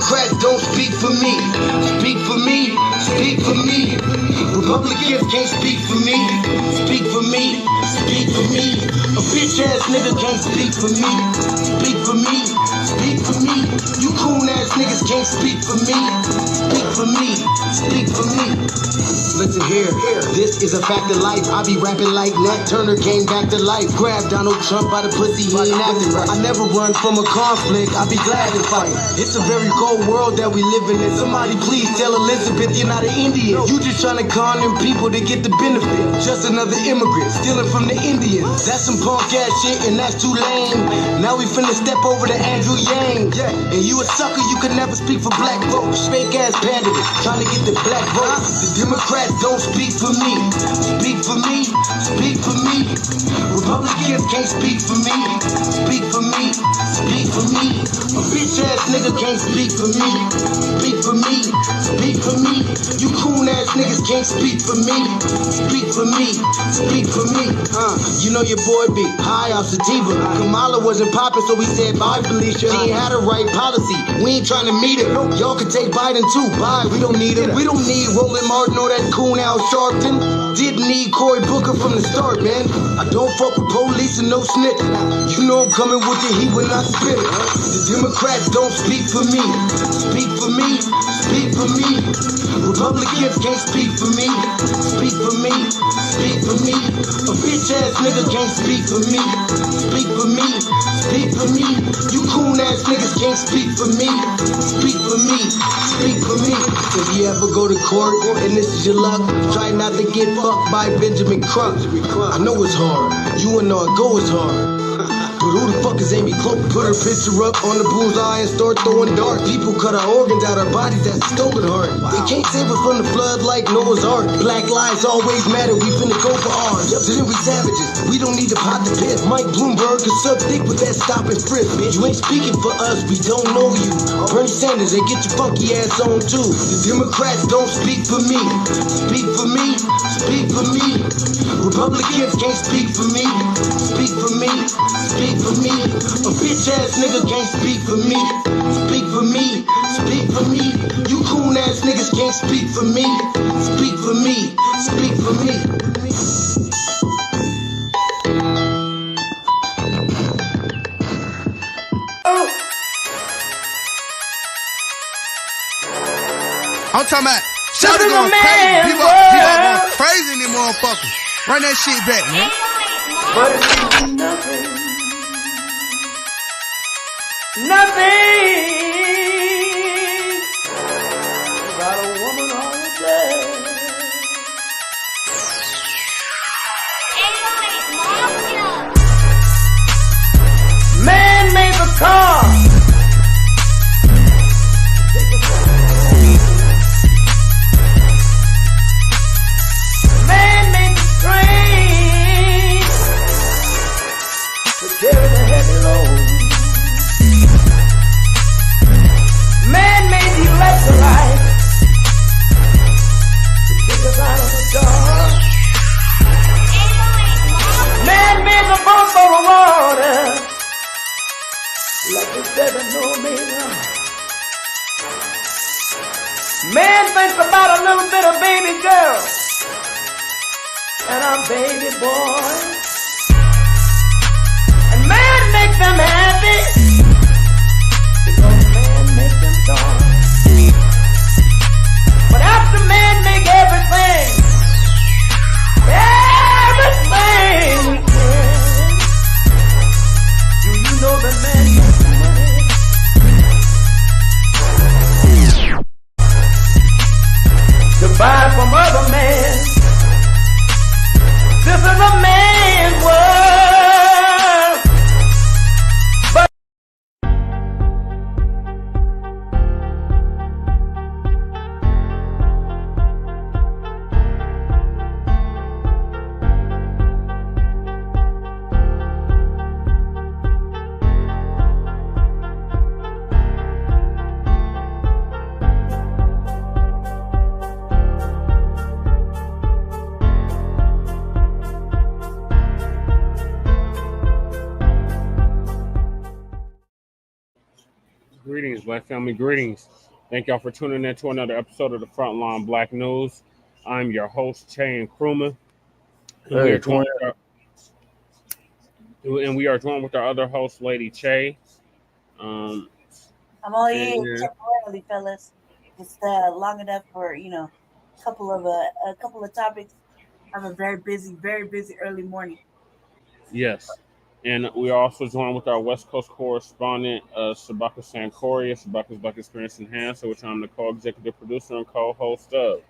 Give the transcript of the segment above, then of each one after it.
Democrats don't speak for me. Speak for me, speak for me. Republicans can't speak for me. Speak for me, speak for me. A bitch ass nigga can't speak for me. Speak for me, speak for me. You coon ass niggas can't speak for me. Speak for me, speak for me. Listen here, this is a fact of life. I be rapping like Nat Turner came back to life. Grab Donald Trump by the pussy, he ain't acting right. I never run from a conflict, I be glad to fight. It's a very cold world that we living in. Somebody please tell Elizabeth you're not an Indian. You just trying to con them people to get the benefit. Just another immigrant, stealing from the Indians. That's some punk ass shit and that's too lame. Now we finna step over to Andrew Yang. And you a sucker, you could never speak for black folks. Fake ass pandemic, trying to get the black vote. The Democrats don't speak for me. Speak for me, speak for me. Republicans can't speak for me. Speak for me, speak for me. A bitch ass nigga can't speak for me. Speak for me, speak for me. You coon ass niggas can't speak for me. Speak for me, speak for me. You know your boy be high off sativa. Kamala wasn't popping, so we said bye, Felicia. She ain't had a right policy. We ain't trying to meet her. Y'all can take Biden too. Bye, we don't need him. We don't need Roland Martin or that coon Al Sharpton. Didn't need Cory Booker from the start, man. I don't fuck with police and no snitch. You know I'm coming with the heat when I spit it. The Democrats don't speak for me. Speak for me, speak for me. Republicans can't speak for me. Speak for me, speak for me. A bitch ass nigga can't speak for me. Speak for me, speak for me. You coon ass niggas can't speak for me. Speak for me, speak for me. If you ever go to court and this is your luck, try not to get fucked by Benjamin Crump. I know it's hard. You and all go is hard. But who the fuck is Amy Cloak? Put her picture up on the bullseye and start throwing darts. People cut our organs out our bodies, that's a stolen heart. They can't save us from the flood like Noah's Ark. Black lives always matter, we finna go for ours. To them we savages, we don't need to pot the piss. Mike Bloomberg can suck dick with that stop and frisk. Bitch, you ain't speaking for us, we don't know you. Bernie Sanders, and get your funky ass on too. The Democrats don't speak for me. Speak for me, speak for me. Republicans can't speak for me. Speak for me, speak for me. A bitch ass nigga can't speak for me. Speak for me, speak for me. You coon ass niggas can't speak for me. Speak for me, speak for me. I'm talking about shout it going crazy. People going crazy in them motherfuckers. Run that shit back, man. But it's nothing. Nothing about a woman on the bed. Man made the car. Man made the train to carry the heavy load. Man made the electrolyte to kick us out of the dark. Man made the boat for the water like the 7-millimeter. Man thinks about a little bit of baby girl and a baby boy. And man makes them happy. But after man make everything we can, do you know that man makes money? To buy from other men. This is a man's world. Black family, greetings. Thank y'all for tuning in to another episode of the Front Line Blacc News. I'm your host, Che and Kruma, and Hey, twin. we are joined with our other host, Lady Che. I'm only here and- temporarily, fellas. Just long enough for a couple of topics. I have a very busy early morning. Yes. And we are also joined with our West Coast correspondent, Shabaka Sankoria, Shabaka's Black Experience Enhanced, which I'm the co-executive producer and co-host of.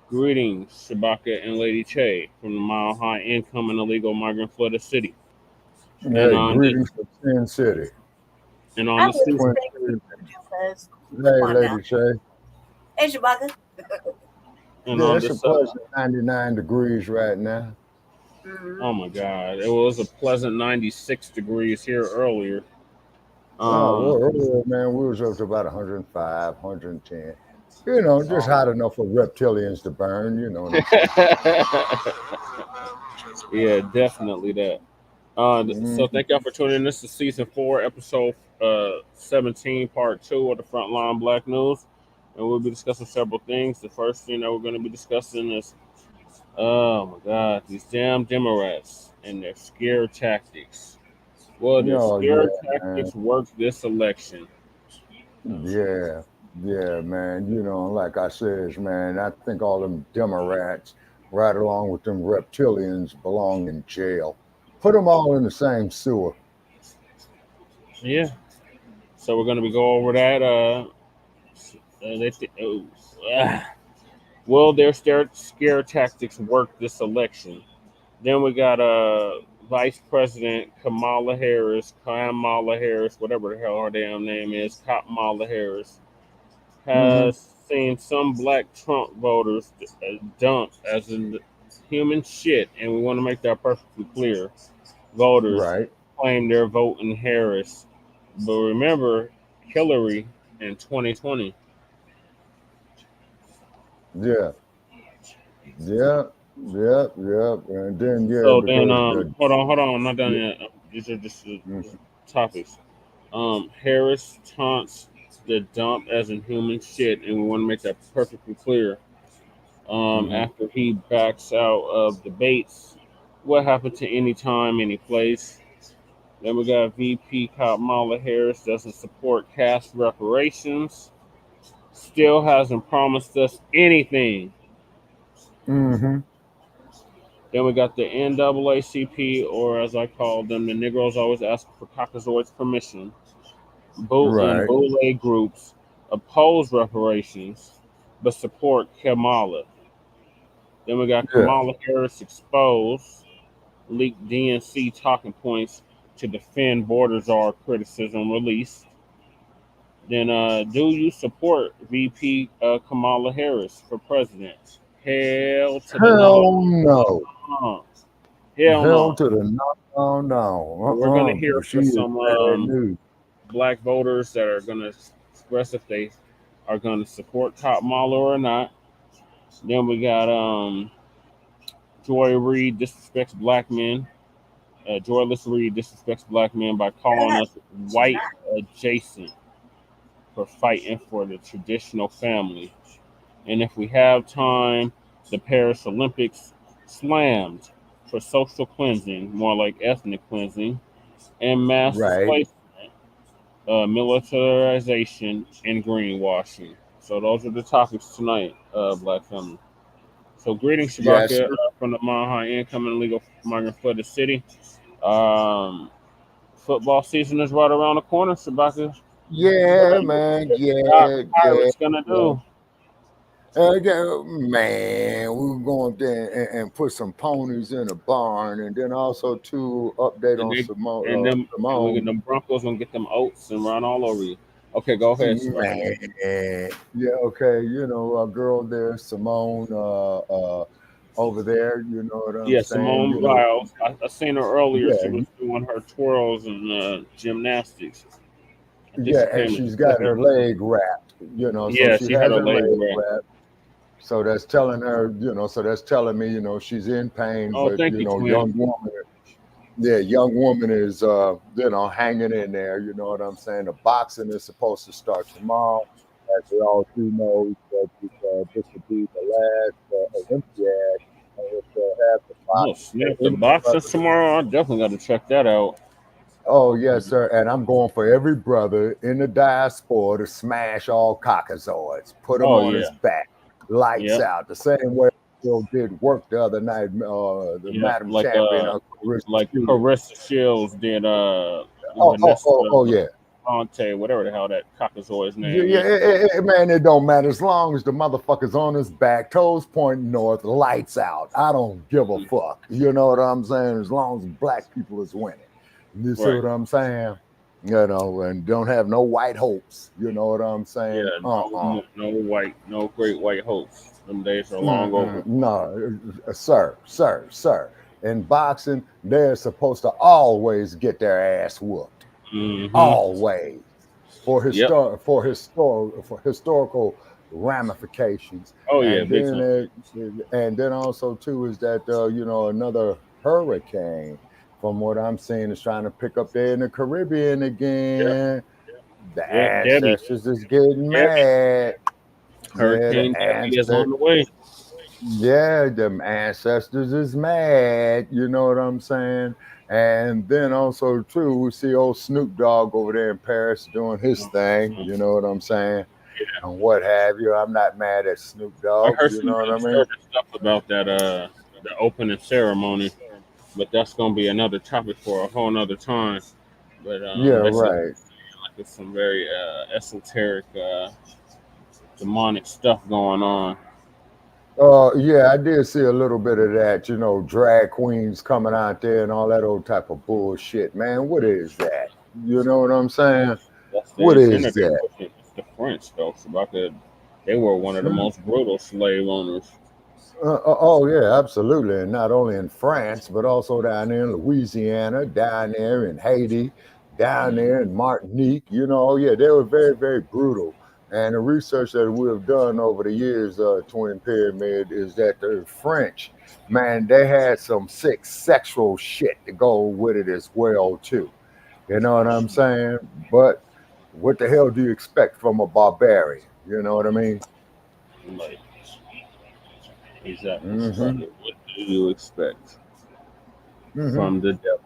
Greetings, Shabaka and Lady Che, from the Mile High Income and Illegal Migrant Flooded City. Hey, greetings from Sin City. And on the season, hey, Lady Che. Hey, Shabaka. Yeah, it's a pleasant 99 degrees right now. Oh my God! It was a pleasant 96 degrees here earlier. Earlier, man, we was up to about 105, 110. You know, just hot enough for reptilians to burn. You know. Yeah, definitely that. So thank y'all for tuning in. This is season 4, episode 17, part 2 of the Front Line Blacc News, and we'll be discussing several things. The first thing that we're going to be discussing is, oh my God, these damn Democrats and their scare tactics. Well, their scare tactics worked this election. Yeah, man. You know, like I says, man, I think all them Democrats, right along with them reptilians, belong in jail. Put them all in the same sewer. Yeah. So we're going to go over that. Will their scare tactics work this election? Then we got Vice President Kamala Harris, whatever the hell her damn name is, Kamala Harris, has seen some black Trump voters dumped as in human shit, and we want to make that perfectly clear. Voters claim their vote in Harris, but remember Hillary in 2020. Yeah. And then So then, hold on, not done yet. These are just topics. Harris taunts the dump as in human shit, and we want to make that perfectly clear. After he backs out of debates, what happened to any time, any place? Then we got VP Kamala Harris doesn't support caste reparations, still hasn't promised us anything. Then we got the NAACP, or as I call them, the Negroes always ask for Caucasoids' permission. Boule and Boule groups oppose reparations, but support Kamala. Then we got Kamala Harris exposed, leaked DNC talking points to defend border czar criticism released. Then do you support VP Kamala Harris for president? Hell to the no. Hell to the no. We're going to hear from some black voters that are going to express if they are going to support Kamala or not. Then we got Reid disrespects black men. Joyless Reid disrespects black men by calling us white adjacent for fighting for the traditional family. And if we have time, the Paris Olympics slammed for social cleansing, more like ethnic cleansing, and mass displacement, militarization, and greenwashing. So those are the topics tonight, Black family. So greetings, Shabaka, from the Mile High Income and Illegal Migrant Flooded City. Football season is right around the corner, Shabaka. Yeah, man. What's gonna do? Man, we were going there and put some ponies in a barn, and then also to update on Simone. And them Broncos gonna get them oats and run all over you. Okay, go ahead. Yeah, okay. You know, a girl there, Simone, over there. You know what I'm saying? Simone Biles. I seen her earlier. She was doing her twirls and gymnastics. And she's got her leg wrapped. You know, so she had her leg wrapped. So that's telling her, you know, that's telling me, you know, she's in pain, but, thank you know, twin. young woman. Yeah, young woman is hanging in there. You know what I'm saying? The boxing is supposed to start tomorrow. As we all do know, this will be the last Olympiad. They'll have the Oh, box. snap. The boxers tomorrow. I definitely got to check that out. Oh yes, sir. And I'm going for every brother in the diaspora to smash all cockazoids, put him Oh, on yeah. his back, lights Yep. out. The same way Bill did work the other night. The Yep. Madam Champion, Like Shields. Carissa Shields did Vanessa Oh yeah. Fonte, whatever the hell that cockazoid's Yeah, name is. man, it don't matter as long as the motherfucker's on his back, toes pointing north, lights out. I don't give a fuck. You know what I'm saying? As long as black people is winning. You see what I'm saying? You know, and don't have no white hopes. You know what I'm saying? Yeah, no great white hopes. Them days are long over. No, sir. In boxing, they're supposed to always get their ass whooped. Mm-hmm. Always. For Yep. historical ramifications. Oh yeah, and then also too is that another hurricane, from what I'm seeing, is trying to pick up there in the Caribbean again. The Debbie. ancestors is getting mad. Hurricane Debbie is on the way. Yeah, them ancestors is mad. You know what I'm saying? And then also too, we see old Snoop Dogg over there in Paris doing his thing. You know what I'm saying? Yeah. And what have you? I'm not mad at Snoop Dogg. I heard You some know what I mean? disturbing stuff about that the opening ceremony, but that's gonna be another topic for a whole nother time. But Yeah, basically, right. like it's some very esoteric, demonic stuff going on. Yeah, I did see a little bit of that. You know, drag queens coming out there and all that old type of bullshit. Man, what is that? You know what I'm saying? That's the What agenda is they're that? pushing. It's the French though. So they were one of the most brutal slave owners. Oh yeah, absolutely, and not only in France, but also down there in Louisiana, down there in Haiti, down there in Martinique. You know, oh, yeah, they were very, very brutal. And the research that we have done over the years, Twin Pyramid, is that the French, man, they had some sick sexual shit to go with it as well too. You know what I'm saying? But what the hell do you expect from a barbarian? You know what I mean? Like exactly. Mm-hmm. What do you expect Mm-hmm. from the devil?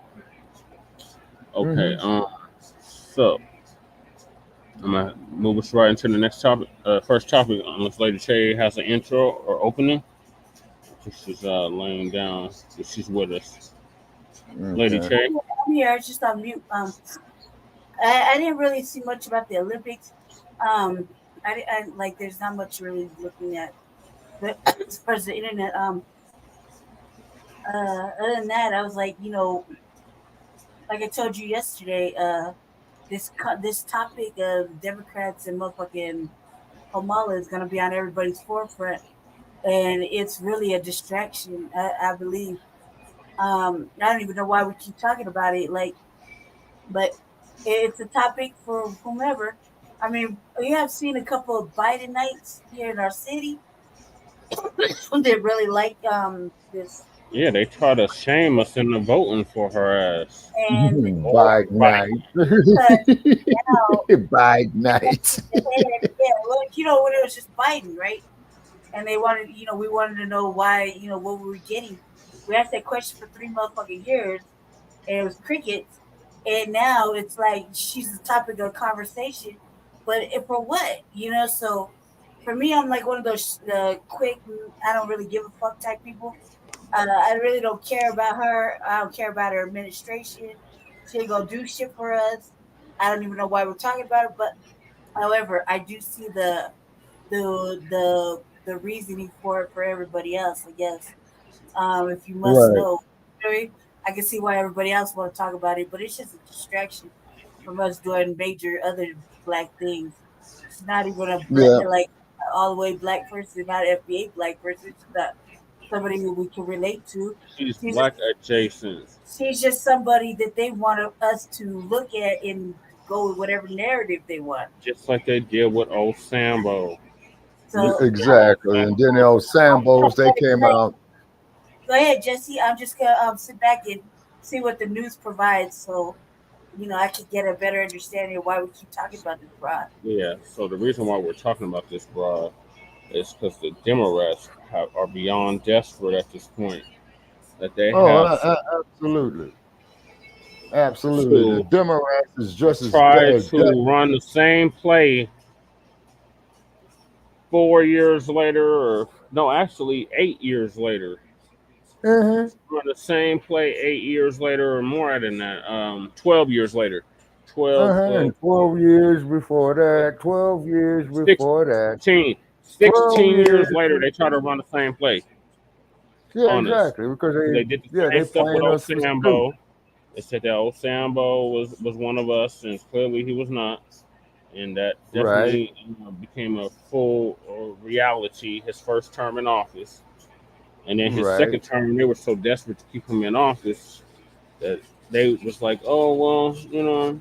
Okay. Mm-hmm. So I'm gonna move us right into the next topic. First topic, unless Lady Che has an intro or opening. She's laying down. If she's with us, Lady Okay. Che. I'm here. I was just on mute. I didn't really see much about the Olympics. Um, I like. There's not much really looking at, but as far as the internet, other than that, I was like, like I told you yesterday, this topic of Democrats and motherfucking Kamala is gonna be on everybody's forefront, and it's really a distraction. I believe. I don't even know why we keep talking about it. Like, but it's a topic for whomever. I mean, we have seen a couple of Biden nights here in our city. They really like this, Yeah, they try to shame us into voting for her ass. and Or Bike Biden. night. because now, Bike night. yeah, well, when it was just Biden, right? And they wanted, we wanted to know why, what we were getting. We asked that question for 3 motherfucking years, and it was crickets. And now it's like she's the topic of conversation, but for what, So for me, I'm like one of those quick. I don't really give a fuck type people. I really don't care about her. I don't care about her administration. She ain't gonna do shit for us. I don't even know why we're talking about it. But however, I do see the reasoning for it for everybody else. I guess if you must Right. know, I can see why everybody else want to talk about it. But it's just a distraction from us doing major other black things. She's not even a Yeah. like all the way black person, not FBA black person. She's not somebody who we can relate to. She's She's black adjacent. she's just somebody that they want us to look at and go with whatever narrative they want. Just like they did with old Sambo. So Exactly. And then those Sambos, they came out. go ahead, Jesse. I'm just gonna sit back and see what the news provides, so I could get a better understanding of why we keep talking about this broad. Yeah. So the reason why we're talking about this, bro, is because the Democrats are beyond desperate at this point that they have Absolutely. Absolutely. The to Democrats is just as try dead. to run the same play 4 years later, or no, actually 8 years later. Uh-huh. Run the same play 8 years later, or more than that. 12 years later. 12, And 12, 12 years before that, 12 years before that, 16, 12 16 years. years later, they try to run the same play Yeah, on us. exactly. Because They did the they same stuff with playing old us for stupid. Sambo. They said that old Sambo was one of us, and clearly he was not. And that Right, definitely became a full reality his first term in office. And then his right. second term, they were so desperate to keep him in office that they was like, oh, well,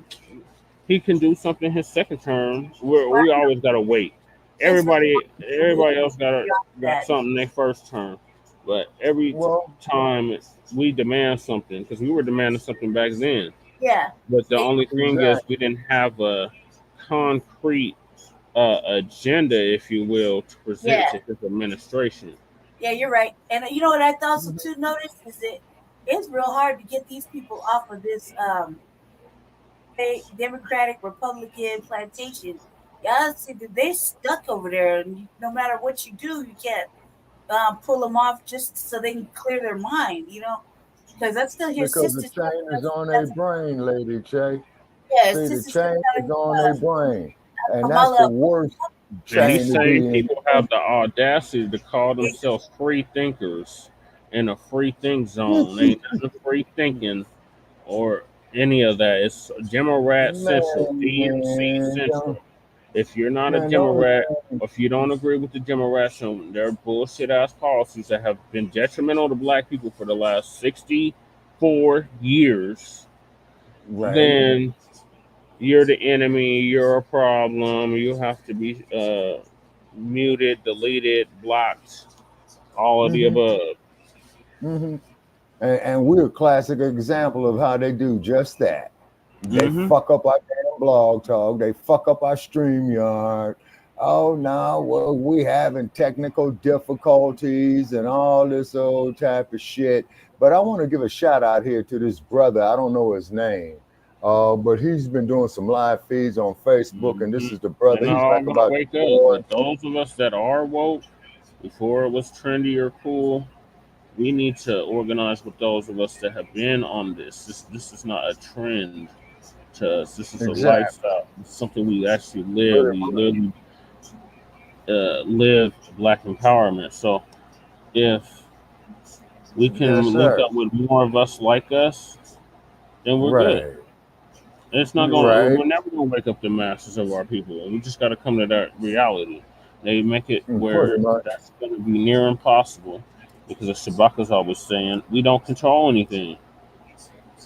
he can do something his second term. Well, We always got to wait. it's Everybody else got that. something their first term. But every Well, time we demand something, because we were demanding something back then. Yeah. But the only thing is, exactly. we didn't have a concrete agenda, if you will, to present to his administration. Yeah, you're right. And you know what I also Mhm. too noticed is that it's real hard to get these people off of this Democratic Republican plantation. Yeah, see, they're stuck over there, and no matter what you do, you can't pull them off just so they can clear their mind. Because that's still his Because the sister. chain is on their brain, Lady Che. Yeah, his See, the sister still chain is on their brain. And that's the Kamala. worst And these chain to same be in. people have the audacity to call themselves free thinkers in a free think zone. Ain't nothing free thinking or any of that. It's Democrat Central, DNC Man, Central. If you're not a man, the only Democrat, thing, or if you don't agree with the Democrats on their bullshit ass policies that have been detrimental to black people for the last 64 years, right? then you're the enemy, you're a problem, you have to be muted, deleted, blocked, all of the hmm above. hmm and we're a classic example of how they do just that. They Mm-hmm. fuck up our damn blog talk. They fuck up our StreamYard. Oh no, well, we having technical difficulties and all this old type of shit. But I want to give a shout out here to this brother. I don't know his name, but he's been doing some live feeds on Facebook, and Mm-hmm. this is the They're brother. not He's all like gonna about wake up, four. but those of us that are woke, before it was trendy or cool, we need to organize with those of us that have been on this. This is not a trend to us. This is a Exactly. lifestyle. It's something we actually live. Very We much. live black empowerment. So if we Yes, can link sir. up with more of us like us, then we're good. Right. It's not gonna. Right. We're never gonna wake up the masses of our people. We just got to come to that reality. They make it Pretty where much. that's going to be near impossible because, as Shabaka's always saying, we don't control anything.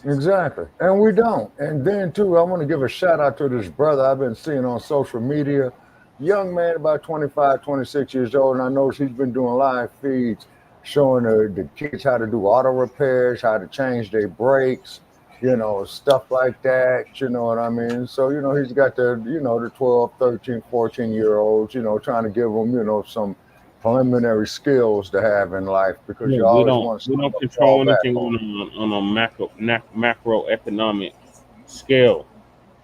Exactly. And we don't. And then, too, I want to give a shout out to this brother I've been seeing on social media. Young man, about 25, 26 years old. And I noticed he's been doing live feeds showing the kids how to do auto repairs, how to change their brakes, stuff like that. You know what I mean? So, he's got the 12, 13, 14-year olds, trying to give them, some preliminary skills to have in life because Yeah, you always want we something don't to fall control back anything on. on a macroeconomic scale.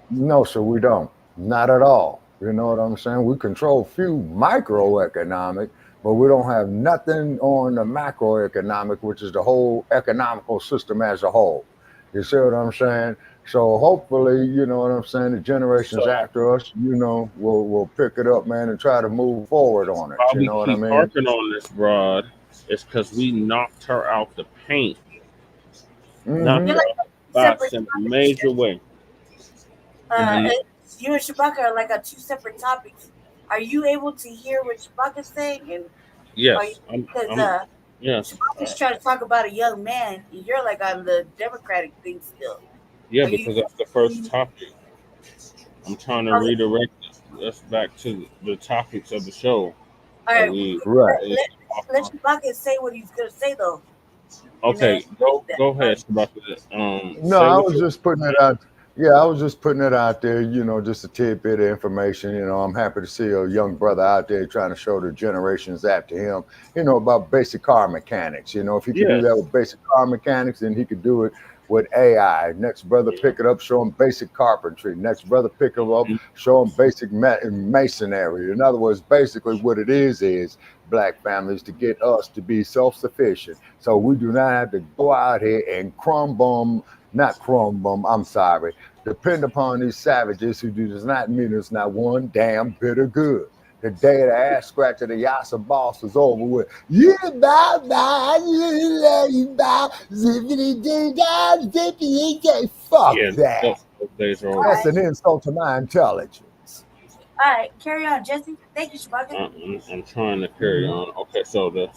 No, sir, we don't. Not at all. You know what I'm saying? We control few microeconomic, but we don't have nothing on the macroeconomic, which is the whole economical system as a whole. You see what I'm saying? So hopefully, you know what I'm saying, the generations So after us, will pick it up, man, and try to move forward on it. why You we know what I keep mean? harping on this broad is because we knocked her out the paint, knocked You're Mm-hmm. her like out the separate box in a topics. major way. Uh, And you and Shabaka are like on two separate topics. Are you able to hear what Shabaka's saying? And are you yes, because yes, Shabaka's trying to talk about a young man, and you're like on the Democratic thing still. yeah, Are you? because that's the first topic. I'm trying to Okay, redirect us back to the topics of the show all that we we Right. that we talked let on. Shabaka say what he's gonna say though. Okay, go ahead, Sebastian. No, Say I what was you. just putting it out. Yeah, I was just putting it out there, just a tidbit of information. I'm happy to see a young brother out there trying to show the generations after him, about basic car mechanics. If he could do Yes. that with basic car mechanics, then he could do it with AI. Next brother, pick it up, show him basic carpentry. Next brother, pick it up, Mhm. show him basic masonry. In other words, basically what it is black families to get us to be self-sufficient. So we do not have to go out here and not crumb bum, I'm sorry, depend upon these savages who does not mean us not one damn bit of good. The day of the ass scratch of the Yassa boss is over with. You bow, zippity ding dong, zippity ding. Fuck Yeah, that. those days are All over. That's right. an insult to my intelligence. All right. Carry on, Jesse. Thank you, Shabaka. I'm trying to carry on. Okay, so the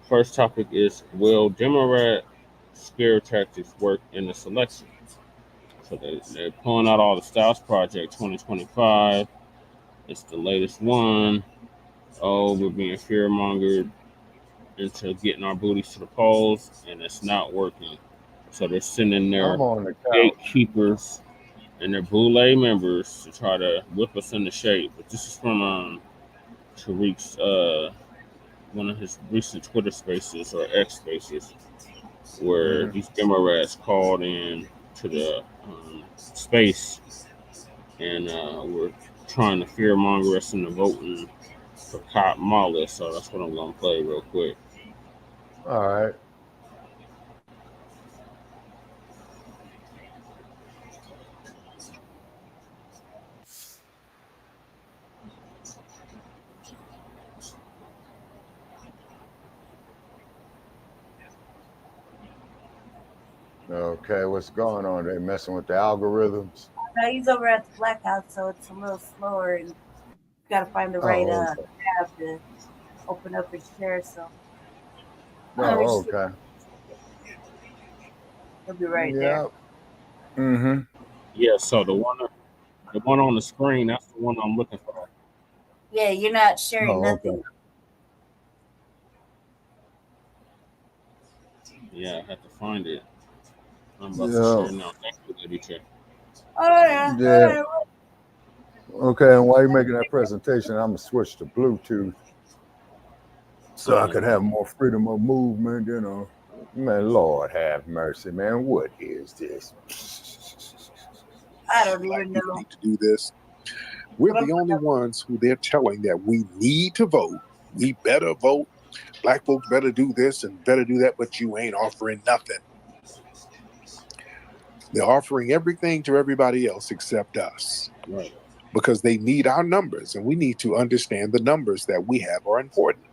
first topic is, will Democrat scare tactics work in the selection? So they're pulling out all the Styles Project 2025. It's the latest one. Oh, we're being fear mongered into getting our booties to the polls, and it's not working. So they're sending their I'm on the couch. gatekeepers and their Boule members to try to whip us into shape. But this is from Tariq's one of his recent Twitter spaces or X spaces, where Mhm. these Democrats called in to the space and were trying to fearmonger us into voting for Kamala. So that's what I'm gonna play real quick. All right. Okay, what's going on? They messing with the algorithms? No, he's over at the Black House, so it's a little slower, and you gotta find the right Oh, okay. tab to open up and share. So Oh, okay. he'll be right there. Yeah. Mm-hmm. Yeah. So the one on the screen, that's the one I'm looking for. Yeah, you're not sharing Oh, nothing. okay. Yeah, I had to find it. I'm about to Yeah. share now. Thank you, Lady J. Oh yeah, Yeah. Okay, and while you're making that presentation, I'm gonna switch to Bluetooth so I Yeah. could have more freedom of movement. Man, Lord have mercy, man. What is this? I don't Black even people know. need to do this. We're the only ones who they're telling that we need to vote. We better vote. Black folks better do this and better do that, but you ain't offering nothing. They're offering everything to everybody else except us Right. because they need our numbers, and we need to understand the numbers that we have are important.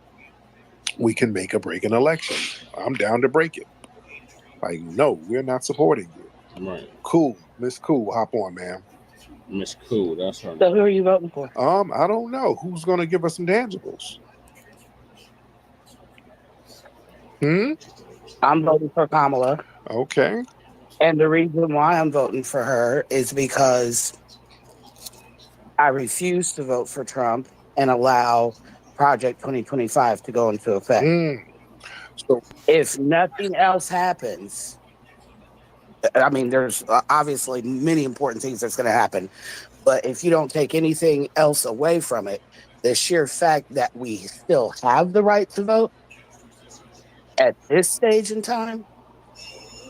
We can make or break an election. I'm down to break it. Like, no, we're not supporting you. Right. Cool. Miss Cool, hop on, man. Miss Cool, that's her So name. who are you voting for? I don't know. Who's going to give us some tangibles? I'm voting for Kamala. Okay. And the reason why I'm voting for her is because I refuse to vote for Trump and allow Project 2025 to go into effect. So If nothing else happens, I mean, there's obviously many important things that's going to happen. But if you don't take anything else away from it, the sheer fact that we still have the right to vote at this stage in time,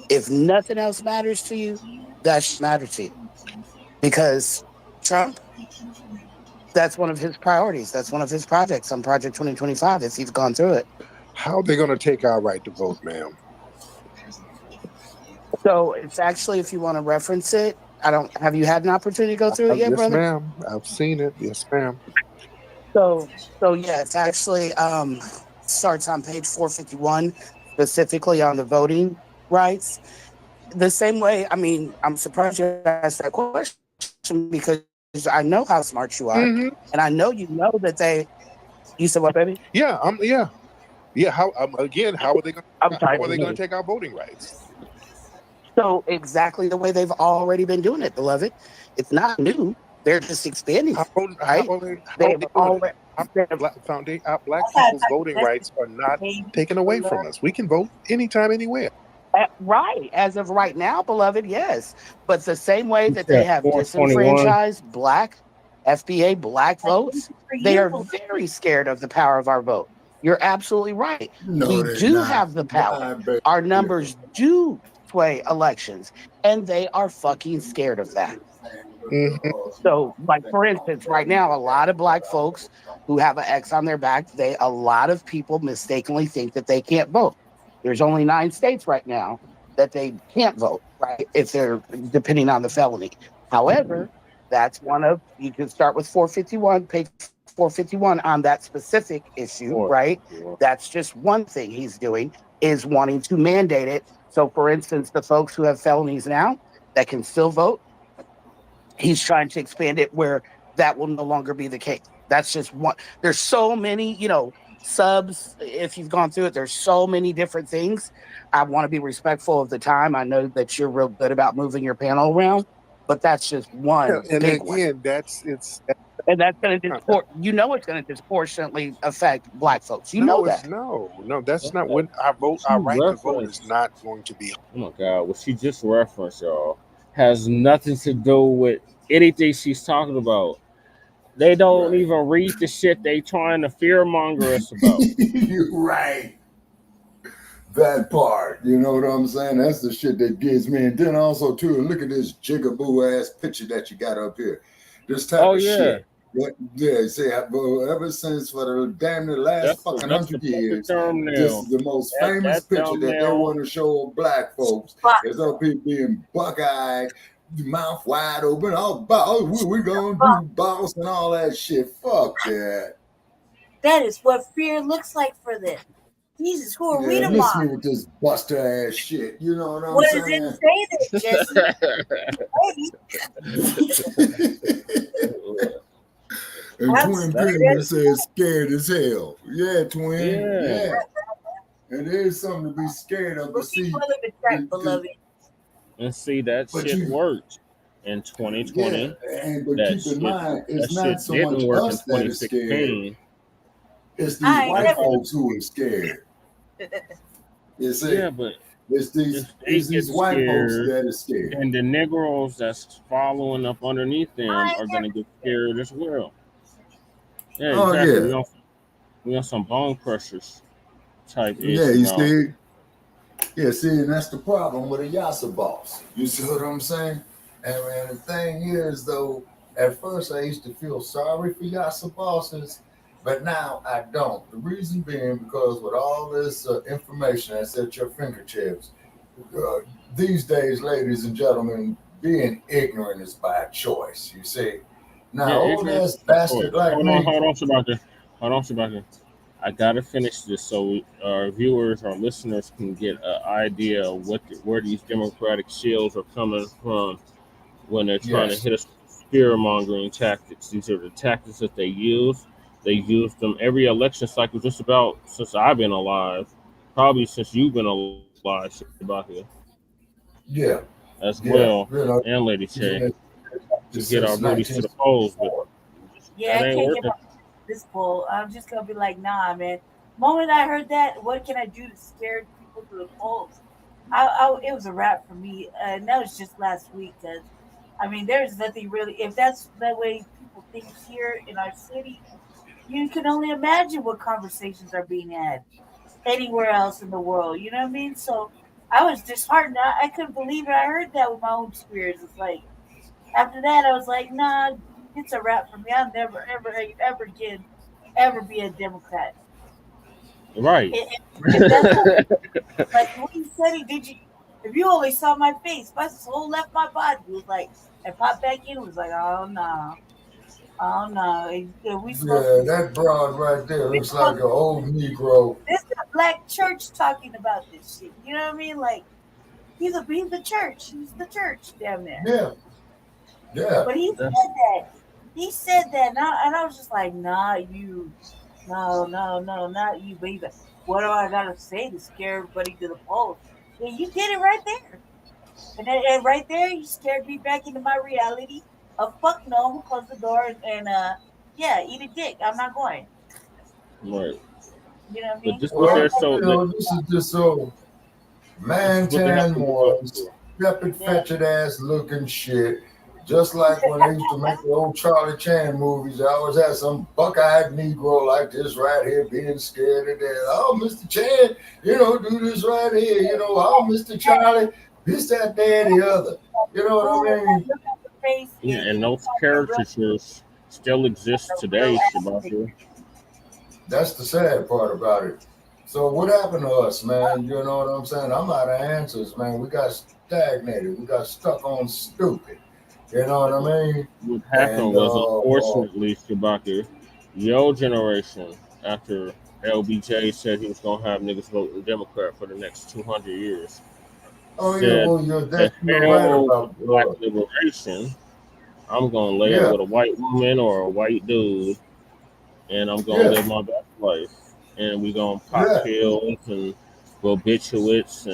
if nothing else matters to you, that should matter to you. Because Trump, that's one of his priorities. That's one of his projects on Project 2025 if he's gone through it. how are they going to take our right to vote, ma'am? So it's actually, if you want to reference it, have you had an opportunity to go through it yet, Yes, brother? ma'am. I've seen it. Yes, ma'am. So yeah, it's actually starts on page 451, specifically on the voting rights. The same way, I mean, I'm surprised you asked that question because I know how smart you are. Mm-hmm. And I know you know that you said what, baby? Yeah. Yeah. How again? How are they going? I'm sorry. How are they going to take our voting rights? So exactly the way they've already been doing it, beloved. It's not new. They're just expanding it, right? How are they They've doing already. it? Black people's voting rights are not taken away from us. We can vote anytime, anywhere. Right. As of right now, beloved, yes. But the same way You that they said have 421. disenfranchised Black, FBA Black votes, they are very scared of the power of our vote. You're absolutely right. No, We they're do not. have the power. Nah, baby. Our numbers do sway elections, and they are fucking scared of that. Mhm. So, like for instance, right now, a lot of Black folks who have an X on their back, a lot of people mistakenly think that they can't vote. There's only 9 states right now that they can't vote, right? If they're depending on the felony. However, that's one of you can start with 451, page 451 on that specific issue, right? That's just one thing he's doing is wanting to mandate it. So, for instance, the folks who have felonies now that can still vote, he's trying to expand it where that will no longer be the case. That's just one. There's so many, subs. If you've gone through it, there's so many different things. I want to be respectful of the time. I know that you're real good about moving your panel around, but that's just one And big one. again, And that's going to it's going to disproportionately affect Black folks. You know that. No, that's not what our vote. Our right to vote is not going to be. Oh my God, what she just referenced, y'all, has nothing to do with anything she's talking about. They don't even read the shit they trying to fearmonger us about. You're right. That part, you know what I'm saying? That's the shit that gets me. And then also too, look at this jigaboo ass picture that you got up here. This type of shit. Yeah, see, ever since for the damn the last fucking 100 years, this is the most famous picture that they want to show Black folks. Is up here being buck-eyed, mouth wide open. We're gonna do boss and all that shit. Fuck that. That is what fear looks like for them. Jesus, who are we to mock? Listen with this buster ass shit. You know what I'm saying? What does it say there, Jesse? And Twin Pyramid says scared as hell. Yeah, Twin. Yeah. It is something to be scared of. We'll see beloved. And see that shit worked in 2020. But keep in mind, it's not so much us that is scared. It's these white folks who are scared. You see? Yeah, but it's these white folks that are scared. And the Negroes that's following up underneath them are going to get scared as well. Yeah, exactly. We on some bone crushers type issue. Yeah, you see? Yeah, see, and that's the problem with a Yasa boss. You see what I'm saying? And the thing is, though, at first I used to feel sorry for Yasa bosses, but now I don't. The reason being because with all this information that's at your fingertips, these days, ladies and gentlemen, being ignorant is by choice, you see? Now, old ass bastard like me. Hold on, Sebastian. I gotta finish this so our viewers, our listeners can get an idea of where these democratic shields are coming from when they're trying to hit us with fear-mongering tactics. These are the tactics that they use. They use them every election cycle, just about since I've been alive, probably since you've been alive, Sebastian. Yeah. As well, and Lady Shay. To get our booties to the polls, but I can't get this poll. I'm just gonna be like, nah, man. The moment I heard that, what can I do to scare people to the polls? It was a wrap for me, and that was just last week. Cause I mean, there's nothing really. If that's the way people think here in our city, you can only imagine what conversations are being had anywhere else in the world. You know what I mean? So I was disheartened. I couldn't believe it. I heard that with my own ears. It's like. After that, I was like, nah, it's a wrap for me. I'll never, ever again, ever be a Democrat. Right. Like when you said it, if you only saw my face, my soul left my body. It was like, and popped back in. It was like, oh, no. Oh, no. That broad right there looks like an old Negro. This is a black church talking about this shit. You know what I mean? Like, he's the church. He's the church down there. Yeah. Yeah. But he said that. He said that. And I was just like, nah, you. No, not you, baby. What do I got to say to scare everybody to the polls? Yeah, you did it right there. And right there, you scared me back into my reality of fuck no. I'm going to close the door and Yeah, eat a dick. I'm not going. Right. You know what I But mean? this what they're Well, so. this is just so This is what they have man-tan to look up ones, for. stupid, Yeah. fetching ass looking shit. Just like when they used to make the old Charlie Chan movies, I always had some buck-eyed Negro like this right here being scared of that. Oh, Mr. Chan, do this right here. Oh, Mr. Charlie, this, that, that, the other. You know what I mean? Look at the face. Yeah, and It's those like caricatures still exist a real today, ass. Shabaka. That's the sad part about it. So what happened to us, man? You know what I'm saying? I'm out of answers, man. We got stagnated. We got stuck on stupid. You know what I mean? What And happened was, unfortunately, Shabaka, your generation, after LBJ said he was going to have niggas voting Democrat for the next 200 years, oh yeah, said, well the you're right hell about with black liberation. I'm going to lay up yeah, with a white woman or a white dude, and I'm going to yeah, live my best life. And we going to pop yeah. pills and barbiturates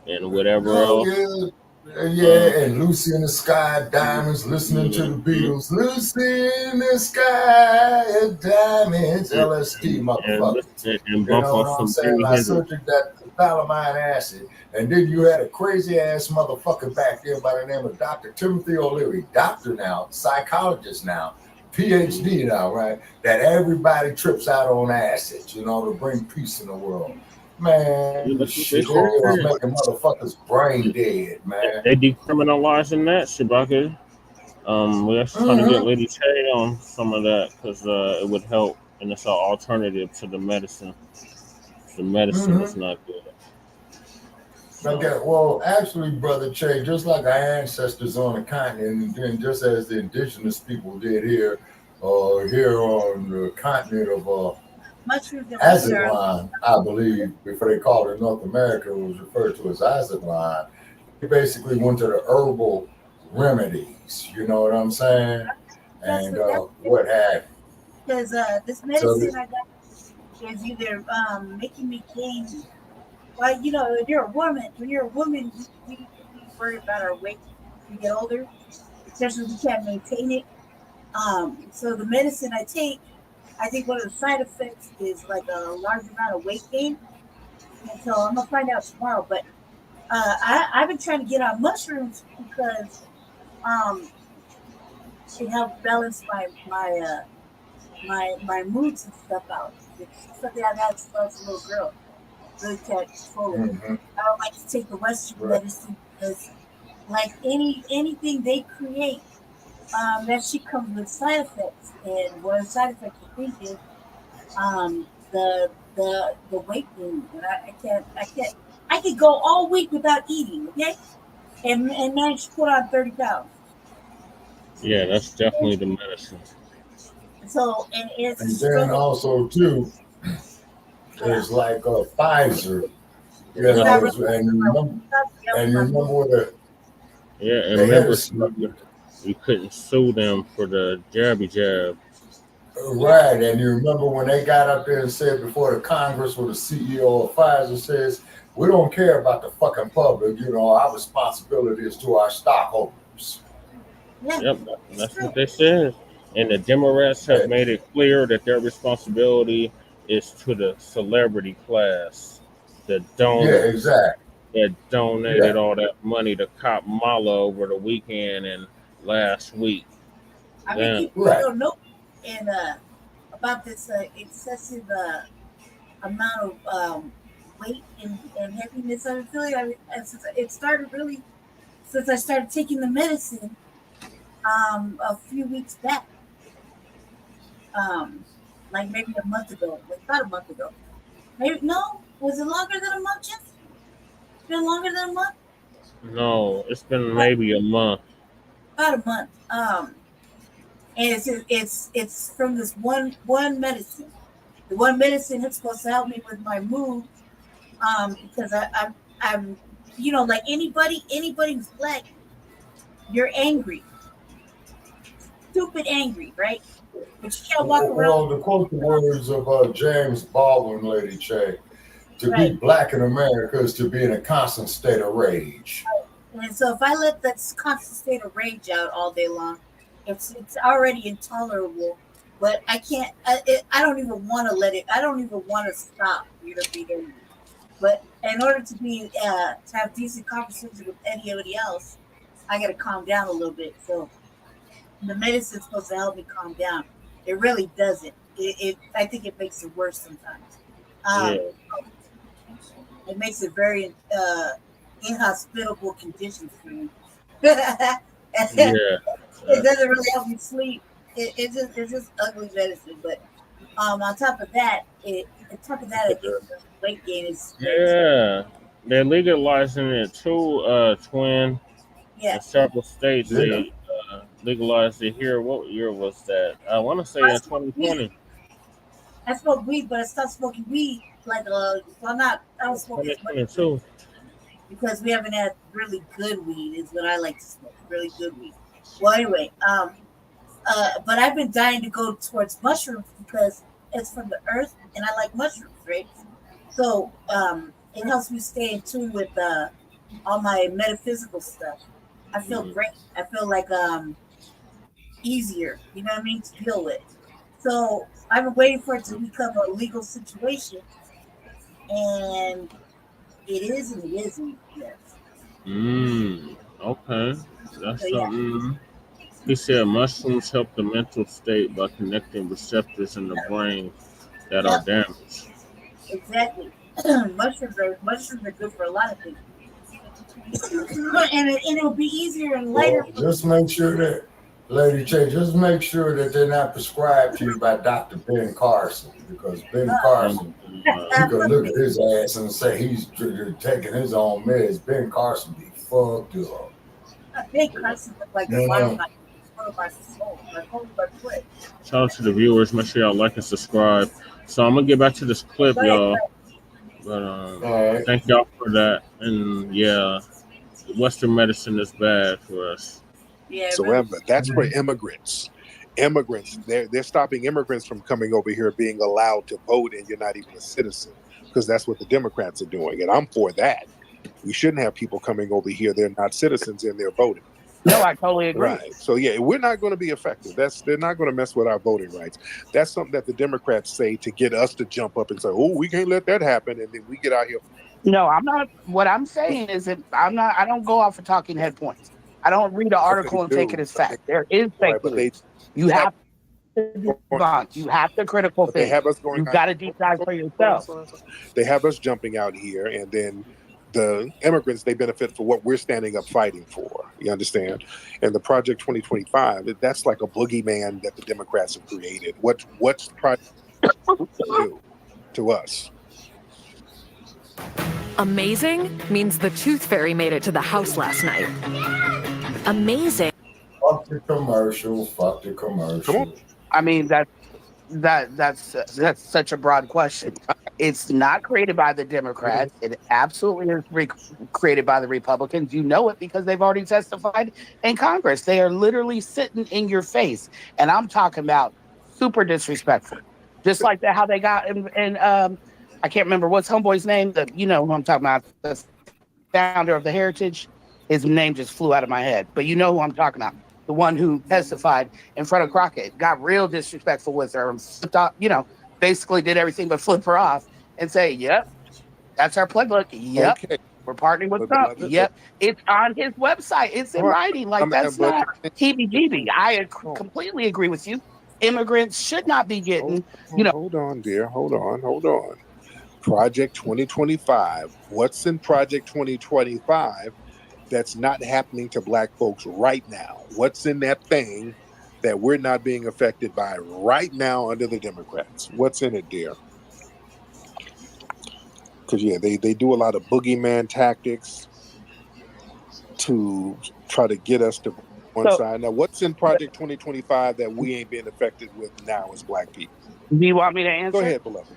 and whatever Oh else. yeah. Uh, Yeah, and Lucy in the Sky, Diamonds, listening to the mhm. Beatles. Lucy in the Sky, Diamonds, and, LSD, and motherfuckers. listen and You bump know on what I'm some saying? Jimi I Hendrix. searched that Phthalimine acid. And then you had a crazy ass motherfucker back there by the name of Dr. Timothy O'Leary, doctor now, psychologist now, PhD now, right? That everybody trips out on acid, to bring peace in the world. Man, Yeah, that's what they shit, it was said. making motherfuckers brain dead, man. They decriminalizing that, Shabaka. We're actually trying to get Mm-hmm. Lady K on some of that because it would help, and it's an alternative to the medicine. The medicine is Mm-hmm. not good. So, Okay, well, actually, Brother Che, just like our ancestors on the continent, and then just as the indigenous people did here on the continent of Mushrooms and weed are Aztlan, I believe, before they called it North America, it was referred to as Aztlan. They basically went to the herbal remedies, you know what I'm saying? that's And that's what have you. because this So, medicine I got is either making me gain. Well, when you're a woman, we worry about our weight when we get older, especially if we can't maintain it. So the medicine I think one of the side effects is like a large amount of weight gain. And so I'm gonna find out tomorrow. But I've been trying to get on mushrooms because um, it helps balance my moods and stuff out. It's something I've had since I was a little girl. Really can't control it. mm-hmm, I don't like to take the Western right. medicine because, like anything they create, that shit comes with side effects. And one of the side effects I think is the weight gain. And I could go all week without eating, okay, and manage to put on 30 pounds. yeah, that's definitely the medicine. So and it's a And then struggle. also, too, Yeah, is like Pfizer, it's not really and helping you my remember mood. what Yeah, and they had remember, a, you couldn't sue them for the jabby jab. Yeah, right, and you remember when they got up there and said before the Congress or the CEO of Pfizer says, we don't care about the fucking public, our responsibility is to our stockholders. yeah, Yep, it's that's true. what they said. And the Democrats have Eh, made it clear that their responsibility is to the celebrity class, the Yeah, donors exactly. that donated Yeah, all that money to Kamala over the weekend and last week. I mean, Then, people right. don't know and about this excessive amount of weight and heaviness I'm feeling. I mean, it started really since I started taking the medicine a few weeks back, um, like maybe a month ago, like about a month ago. Maybe no, was it longer than a month? Just it's been longer than a month. no, it's been About, maybe a month. about a month. And it's from this one medicine. The one medicine is supposed to help me with my mood. Because I'm like anybody who's black, you're angry, stupid angry, right? But you can't walk around Well, to quote the words of James Baldwin, Lady Che, to be right. black in America is to be in a constant state of rage. And so if I let that constant state of rage out all day long, it's already intolerable but I can't. I don't even want to let it. I don't even want to stop. You know, being. But in order to be to have decent conversations with anybody else, I got to calm down a little bit. So the medicine's supposed to help me calm down. It really doesn't. I think it makes it worse sometimes. Yeah. It makes it very inhospitable conditions for me. Yeah. It doesn't really help me sleep. It's just ugly medicine. But on top of that, I think the weight gain is Yeah. They're legalizing it too, twin. In several states, they legalized it here. What year was that? I want to say in 2020. I smoke weed, but I stopped smoking weed. Like, well, I don't smoke as much 2022. because we haven't had really good weed. Is what I like to smoke. Really good weed. Well, anyway, but I've been dying to go towards mushrooms because it's from the earth, and I like mushrooms, right? So it helps me stay in tune with all my metaphysical stuff. I feel great. I feel like easier. You know what I mean to deal with. So I've been waiting for it to become a legal situation, and it is and it isn't. Yes. Okay. That's So yeah, something. He said mushrooms help the mental state by connecting receptors in the brain that are yep, damaged. exactly. mushrooms are good for a lot of things, and it'll be easier and lighter. Well, just make sure that, Lady Che, just make sure that they're not prescribed to you by Dr. Ben Carson, because Ben Carson, you can look at his ass and say he's taking his own meds. Ben Carson be fucked up. Ben Carson look like the bottom of my soul. Shout out to the viewers. Make sure y'all like and subscribe. So I'm gonna get back to this clip, y'all. But thank y'all for that. And yeah, Western medicine is bad for us. Yeah, So that's for immigrants. Immigrants, they're stopping immigrants from coming over here being allowed to vote, and you're not even a citizen, because that's what the Democrats are doing, and I'm for that. We shouldn't have people coming over here; they're not citizens and they're voting. No, I totally agree. Right. So yeah, we're not going to be affected. They're not going to mess with our voting rights. That's something that the Democrats say to get us to jump up and say, "Oh, we can't let that happen," and then we get out here. No, I'm not. What I'm saying is that I don't go off of talking head points. I don't read an article and take it as fact. There is fake news. You have to debunk. You have to critical think. They have us going. You've got to deep dive for yourself. They have us jumping out here, and then the immigrants, they benefit for what we're standing up fighting for. You understand? And the Project 2025, that's like a boogeyman that the Democrats have created. What's Project do to us? Amazing means the Tooth Fairy made it to the house last night. Amazing. Fuck the commercial. Fuck the commercial. Come on. I mean that's such a broad question. It's not created by the Democrats. It absolutely is created by the Republicans. You know it because they've already testified in Congress. They are literally sitting in your face, and I'm talking about super disrespectful. Just like how they got in I can't remember what's homeboy's name. You know who I'm talking about. The founder of the Heritage. His name just flew out of my head. But you know who I'm talking about. The one who testified in front of Crockett. Got real disrespectful with her. Basically did everything but flip her off and say, yep, that's our playbook. Yep. Okay. We're partnering with Trump. Yep. It's on his website. It's in writing. Like, that's not heebie-jeebie. I completely agree with you. Immigrants should not be getting, Hold on, dear. Hold on. Project 2025. What's in Project 2025 that's not happening to Black folks right now? What's in that thing that we're not being affected by right now under the Democrats? What's in it, dear? Because, yeah, they do a lot of boogeyman tactics to try to get us to one side. Now, what's in Project 2025 that we ain't being affected with now as Black people? Do you want me to answer? Go ahead, beloved.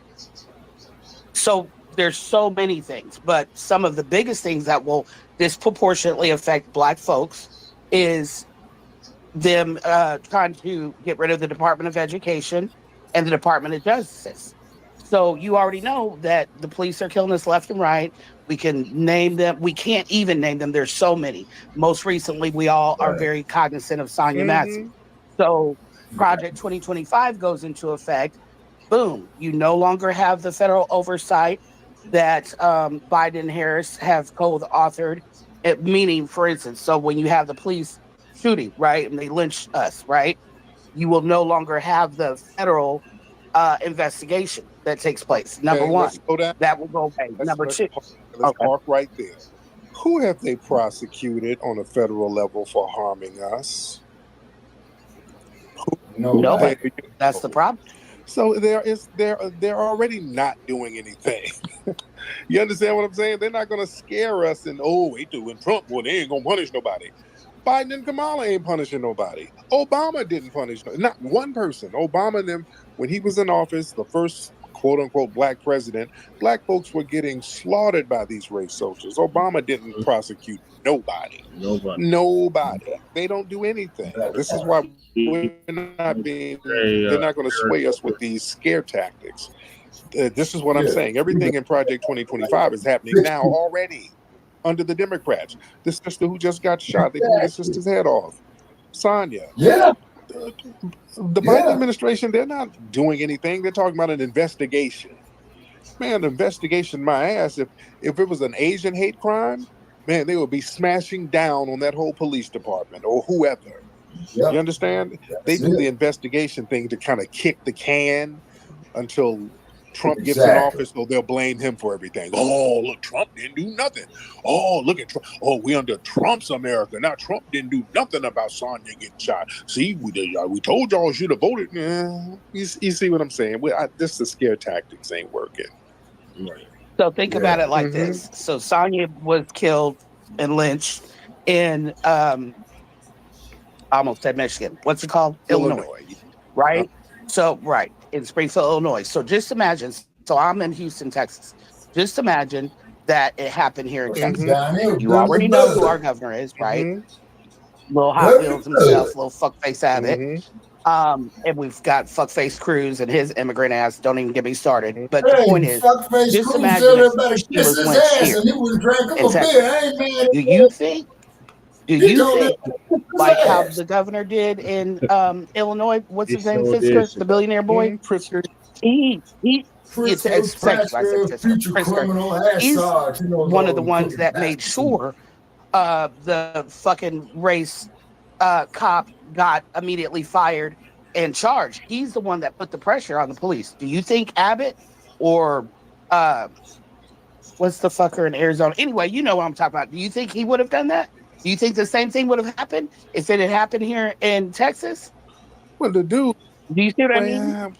So there's so many things, but some of the biggest things that will disproportionately affect Black folks is them trying to get rid of the Department of Education and the Department of Justice. So you already know that the police are killing us left and right. We can name them. We can't even name them. There's so many. Most recently, we all are very cognizant of Sonia Massey. So Project 2025 goes into effect, boom, you no longer have the federal oversight that Biden and Harris have co-authored. Meaning, for instance, so when you have the police shooting, right, and they lynch us, right, you will no longer have the federal investigation that takes place. Number Okay, one, let's slow down. that will go away. Number two, Let's okay, park right there. Who have they prosecuted on a federal level for harming us? nobody. There you That's the go. problem. So they're already not doing anything. You understand what I'm saying? They're not going to scare us and wait till when Trump, well, they ain't going to punish nobody. Biden and Kamala ain't punishing nobody. Obama didn't punish not one person. Obama and them, when he was in office, the first quote unquote black president, black folks were getting slaughtered by these race soldiers. Obama didn't prosecute nobody. Nobody. They don't do anything. This is why we're not being. They're not going to sway us with these scare tactics. This is what I'm saying. Everything in Project 2025 is happening now already under the Democrats. The sister who just got shot, they blew the sister's head off. Sonia. Yeah. The Biden administration, they're not doing anything. They're talking about an investigation. Man, investigation my ass. If it was an Asian hate crime, man, they would be smashing down on that whole police department or whoever. You understand? They do the investigation thing to kind of kick the can until Trump gets in office, so they'll blame him for everything. Oh, look, Trump didn't do nothing. Oh, look at Trump. Oh, we under Trump's America. Now Trump didn't do nothing about Sonia getting shot. See, we told y'all should have voted. You see what I'm saying? This the scare tactics ain't working. Right. So think about it like this. So Sonia was killed and lynched in I almost said Michigan. What's it called? Illinois. Right? So in Springfield, Illinois. So just imagine, so I'm in Houston, Texas. Just imagine that it happened here in Texas. You already know who our governor is, right? Little Hot Wheels himself, little fuckface Abbott. And we've got fuckface Cruz and his immigrant ass. Don't even get me started. But the point is, just imagine if she was lynched here. Do you think like how the governor did in Illinois? What's his name? Fisker, the billionaire boy. Pritzker. He's one of the ones that made sure the fucking race cop got immediately fired and charged. He's the one that put the pressure on the police. Do you think Abbott or what's the fucker in Arizona? Anyway, you know what I'm talking about. Do you think he would have done that? Do you think the same thing would have happened if it had happened here in Texas? Well, the dude. Do you see what I mean?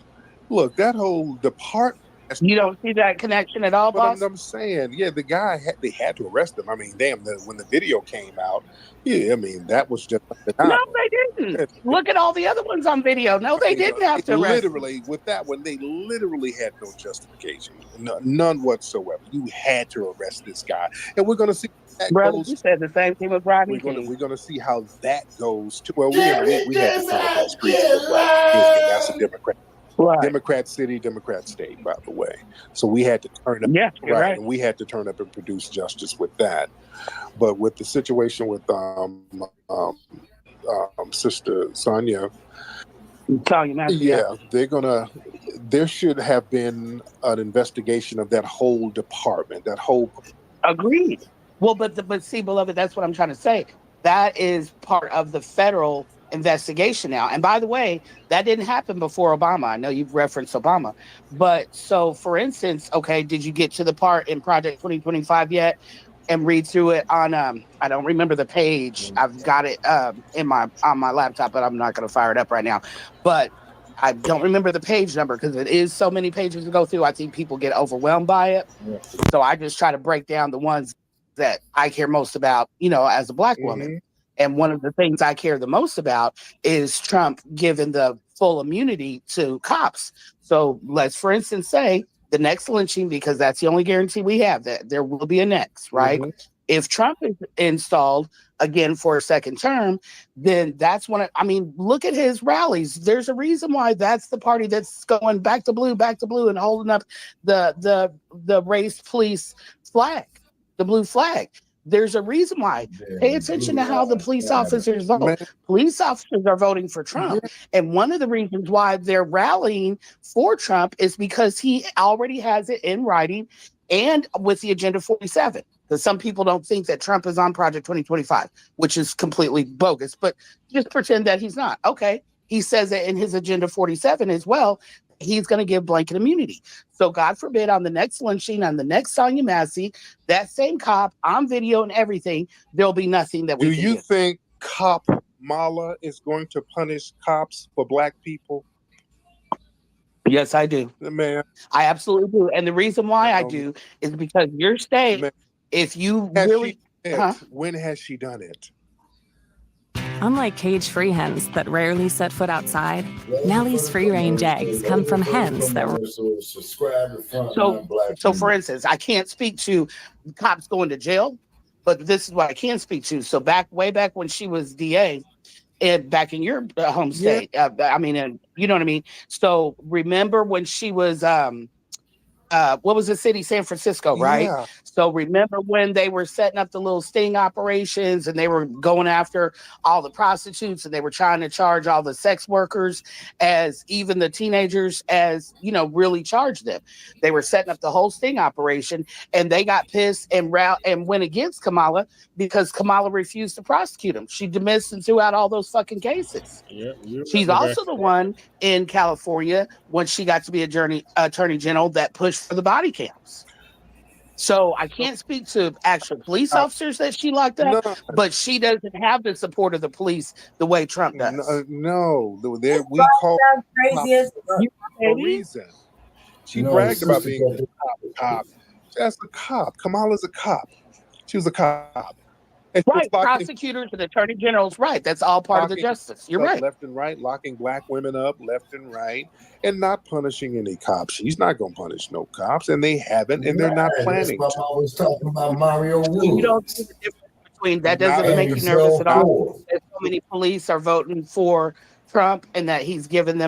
Look, that whole department. You don't see that connection at all, boss? I'm saying, the guy they had to arrest him. I mean, damn, when the video came out, I mean, that was just no, they didn't. Look at all the other ones on video. No, they didn't have to arrest him. With that one, they literally had no justification, none whatsoever. You had to arrest this guy, and we're going to see. Brother, you said the same thing with Rodney King. We're going to see how that goes. We had to turn up those streets with that's a Democrat. Right. Democrat city, Democrat state, by the way. So we had to turn up, right? And we had to turn up and produce justice with that. But with the situation with Sister Sonia, there should have been an investigation of that whole department, that whole. Agreed. Well, but see, beloved, that's what I'm trying to say. That is part of the federal investigation now. And by the way, that didn't happen before Obama. I know you've referenced Obama. But so, for instance, okay, did you get to the part in Project 2025 yet and read through it on, I don't remember the page. I've got it on my laptop, but I'm not going to fire it up right now. But I don't remember the page number because it is so many pages to go through. I think people get overwhelmed by it. So I just try to break down the ones that I care most about, as a Black woman. And one of the things I care the most about is Trump giving the full immunity to cops. So let's, for instance, say the next lynching, because that's the only guarantee we have that there will be a next, right? If Trump is installed again for a second term, then that's when look at his rallies. There's a reason why that's the party that's going back to blue, and holding up the race police flag, the blue flag. There's a reason why. Pay attention to how the police officers vote. Man. Police officers are voting for Trump. And one of the reasons why they're rallying for Trump is because he already has it in writing and with the Agenda 47. Because some people don't think that Trump is on Project 2025, which is completely bogus. But just pretend that he's not. Okay. He says that in his Agenda 47 as well, he's going to give blanket immunity. So God forbid on the next lynching, on the next Sonia Massey, that same cop on video and everything, there'll be nothing that we Do can you do. think Kamala is going to punish cops for black people? Yes, I do. Man, I absolutely do. And the reason why I do is because your state, man, if you has really... she done it? When has she done it? Unlike cage-free hens that rarely set foot outside, Nellie's free-range eggs come from hens that... So for instance, I can't speak to cops going to jail, but this is what I can speak to. So way back when she was DA, back in your home state, I mean, and you know what I mean? So remember when she was... what was the city? San Francisco, right? Yeah. So remember when they were setting up the little sting operations and they were going after all the prostitutes and they were trying to charge all the sex workers as even the teenagers as, you know, really charge them. They were setting up the whole sting operation and they got pissed and went against Kamala because Kamala refused to prosecute them. She dismissed and threw out all those fucking cases. Yeah, She's also the one in California when she got to be attorney general that pushed for the body cams. So I can't speak to actual police officers that she locked up, but she doesn't have the support of the police the way Trump does. No, we call crazy as a reason. She bragged about being a cop. That's a cop. Kamala's a cop. She was a cop. And right, prosecutors and attorney generals, right. That's all part of the justice. You're right. Left and right, locking black women up left and right, and not punishing any cops. She's not going to punish no cops, and they haven't, and they're not planning to. I was talking about Mario Woods. You don't see the difference between that. Doesn't make you nervous at all. That so many police are voting for Trump and that he's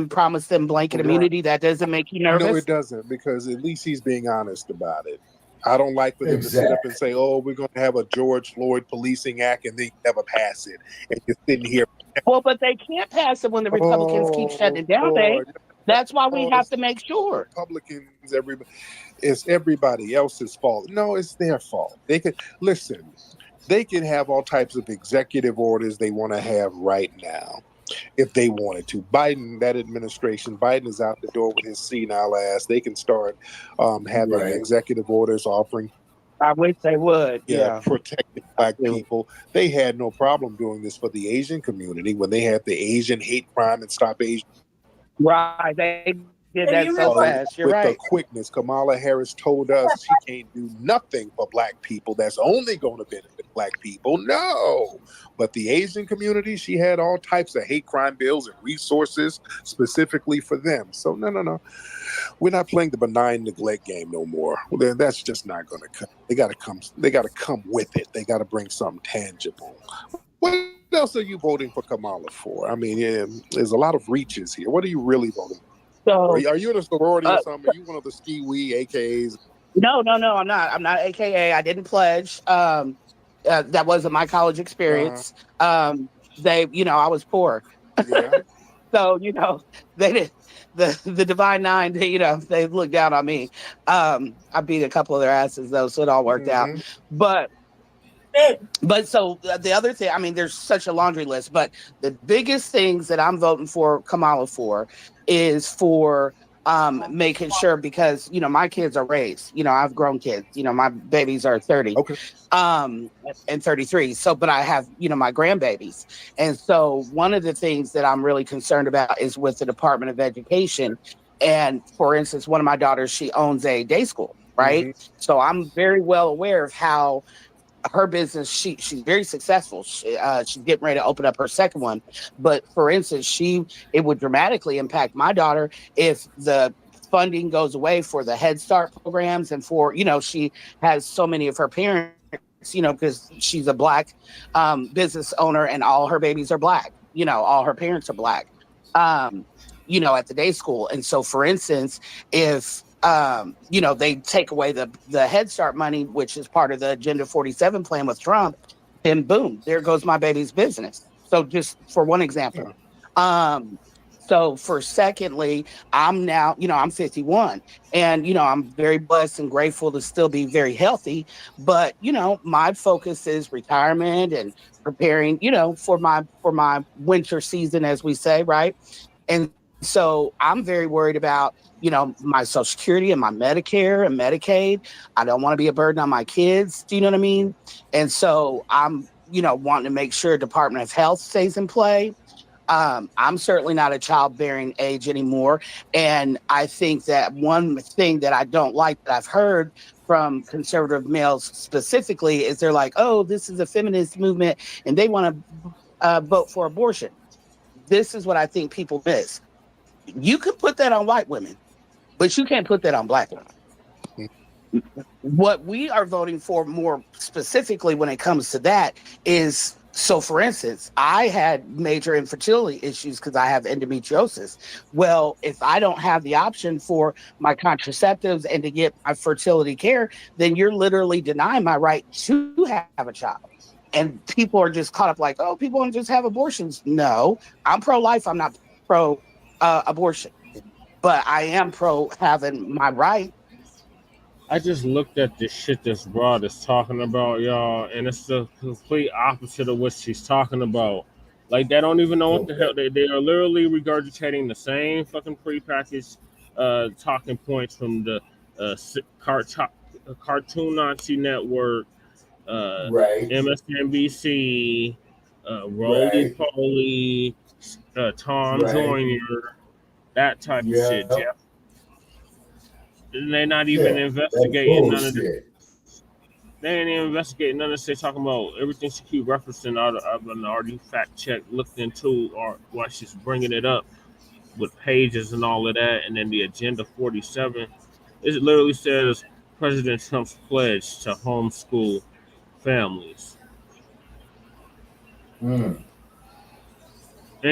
promised them blanket immunity. That doesn't make you nervous? No, it doesn't, because at least he's being honest about it. I don't like for them to sit up and say, oh, we're going to have a George Floyd policing act, and they never pass it. And you're sitting here. Well, but they can't pass it when the Republicans keep shutting it down, Dave. That's why we have to make sure. Republicans, it's everybody else's fault. No, it's their fault. They can have all types of executive orders they want to have right now if they wanted to. Biden is out the door with his senile ass. They can start having executive orders offering. I wish they would. Yeah, protecting black people. They had no problem doing this for the Asian community when they had the Asian hate crime and Stop Asian. Right, they did that so fast. You're right. With the quickness, Kamala Harris told us she can't do nothing for black people. That's only going to benefit black people. No, but the Asian community, she had all types of hate crime bills and resources specifically for them. So no. We're not playing the benign neglect game no more. That's just not going to come. They got to come with it. They got to bring something tangible. What else are you voting for Kamala for? I mean, there's a lot of reaches here. What are you really voting for? So, are you in a sorority or something? Are you one of the ski-wee AKAs? No, I'm not. I'm not AKA. I didn't pledge. That wasn't my college experience. I was poor. Yeah. So, they did the Divine Nine, they looked down on me. I beat a couple of their asses though, so it all worked out. But so the other thing, I mean, there's such a laundry list, but the biggest things that I'm voting for Kamala for is for making sure, because my kids are raised. I've grown kids. My babies are 30 and 33. So, but I have my grandbabies, and so one of the things that I'm really concerned about is with the Department of Education. And for instance, one of my daughters, she owns a day school, right? So I'm very well aware of how her business, she's very successful. She's getting ready to open up her second one. But for instance, it would dramatically impact my daughter if the funding goes away for the Head Start programs and for, she has so many of her parents, because she's a Black business owner and all her babies are Black, all her parents are Black, at the day school. And so for instance, if They take away the Head Start money, which is part of the Agenda 47 plan with Trump, and boom, there goes my baby's business. So just for one example. So for secondly, I'm now, I'm 51 and, I'm very blessed and grateful to still be very healthy. But, my focus is retirement and preparing, for my winter season, as we say, right? And so I'm very worried about, my Social Security and my Medicare and Medicaid. I don't want to be a burden on my kids. Do you know what I mean? And so I'm, wanting to make sure Department of Health stays in play. I'm certainly not a childbearing age anymore. And I think that one thing that I don't like that I've heard from conservative males specifically is they're like, oh, this is a feminist movement and they want to vote for abortion. This is what I think people miss. You can put that on white women, but you can't put that on black women. What we are voting for more specifically when it comes to that is, so for instance, I had major infertility issues because I have endometriosis. Well, if I don't have the option for my contraceptives and to get my fertility care, then you're literally denying my right to have a child. And people are just caught up like, oh, people want to just have abortions. No, I'm pro-life. I'm not pro-abortion. But I am pro having my right. I just looked at the shit this broad is talking about, y'all, and it's the complete opposite of what she's talking about. Like, they don't even know what the hell. They are literally regurgitating the same fucking prepackaged talking points from the Cartoon Nazi Network, Right. MSNBC, Roly Poly, Tom Joyner, that type of shit, yeah. And they're not even investigating none of this. They ain't even investigating none of this. They're talking about everything she keep referencing. I've already fact checked, looked into, or why she's bringing it up with pages and all of that. And then the Agenda 47, it literally says President Trump's pledge to homeschool families. Ain't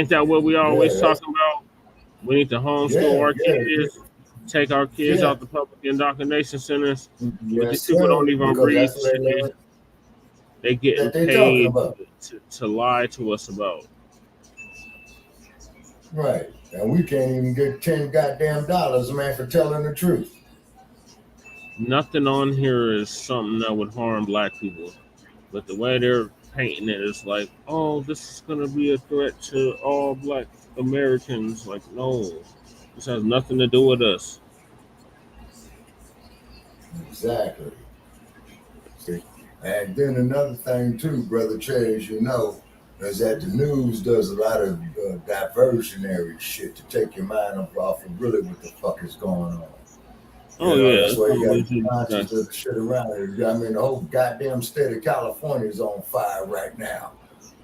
that what we always talking about? We need to homeschool our kids. Take our kids out the public indoctrination centers. But these people don't even read shit. They getting paid to lie to us about. Right. And we can't even get $10 goddamn dollars, man, for telling the truth. Nothing on here is something that would harm black people. But the way they're painting it is like, oh, this is gonna be a threat to all black Americans. Like, no. This has nothing to do with us. Exactly. See? And then another thing too, Brother Trey, as you know, is that the news does a lot of diversionary shit to take your mind off of really what the fuck is going on. That's why you got conscious of shit around it. I mean, the whole goddamn state of California is on fire right now.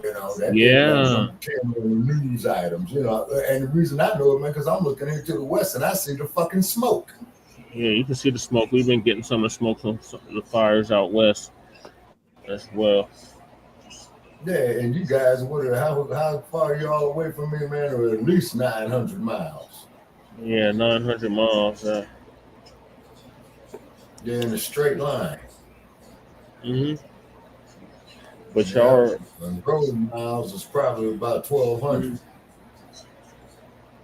That news items, and the reason I know it, man, because I'm looking into the west and I see the fucking smoke. Yeah, you can see the smoke. We've been getting some of the smoke from the fires out west as well. Yeah, and you guys, how far are y'all away from me, man? Or at least 900 miles. Yeah, 900 miles. Yeah, in a straight line. But y'all, and road miles is probably about 1,200.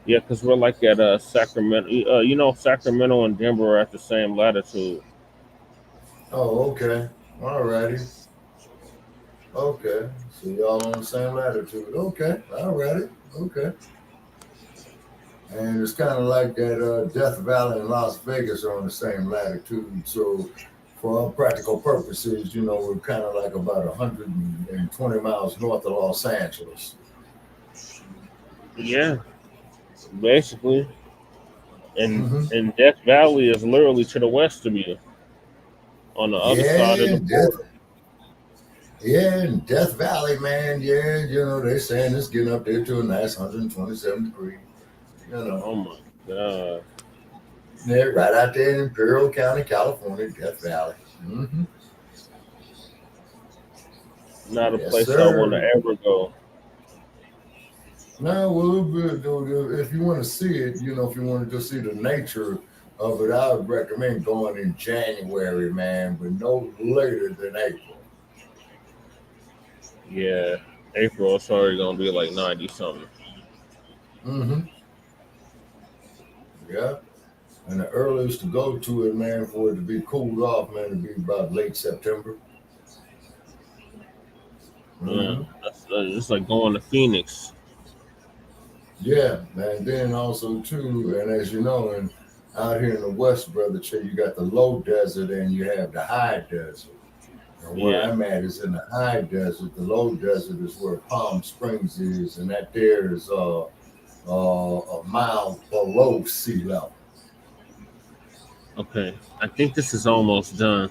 Yeah, because we're like at Sacramento. Sacramento and Denver are at the same latitude. Oh, okay. All righty. Okay. So y'all on the same latitude. Okay. All righty. Okay. And it's kind of like that Death Valley and Las Vegas are on the same latitude. So for all practical purposes, we're kind of like about 120 miles north of Los Angeles. Yeah. Basically, and Death Valley is literally to the west of you, on the other side of the border. Yeah, and Death Valley, man. Yeah, they're saying it's getting up there to a nice 127 degrees. Oh my God. Yeah, right out there in Imperial County, California, Death Valley. Not a place I want to ever go. No, well, if you want to see it, if you want to just see the nature But I would recommend going in January, man, but no later than April. Yeah, April it's already gonna be like 90 something. Mm-hmm. Yeah. And the earliest to go to it, man, for it to be cooled off, man, to be about late September. Yeah, that's it's like going to Phoenix. Yeah, and then also too, and as you know, and out here in the West, brother Che, you got the low desert and you have the high desert. And where Yeah. I'm at is in the high desert. The low desert is where Palm Springs is, and that there is a mile below sea level. Okay, I think this is almost done.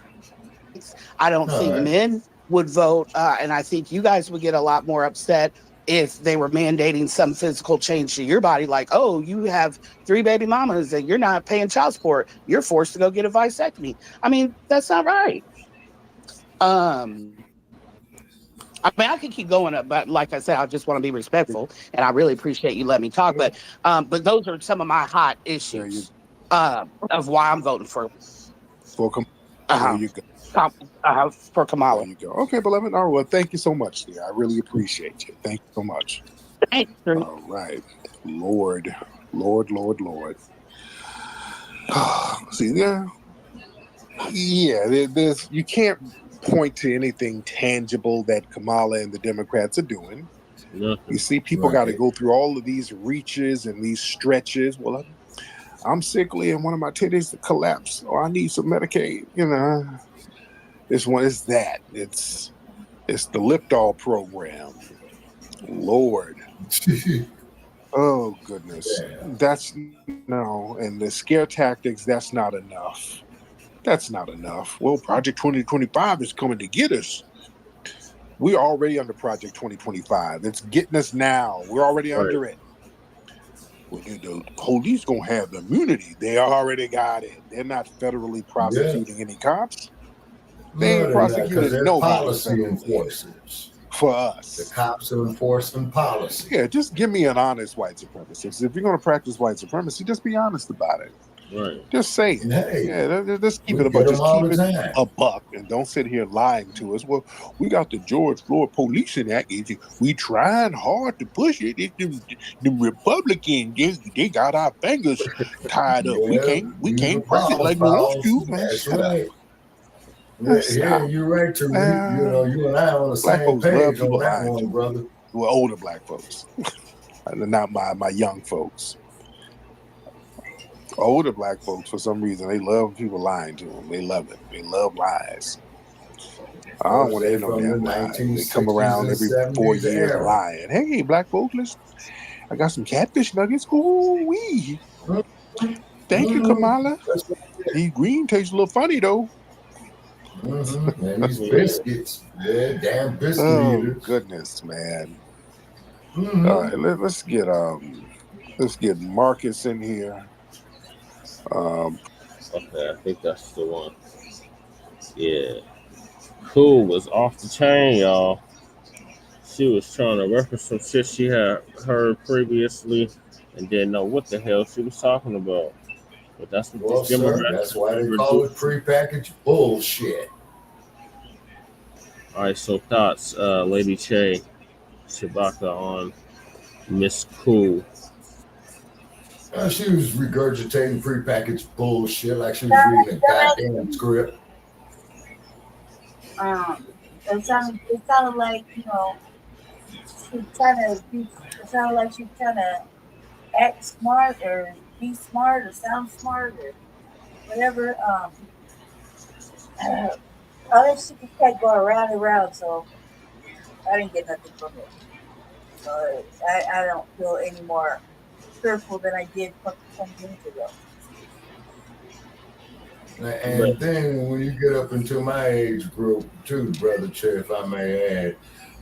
I don't All think right. men would vote, and I think you guys would get a lot more upset if they were mandating some physical change to your body, like, oh, you have 3 baby mamas and you're not paying child support. You're forced to go get a vasectomy. I mean, that's not right. I mean, I could keep going, but like I said, I just want to be respectful, and I really appreciate you letting me talk. But those are some of my hot issues of why I'm voting for. There you go. For Kamala. There you go. Okay, beloved. All right. Well, thank you so much, dear. I really appreciate you. Thank you so much. Thanks. All right. Lord. See, there's you can't point to anything tangible that Kamala and the Democrats are doing. You see, people got to go through all of these reaches and these stretches. Well, I'm sickly and one of my titties collapsed, or I need some Medicaid. You know, this one is that. It's the Lipdol program. Lord. Oh goodness. That's no, and the scare tactics, that's not enough. That's not enough. Well, Project 2025 is coming to get us. We're already under Project 2025. It's getting us now. We're already under it. Well, the police gonna have immunity. They already got it. They're not federally prosecuting any cops. They ain't prosecuting nobody policy enforcers. For us. The cops are enforcing policy. Yeah, just give me an honest white supremacist. If you're going to practice white supremacy, just be honest about it. Right. Just say it. Hey, yeah, just keep it a buck. Just keep it a buck, and don't sit here lying to us. Well, we got the George Floyd Policing Act. We trying hard to push it. The Republicans, they got our fingers tied up. We can't press it like we want to. That's right. Yeah, you're right, Tariq. You and I on the black same folks page love on that lying one, brother. Well, older black folks, not my young folks. Older black folks, for some reason, they love people lying to them. They love it. They love lies. I don't want to hear no damn lies. They come around every 4 years lying. Hey, black folks, I got some catfish nuggets. Ooh wee! Thank you, Kamala. These green taste a little funny though. And these biscuits, damn biscuit eaters. Goodness, man. All right, let's get Marcus in here. Okay, I think that's the one. Yeah. Cool was off the chain, y'all. She was trying to reference some shit she had heard previously and didn't know what the hell she was talking about. But that's what that's why they call it prepackaged bullshit. All right, so thoughts, Lady Che, Shabaka on Miss Cool. She was regurgitating prepackaged bullshit like she was reading a goddamn script. It sounded like, it sounded like she's trying to act smart or be smart or sound smart or whatever. All that shit just kept going around and around, so I didn't get nothing from it. So I don't feel any more fearful than I did 20 minutes ago. And then when you get up into my age group too, Brother Che, if I may add,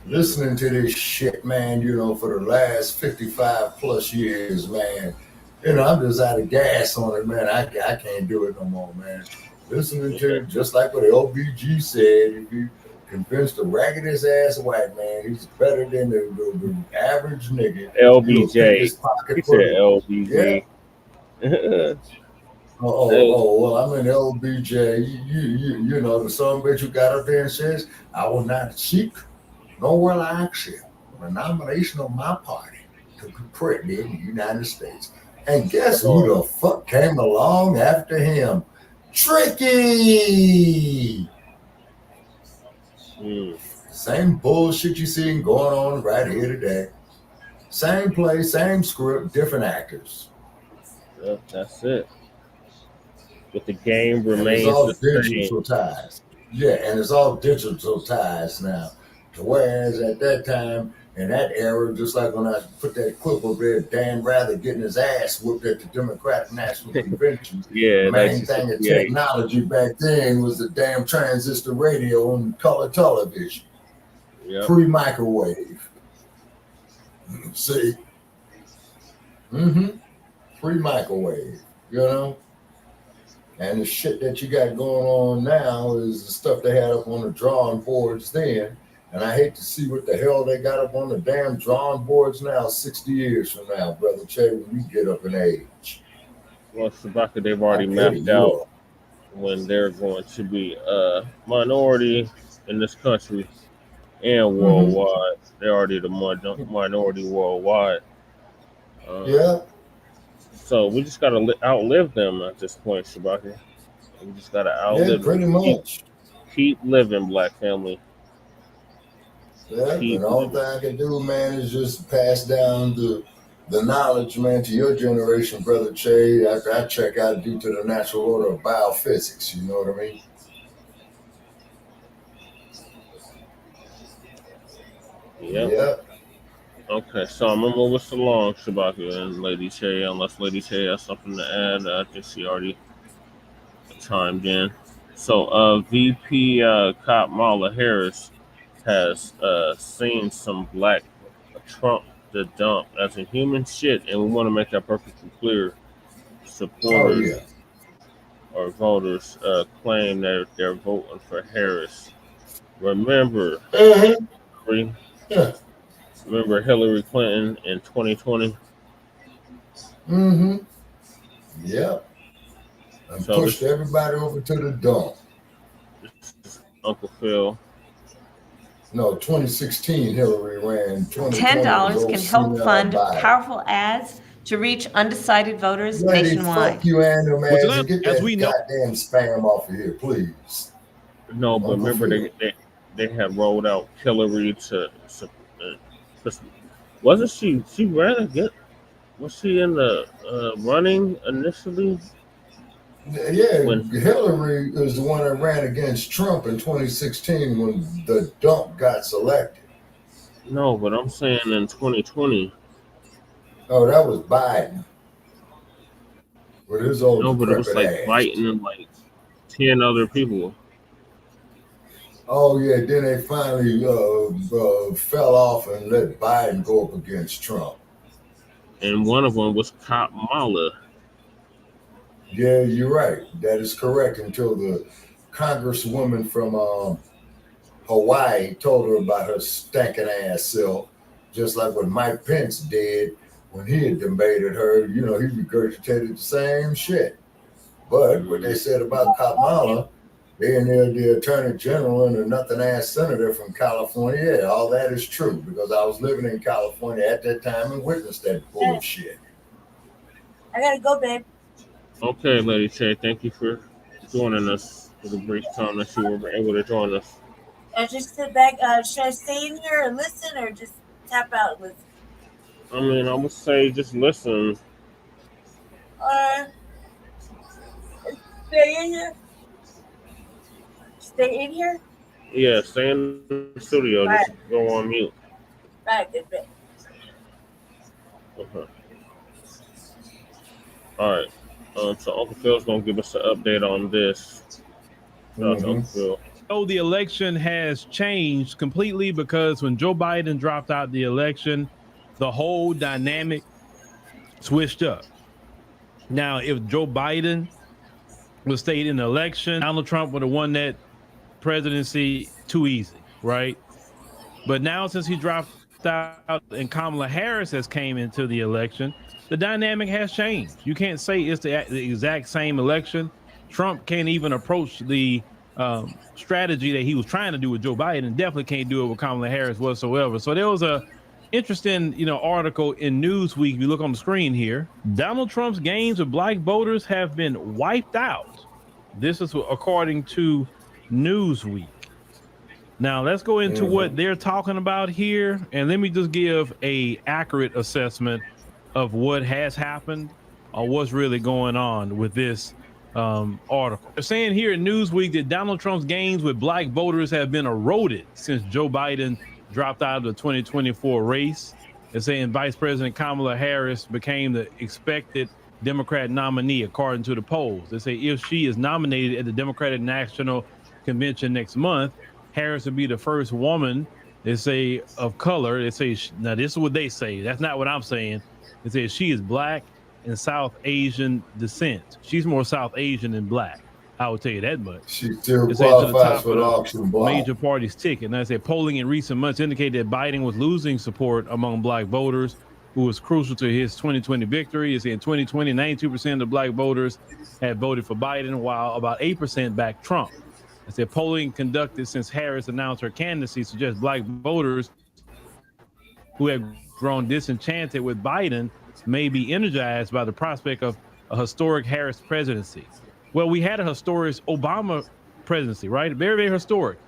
listening to this shit, man, for the last 55 plus years, man, I'm just out of gas on it, man. I can't do it no more, man. Listening to just like what LBG said, if you convince the raggedest ass white man he's better than the average nigga. LBJ. He said LBJ. Yeah. Well, I'm in LBJ. You know, the song that you got up there and says, I will not seek, nor will I accept the nomination of my party to be president in the United States. And guess who the fuck came along after him? Tricky! Same bullshit you seen going on right here today. Same play, same script, different actors. Yeah, that's it. But the game And remains it's all the same. digitalized. Yeah, and it's all digitalized now. Whereas at that time, in that era, just like when I put that clip up there, Dan Rather getting his ass whooped at the Democratic National Convention. Yeah, the main thing of technology back then was the damn transistor radio and color television. Yep. Pre-microwave. See? Pre-microwave, you know? And the shit that you got going on now is the stuff they had up on the drawing boards then. And I hate to see what the hell they got up on the damn drawing boards now, 60 years from now, Brother Che, when we get up in age. Well, Sabaka, they've already mapped out when they're going to be a minority in this country and worldwide. They're already the minority worldwide. So we just got to outlive them at this point, Sabaka. We just got to outlive them. Pretty much. Keep living, Black family. Yeah, and all thing I can do, man, is just pass down the knowledge, man, to your generation, Brother Che, after I check out due to the natural order of biophysics, you know what I mean? Yep. Okay, so I'm gonna move us along, Shabaka and Lady Che, unless Lady Che has something to add. I think she already chimed in. So VP Kamala Harris has seen some black Trump the dump as a human shit, and we want to make that perfectly clear. Supporters or voters claim that they're voting for Harris. Remember, remember Hillary Clinton in 2020? Yep. And so pushed everybody over to the dump. Uncle Phil. No, 2016 Hillary ran. $10 can help fund powerful ads to reach undecided voters nationwide. Fuck you, Andrew, man. Get that goddamn spam off of here, please. No, but remember they had rolled out Hillary to wasn't she ran again? Was she in the running initially? Yeah, Hillary is the one that ran against Trump in 2016 when the dump got selected. No, but I'm saying in 2020. Oh, that was Biden. With his old no, but it was like ass. Biden and like 10 other people. Oh yeah, then they finally fell off and let Biden go up against Trump. And one of them was Kamala. Yeah, you're right. That is correct. Until the congresswoman from Hawaii told her about her stinking ass self, just like what Mike Pence did when he had debated her. You know, he regurgitated the same shit. But what they said about Kamala, being the attorney general and a nothing ass senator from California, yeah, all that is true because I was living in California at that time and witnessed that bullshit. I gotta go, babe. Okay, Lady Che, thank you for joining us for the brief time that you were able to join us. Just sit back. Should I stay in here and listen or just tap out and listen? I mean, I would say just listen. Stay in here? Stay in here? Yeah, stay in the studio. Right. Just go on mute. Right, good bit. Okay. All right. So Uncle Phil's gonna give us an update on this. Uncle Phil. So the election has changed completely because when Joe Biden dropped out the election, the whole dynamic switched up. Now, if Joe Biden was stayed in the election, Donald Trump would have won that presidency too easy, right? But now since he dropped out and Kamala Harris has came into the election, the dynamic has changed. You can't say it's the exact same election. Trump can't even approach the strategy that he was trying to do with Joe Biden, and definitely can't do it with Kamala Harris whatsoever. So there was a interesting, article in Newsweek. If you look on the screen here, Donald Trump's gains with black voters have been wiped out. This is according to Newsweek. Now let's go into what they're talking about here, and let me just give a accurate assessment of what has happened or what's really going on with this article. They're saying here in Newsweek that Donald Trump's gains with black voters have been eroded since Joe Biden dropped out of the 2024 race. They're saying Vice President Kamala Harris became the expected Democrat nominee according to the polls. They say if she is nominated at the Democratic National Convention next month, Harris would be the first woman, they say, of color. They say, now this is what they say. That's not what I'm saying. They say she is black and South Asian descent. She's more South Asian than black. I will tell you that much. She still qualifies for the auction block. Major parties ticket. And I said polling in recent months indicated that Biden was losing support among black voters, who was crucial to his 2020 victory. It's in 2020, 92% of black voters had voted for Biden, while about 8% backed Trump. I said polling conducted since Harris announced her candidacy suggests black voters who have grown disenchanted with Biden may be energized by the prospect of a historic Harris presidency. Well, we had a historic Obama presidency, right? Very, very historic.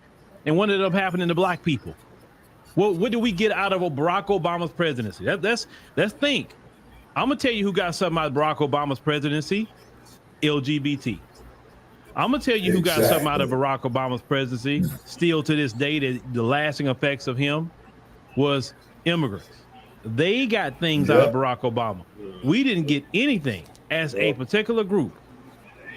And what ended up happening to black people? Well, what did we get out of Barack Obama's presidency? Let's think. I'm gonna tell you who got something out of Barack Obama's presidency: LGBT. I'm gonna tell you who got something out of Barack Obama's presidency. Still to this day, the lasting effects of him was immigrants. They got things out of Barack Obama. We didn't get anything as a particular group.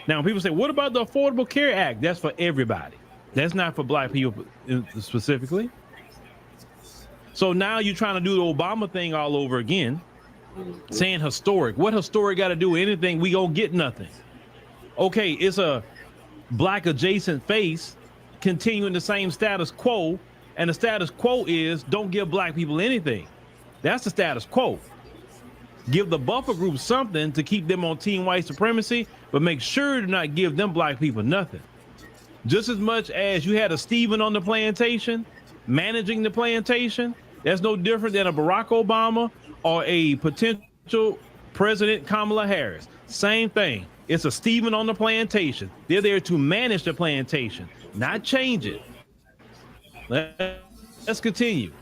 Now, people say, what about the Affordable Care Act? That's for everybody. That's not for black people specifically. So now you're trying to do the Obama thing all over again, saying historic. What historic got to do with anything? We gonna get nothing. Okay, it's a black adjacent face continuing the same status quo, and the status quo is don't give black people anything. That's the status quo. Give the buffer group something to keep them on team white supremacy, but make sure to not give them black people nothing. Just as much as you had a Stephen on the plantation, managing the plantation, that's no different than a Barack Obama or a potential President Kamala Harris. Same thing. It's a Stephen on the plantation. They're there to manage the plantation, not change it. Let's continue.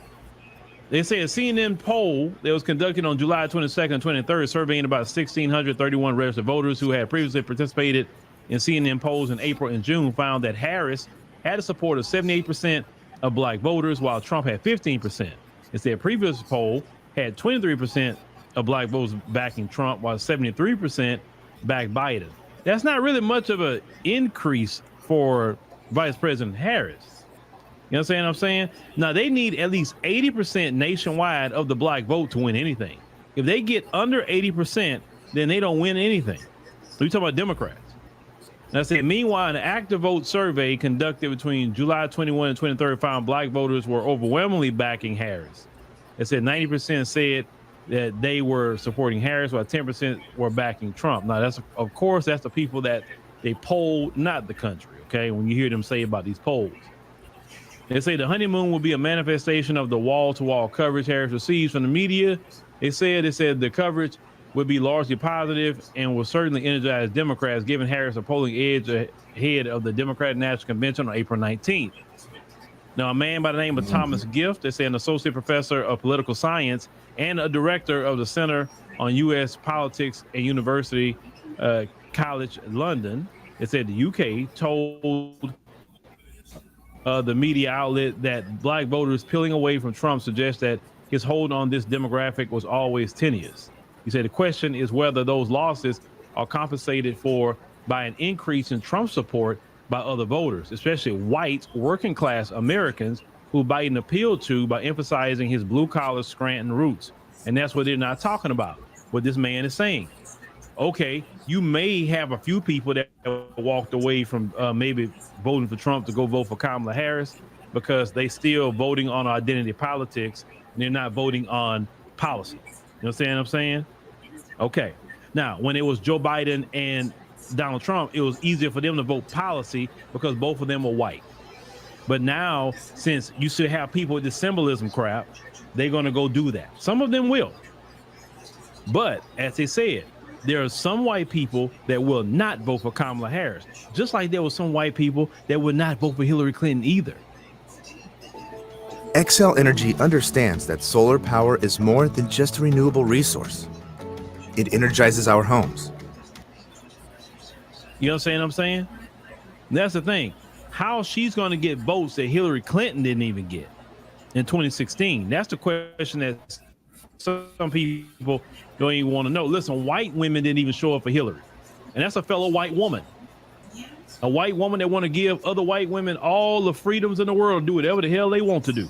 They say a CNN poll that was conducted on July 22nd and 23rd, surveying about 1,631 registered voters who had previously participated in CNN polls in April and June, found that Harris had a support of 78% of black voters, while Trump had 15%. It's their previous poll had 23% of black voters backing Trump, while 73% backed Biden. That's not really much of an increase for Vice President Harris. You know what I'm saying? Now, they need at least 80% nationwide of the black vote to win anything. If they get under 80%, then they don't win anything. So we talk about Democrats. Now, I said, meanwhile, an active vote survey conducted between July 21 and 23 found black voters were overwhelmingly backing Harris. It said 90% said that they were supporting Harris, while 10% were backing Trump. Now, that's, of course, that's the people that they polled, not the country, okay, when you hear them say about these polls. They say the honeymoon will be a manifestation of the wall-to-wall coverage Harris receives from the media. They said the coverage would be largely positive and will certainly energize Democrats, giving Harris a polling edge ahead of the Democratic National Convention on April 19th. Now, a man by the name of Thomas Gift, they say an associate professor of political science and a director of the Center on U.S. Politics at University College London, they said the UK told the media outlet that black voters peeling away from Trump suggests that his hold on this demographic was always tenuous. He said the question is whether those losses are compensated for by an increase in Trump support by other voters, especially white working class Americans who Biden appealed to by emphasizing his blue collar Scranton roots. And that's what they're not talking about, what this man is saying. Okay, you may have a few people that walked away from maybe voting for Trump to go vote for Kamala Harris because they still voting on identity politics They're not voting on policy. You know what I'm saying? Okay. Now, when it was Joe Biden and Donald Trump, it was easier for them to vote policy because both of them were white. But now, since you still have people with this symbolism crap, they're going to go do that. Some of them will. But as they said, there are some white people that will not vote for Kamala Harris, just like there were some white people that would not vote for Hillary Clinton either. Xcel Energy understands that solar power is more than just a renewable resource. It energizes our homes. You know what I'm saying? That's the thing. How she's going to get votes that Hillary Clinton didn't even get in 2016. That's the question that some people don't even want to know. Listen, white women didn't even show up for Hillary. And that's a fellow white woman. A white woman that want to give other white women all the freedoms in the world to do whatever the hell they want to do.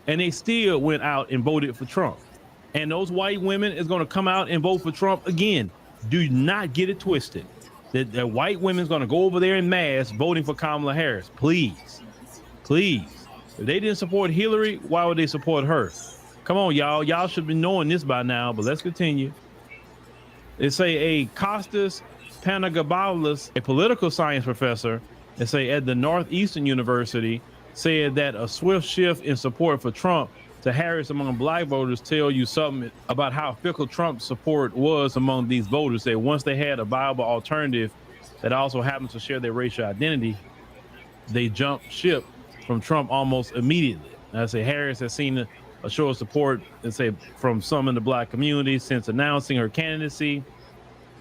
And they still went out and voted for Trump. And those white women is going to come out and vote for Trump again. Do not get it twisted. That white women's going to go over there in mass voting for Kamala Harris. Please. Please. If they didn't support Hillary, why would they support her? Come on, y'all. Y'all should be knowing this by now, but let's continue. They say a Kostas Panagaboulos, a political science professor, they say at the Northeastern University, said that a swift shift in support for Trump to Harris among black voters tell you something about how fickle Trump's support was among these voters. That once they had a viable alternative that also happens to share their racial identity, they jumped ship from Trump almost immediately. And I say Harris has seen a show of support, they say, from some in the black community since announcing her candidacy.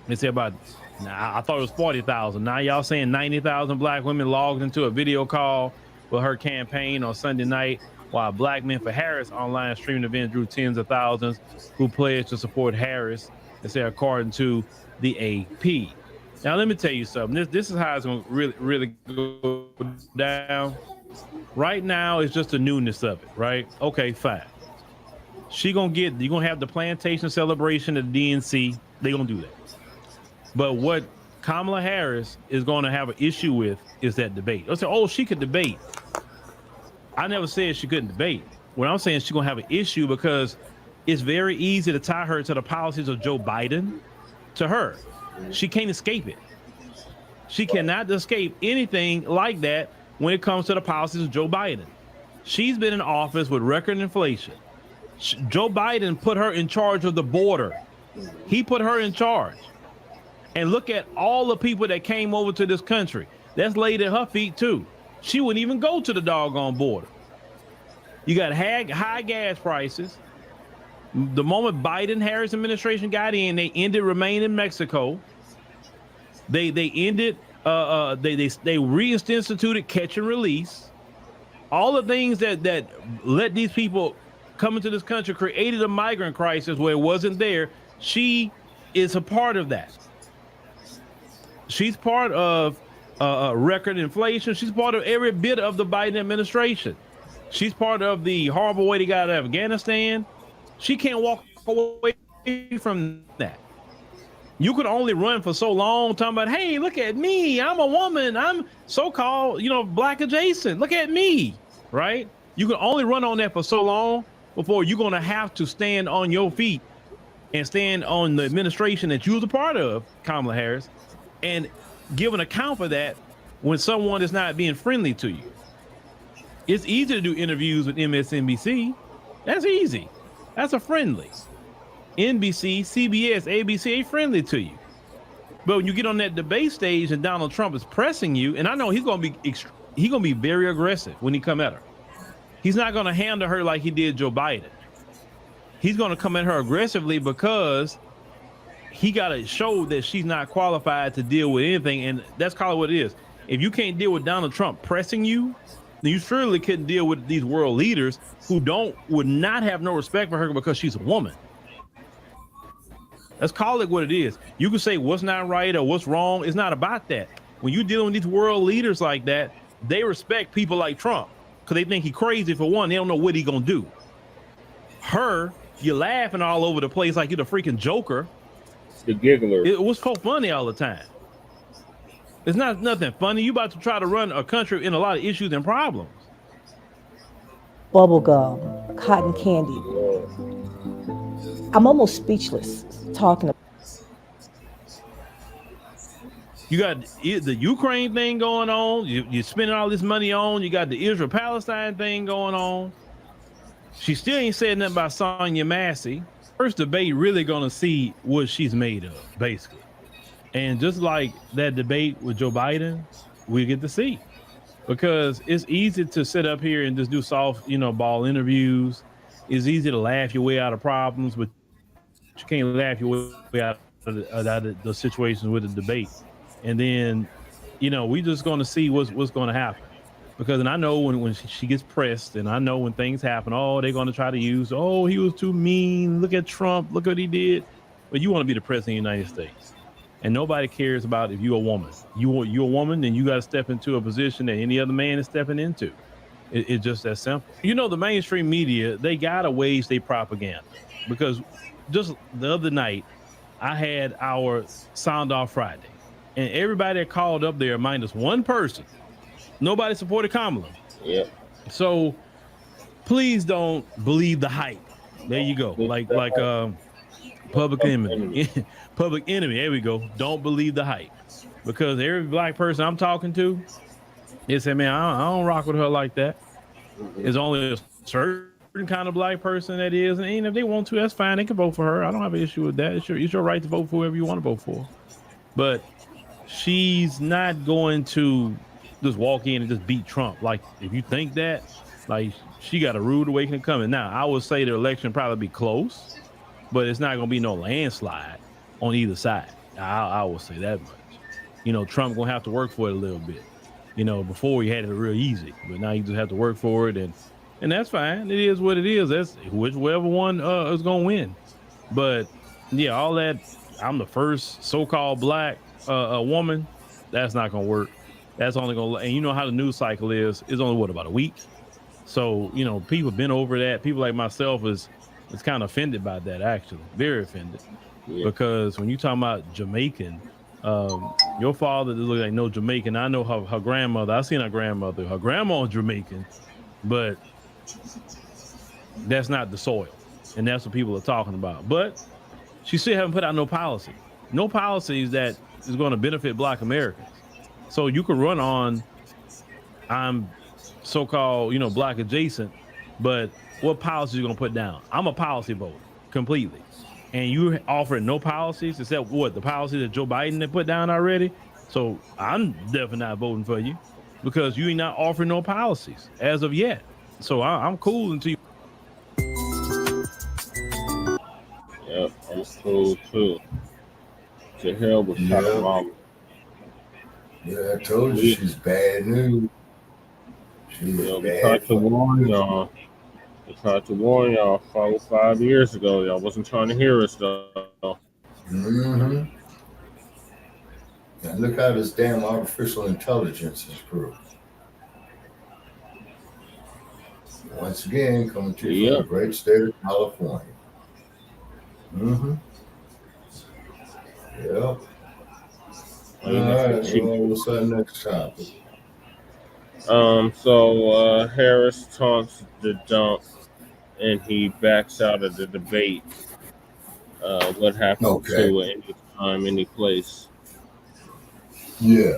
They say about, I thought it was 40,000. Now y'all saying 90,000 black women logged into a video call with her campaign on Sunday night, while Black Men for Harris online streaming event drew tens of thousands who pledged to support Harris, they say, according to the AP. Now, let me tell you something. This is how it's going to really go down. Right now, it's just the newness of it, right? Okay, fine. You're going to have the plantation celebration at the DNC. They're going to do that. But what Kamala Harris is going to have an issue with is that debate. They'll say, oh, she could debate. I never said she couldn't debate. What I'm saying is she's going to have an issue because it's very easy to tie her to the policies of Joe Biden, to her. She can't escape it. She cannot escape anything like that when it comes to the policies of Joe Biden. She's been in office with record inflation. Joe Biden put her in charge of the border. He put her in charge. And look at all the people that came over to this country. That's laid at her feet too. She wouldn't even go to the doggone border. You got high gas prices. The moment Biden-Harris administration got in, they ended Remain in Mexico. They ended, they reinstituted catch and release. All the things that let these people come into this country created a migrant crisis where it wasn't there. She is a part of that. She's part of record inflation. She's part of every bit of the Biden administration. She's part of the horrible way they got out of Afghanistan. She can't walk away from that. You could only run for so long talking about, hey, look at me. I'm a woman. I'm so-called, black adjacent. Look at me, right? You can only run on that for so long before you're going to have to stand on your feet and stand on the administration that you was a part of, Kamala Harris, and give an account for that when someone is not being friendly to you. It's easy to do interviews with MSNBC. That's easy. That's a friendly. NBC, CBS, ABC ain't friendly to you. But when you get on that debate stage and Donald Trump is pressing you, and I know he's gonna be very aggressive when he come at her. He's not gonna handle her like he did Joe Biden. He's gonna come at her aggressively because he gotta show that she's not qualified to deal with anything, and that's called what it is. If you can't deal with Donald Trump pressing you, then you surely couldn't deal with these world leaders who would not have no respect for her because she's a woman. Let's call it what it is. You can say what's not right or what's wrong. It's not about that. When you're dealing with these world leaders like that, they respect people like Trump because they think he's crazy for one. They don't know what he's gonna do. Her, you're laughing all over the place like you're the freaking Joker. The giggler. It was so funny all the time. It's not nothing funny. You about to try to run a country in a lot of issues and problems. Bubblegum, cotton candy, I'm almost speechless talking about. You got the Ukraine thing going on. You're spending all this money on. You got the Israel-Palestine thing going on. She still ain't said nothing about Sonya Massey. First debate really going to see what she's made of, basically. And just like that debate with Joe Biden, we get to see. Because it's easy to sit up here and just do soft, ball interviews. It's easy to laugh your way out of problems, but you can't laugh your way out of the situations with the debate. And then, we just going to see what's going to happen. Because, and I know when she gets pressed, and I know when things happen, they're going to try to use, he was too mean. Look at Trump. Look what he did. But you want to be the president of the United States. And nobody cares about if you're a woman. You're a woman, then you got to step into a position that any other man is stepping into. It's just that simple. The mainstream media, they got to wage their propaganda. Because just the other night, I had our Sound Off Friday. And everybody that called up there, minus one person, nobody supported Kamala. Yep. So please don't believe the hype. There you go. Like Public Enemy. Public Enemy. There we go. Don't believe the hype. Because every black person I'm talking to, they say, man, I don't rock with her like that. It's only a certain kind of black person that is. And if they want to, that's fine. They can vote for her. I don't have an issue with that. It's your right to vote for whoever you want to vote for. But she's not going to just walk in and just beat Trump. Like, if you think that, like, she got a rude awakening coming. Now, I would say the election probably be close, but it's not going to be no landslide on either side. I will say that much. Trump going to have to work for it a little bit. Before he had it real easy, but now you just have to work for it, and that's fine. It is what it is. That's whichever one is going to win. But, yeah, all that, I'm the first so-called black woman, that's not going to work. That's only going to, and you know how the news cycle is. It's only, about a week? So, people been over that. People like myself is kind of offended by that, actually. Very offended. Yeah. Because when you talking about Jamaican, your father look like no Jamaican. I know her grandmother. I seen her grandmother. Her grandma's Jamaican, but that's not the soil. And that's what people are talking about. But she still haven't put out no policy. No policies that is going to benefit black Americans. So you can run on, I'm so-called, black adjacent, but what policy are you going to put down? I'm a policy voter, completely. And you offering no policies except the policy that Joe Biden had put down already. So I'm definitely not voting for you because you ain't not offering no policies as of yet. So I'm cool until you. Yep, I'm cool too. To hell with Kamala. Yeah, I told you she's bad news. We tried to warn y'all. We tried to warn y'all 4 or 5 years ago. Y'all wasn't trying to hear us though. Mm-hmm. And look how this damn artificial intelligence is proved. Once again, coming to you from the great state of California. Mm-hmm. Yep. All right, well, what's our next topic? So Harris taunts the dump and he backs out of the debate. What happened to it? Any time, any place? Yeah.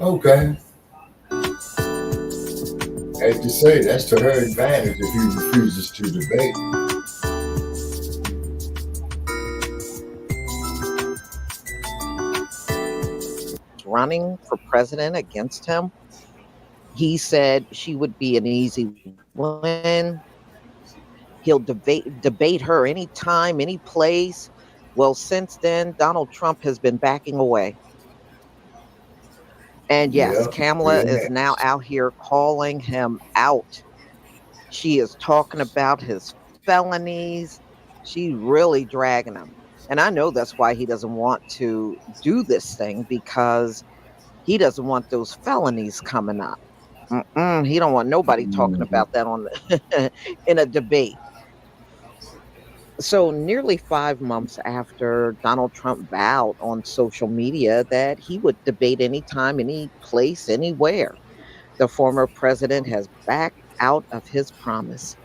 Okay. As to say, that's to her advantage if he refuses to debate. Running for president against him. He said she would be an easy win. He'll debate her anytime, any place. Well, since then, Donald Trump has been backing away. And yes, Kamala is now out here calling him out. She is talking about his felonies. She's really dragging him. And I know that's why he doesn't want to do this thing, because he doesn't want those felonies coming up. He don't want nobody talking about that on in a debate. So nearly 5 months after Donald Trump vowed on social media that he would debate anytime, any place, anywhere, the former president has backed out of his promise.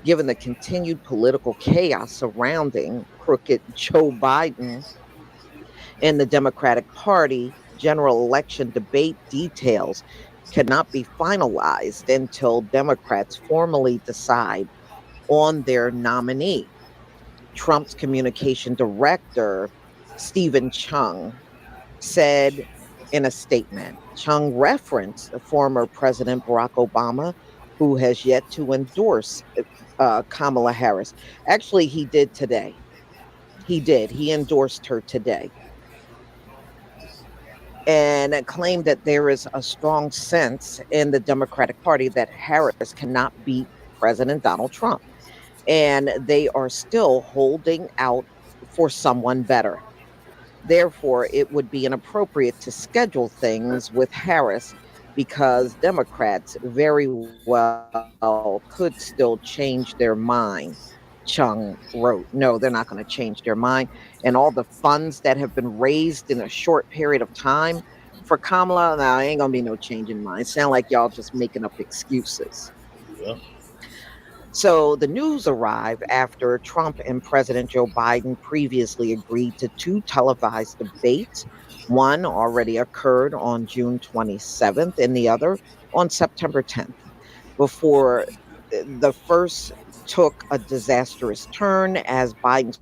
given the continued political chaos surrounding crooked Joe Biden in the Democratic Party. General election debate details cannot be finalized until Democrats formally decide on their nominee. Trump's communication director, Stephen Chung, said in a statement. Chung referenced former President Barack Obama, who has yet to endorse Kamala Harris. Actually, he did today. He did. He endorsed her today and claimed that there is a strong sense in the Democratic Party that Harris cannot beat President Donald Trump. And they are still holding out for someone better. Therefore, it would be inappropriate to schedule things with Harris because Democrats very well could still change their mind. Chung wrote, no, they're not going to change their mind. And all the funds that have been raised in a short period of time for Kamala, now ain't going to be no change in mind. Sound like y'all just making up excuses. Yeah. So the news arrived after Trump and President Joe Biden previously agreed to two televised debates. One already occurred on June 27th and the other on September 10th. Before the first took a disastrous turn as Biden's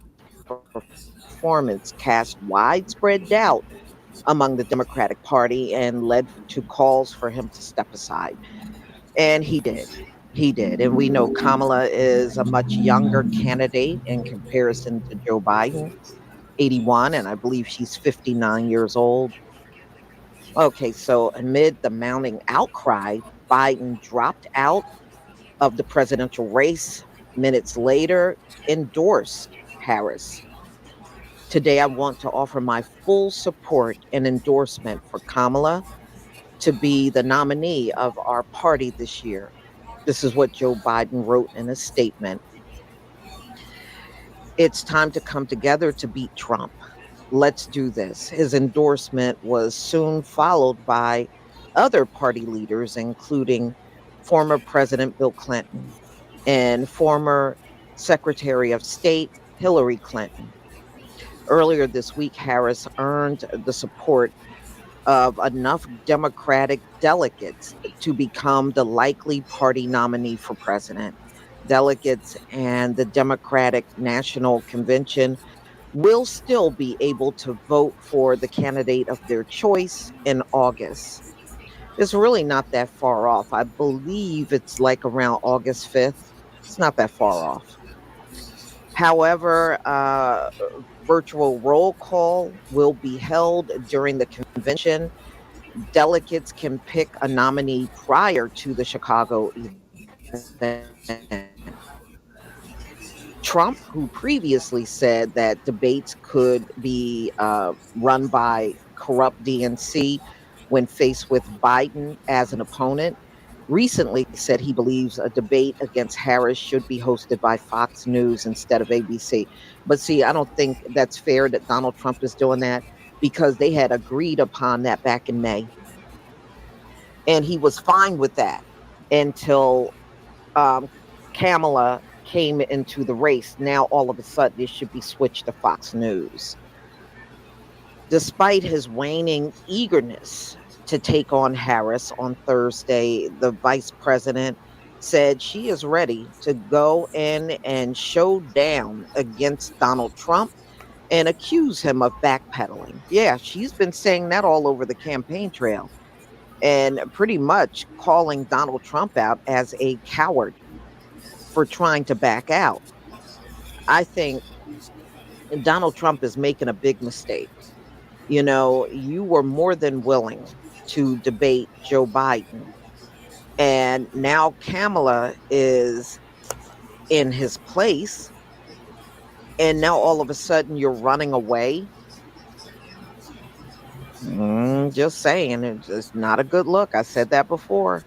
performance cast widespread doubt among the Democratic Party and led to calls for him to step aside. And he did. He did. And we know Kamala is a much younger candidate in comparison to Joe Biden, 81, and I believe she's 59 years old. Okay, so amid the mounting outcry, Biden dropped out of the presidential race. Minutes later, endorsed Harris. Today, I want to offer my full support and endorsement for Kamala to be the nominee of our party this year. This is what Joe Biden wrote in a statement. It's time to come together to beat Trump. Let's do this. His endorsement was soon followed by other party leaders, including former President Bill Clinton and former Secretary of State Hillary Clinton. Earlier this week, Harris earned the support of enough Democratic delegates to become the likely party nominee for president. Delegates and the Democratic National Convention will still be able to vote for the candidate of their choice in August. It's really not that far off. I believe it's like around August 5th. It's not that far off. However, virtual roll call will be held during the convention. Delegates can pick a nominee prior to the Chicago event. Trump, who previously said that debates could be run by corrupt DNC when faced with Biden as an opponent, recently said he believes a debate against Harris should be hosted by Fox News instead of ABC. But see, I don't think that's fair that Donald Trump is doing that because they had agreed upon that back in May. And he was fine with that until Kamala came into the race. Now, all of a sudden, it should be switched to Fox News. Despite his waning eagerness to take on Harris on Thursday, the vice president said she is ready to go in and show down against Donald Trump and accuse him of backpedaling. Yeah, she's been saying that all over the campaign trail and pretty much calling Donald Trump out as a coward for trying to back out. I think Donald Trump is making a big mistake. You know, you were more than willing to debate Joe Biden. And now Kamala is in his place. And now all of a sudden you're running away. Just saying, it's not a good look. I said that before.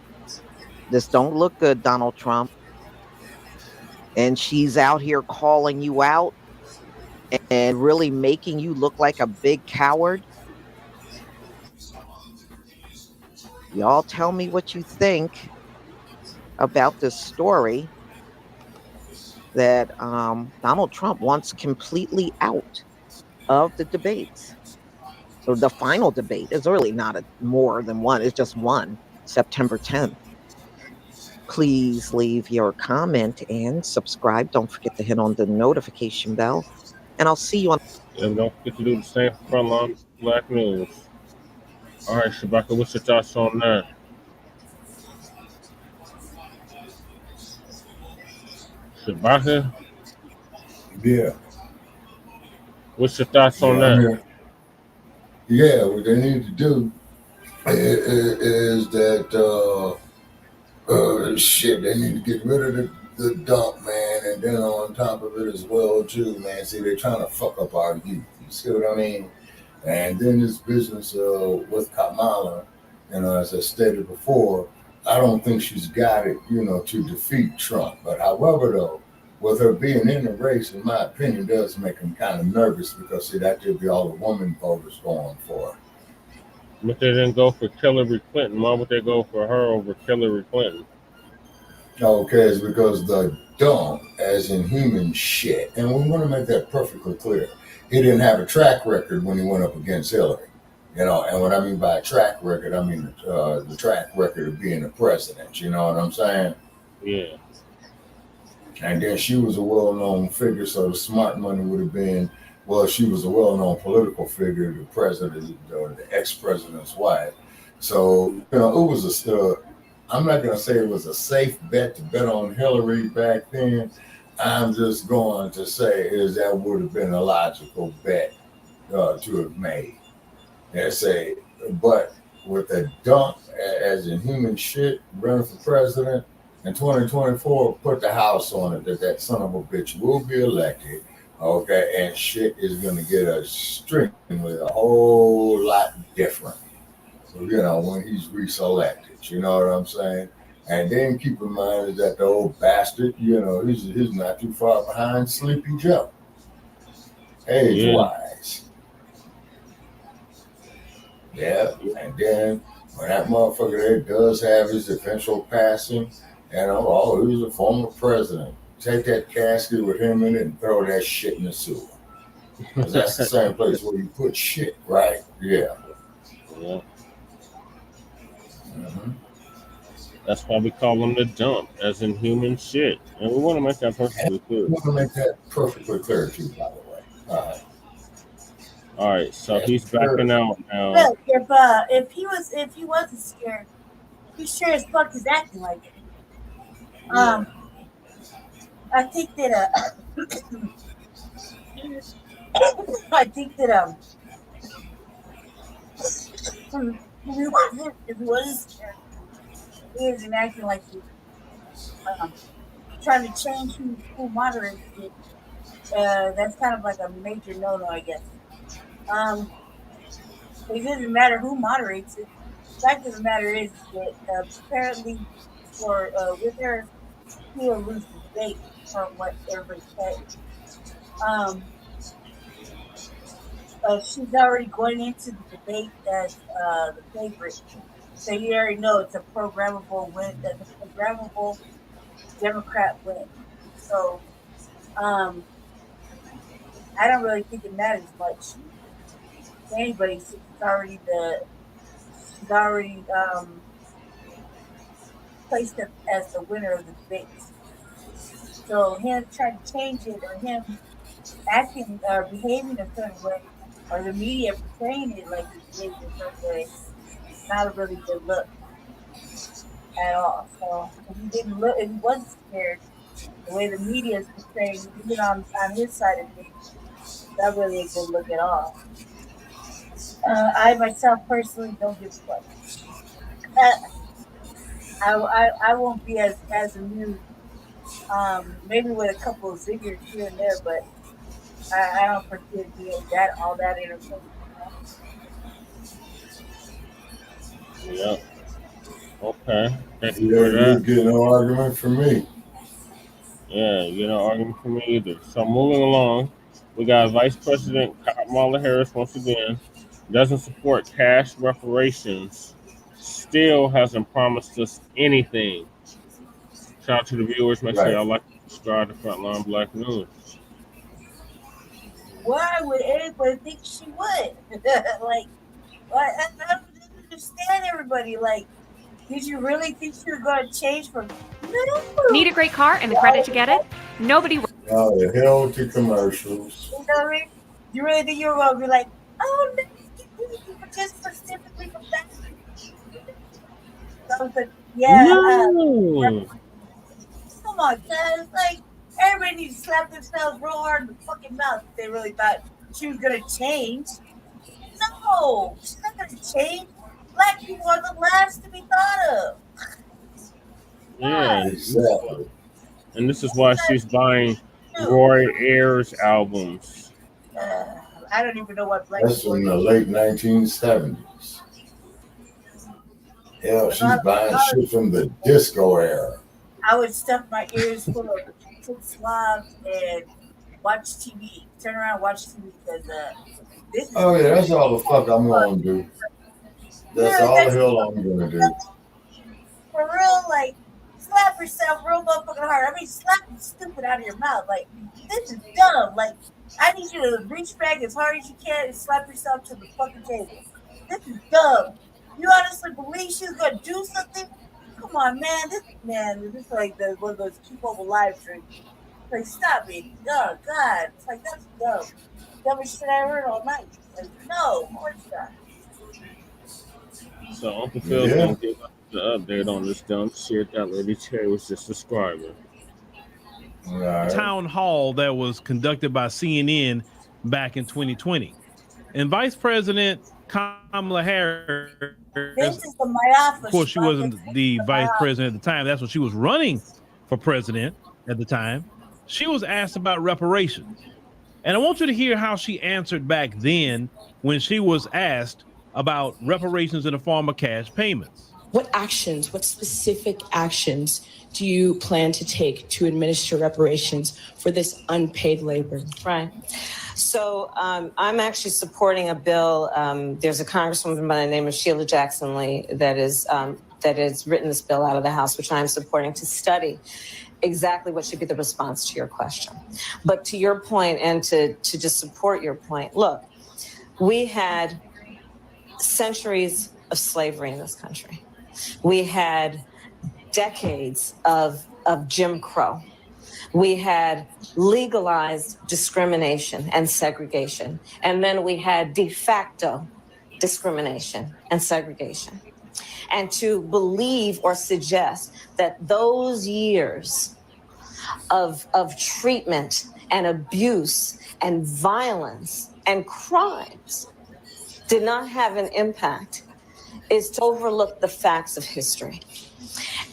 This don't look good, Donald Trump. And she's out here calling you out and really making you look like a big coward. Y'all tell me what you think about this story. that Donald Trump wants completely out of the debates. So the final debate is really not more than one. It's just one, September 10th. Please leave your comment and subscribe. Don't forget to hit on the notification bell. And I'll see you on. And don't forget to do the same for Frontline Black News. All right, Shabaka, what's your thoughts on that? Shabaka? Yeah. What's your thoughts on I'm that? here. Yeah, what they need to do is that shit, they need to get rid of the dump, man, and then on top of it as well too, man. See, they're trying to fuck up our youth. You see what I mean? And then this business with Kamala, as I stated before, I don't think she's got it, to defeat Trump. But however, though, with her being in the race, in my opinion, does make him kind of nervous because, see, that could be all the woman voters going for her. But they didn't go for Hillary Clinton. Why would they go for her over Hillary Clinton? Okay, it's because the dump, as in human shit, and we want to make that perfectly clear. He didn't have a track record when he went up against Hillary. And what I mean by a track record, I mean the track record of being a president. You know what I'm saying? Yeah. And then she was a well-known figure, so the smart money would have been, well, she was a well-known political figure, the president, or the ex-president's wife. So, it was I'm not going to say it was a safe bet to bet on Hillary back then. I'm just going to say that would have been a logical bet to have made. But with a dump, as in human shit, running for president in 2024, put the house on it that son of a bitch will be elected. Okay, and shit is going to get a string with a whole lot different. So, when he's reselected, you know what I'm saying? And then keep in mind is that the old bastard, he's not too far behind Sleepy Joe, age-wise. Yeah, and then when that motherfucker there does have his eventual passing, he was a former president. Take that casket with him in it and throw that shit in the sewer. Because that's the same place where you put shit, right? Yeah. Yeah. Mm-hmm. That's why we call them the dump, as in human shit. And we want to make that perfectly clear. We want to make that perfectly clear too, by the way. All right, so he's backing out now. Look, if he wasn't scared, he sure as fuck is acting like it. I think that if he wasn't scared, he isn't acting like he trying to change who moderates it. That's kind of like a major no-no, I guess. It doesn't matter who moderates it. The fact of the matter is that apparently with her, he will lose the debate from what everybody said. She's already going into the debate as the favorite. So you already know it's a programmable win. That's a programmable Democrat win. So I don't really think it matters much to anybody since she's already placed as the winner of the debates. So him trying to change it, or him acting or behaving a certain way, or the media portraying it like he behaves a certain way, it's not a really good look at all. So if he wasn't scared, the way the media is portraying, even on his side of things, not really a good look at all. I myself personally don't give a fuck. I won't be as amused. Maybe with a couple of ziggers here and there, but I don't foresee it being all that entertaining. Yeah. Okay. Thank you Yeah, for that. you get no argument from me. Yeah, you know, argument for me either. So moving along, we got Vice President Kamala Harris once again doesn't support cash reparations, still hasn't promised us anything. Shout out to the viewers. Make sure y'all like and subscribe to Front Line Blacc News. Why would anybody think she would? Like, I don't understand everybody. Like, did you really think she was going to change from? No. Need a great car and the credit to get it? Nobody. Oh, the hell to commercials. You know what I mean? You really think you were going to be like, oh, no, you were just specifically from that? So I was like, yeah. No. Come on, guys. Like, everybody needs to slap themselves real hard in the fucking mouth if they really thought she was going to change. No, she's not going to change. Black people are the last to be thought of. Yeah, exactly. And this is why she's buying Roy Ayers albums. I don't even know what Black That's from the late 1970s. Hell, she's buying shit from the disco era. I would stuff my ears full of foot swabs and watch TV. Turn around and watch TV because this is. Oh, yeah, that's all the fuck I'm going to do. That's all the hell I'm going to do. For real, like, slap yourself real motherfucking hard. I mean, slap the stupid out of your mouth. Like, this is dumb. Like, I need you to reach back as hard as you can and slap yourself to the fucking table. This is dumb. You honestly believe she's going to do something? Come on, man. This is like one of those keep over live streams. Like, stop it. Oh, God. It's like, that's dumb. Dumbest shit I heard all night. Like, no, of course not. So Uncle Phil's gonna give us the update on this dumb shit that Lady Cherry was just describing. Town hall that was conducted by CNN back in 2020. And Vice President Kamala Harris, of course, she wasn't the vice president at the time. That's when she was running for president at the time. She was asked about reparations. And I want you to hear how she answered back then when she was asked about reparations in the form of cash payments. What specific actions do you plan to take to administer reparations for this unpaid labor? Right. So I'm actually supporting a bill. There's a congresswoman by the name of Sheila Jackson Lee that has written this bill out of the House, which I'm supporting to study exactly what should be the response to your question. But to your point, and to just support your point, look, we had centuries of slavery in this country. We had decades of Jim Crow. We had legalized discrimination and segregation. And then we had de facto discrimination and segregation. And to believe or suggest that those years of treatment and abuse and violence and crimes did not have an impact is to overlook the facts of history.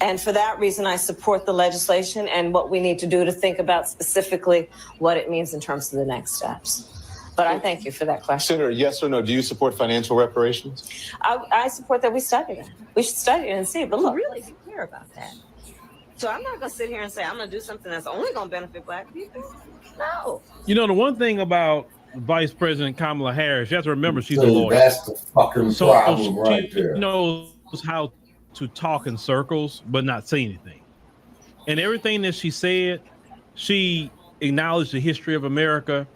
And for that reason, I support the legislation and what we need to do to think about specifically what it means in terms of the next steps. But I thank you for that question. Senator, yes or no, do you support financial reparations? I support that we study it. We should study it and see it. But look, really be clear about that. So I'm not going to sit here and say I'm going to do something that's only going to benefit Black people. No. You know, the one thing about Vice President Kamala Harris, you have to remember she's a lawyer. That's the fucking problem right there. She knows how to talk in circles but not say anything. And everything that she said, she acknowledged the history of America.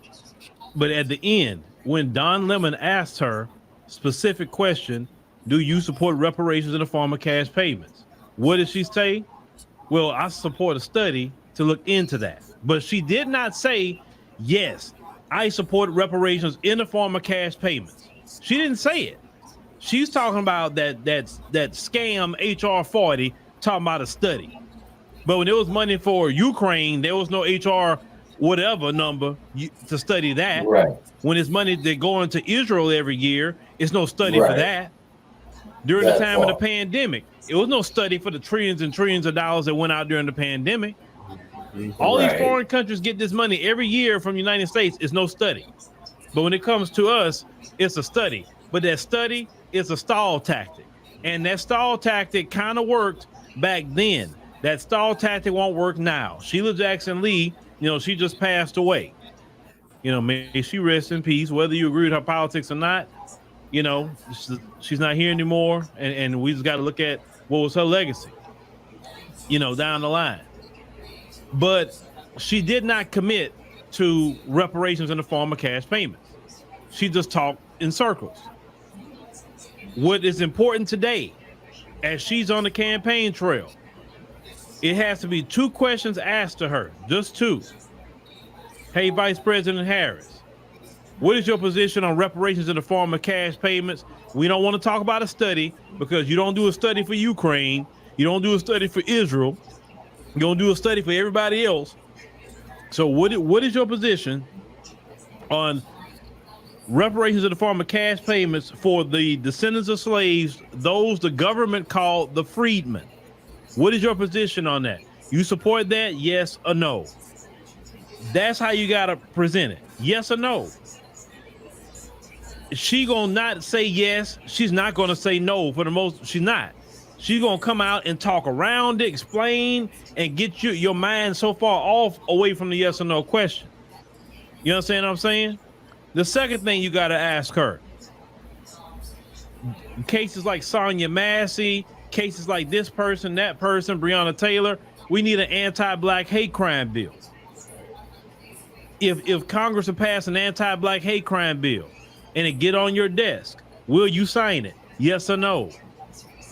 But at the end, when Don Lemon asked her specific question, do you support reparations in the form of cash payments? What did she say? Well, I support a study to look into that. But she did not say, yes, I support reparations in the form of cash payments. She didn't say it. She's talking about that scam HR 40, talking about a study. But when there was money for Ukraine, there was no HR whatever number to study that. Right. When it's money that go into Israel every year, it's no study for that. During the time of the pandemic, it was no study for the trillions and trillions of dollars that went out during the pandemic. All these foreign countries get this money every year from the United States. It's no study. But when it comes to us, it's a study. But that study is a stall tactic. And that stall tactic kind of worked back then. That stall tactic won't work now. Sheila Jackson Lee, you know, she just passed away. You know, may she rest in peace. Whether you agree with her politics or not, you know, she's not here anymore. And we just got to look at what was her legacy. down the line. But she did not commit to reparations in the form of cash payments. She just talked in circles. What is important today, as she's on the campaign trail, it has to be 2 questions asked to her, just 2. Hey, Vice President Harris, what is your position on reparations in the form of cash payments? We don't want to talk about a study because you don't do a study for Ukraine. You don't do a study for Israel. You don't do a study for everybody else. So what is your position on reparations in the form of cash payments for the descendants of slaves, those the government called the freedmen? What is your position on that? You support that? Yes or no? That's how you got to present it. Yes or no? She gonna not say yes. She's not gonna say no for the most. She's not. She's gonna come out and talk around it, explain, and get your mind so far off away from the yes or no question. You understand what I'm saying? The second thing you got to ask her, cases like Sonia Massey, cases like this person, that person, Breonna Taylor, we need an anti-Black hate crime bill. If Congress would pass an anti-Black hate crime bill and it get on your desk, will you sign it? Yes or no?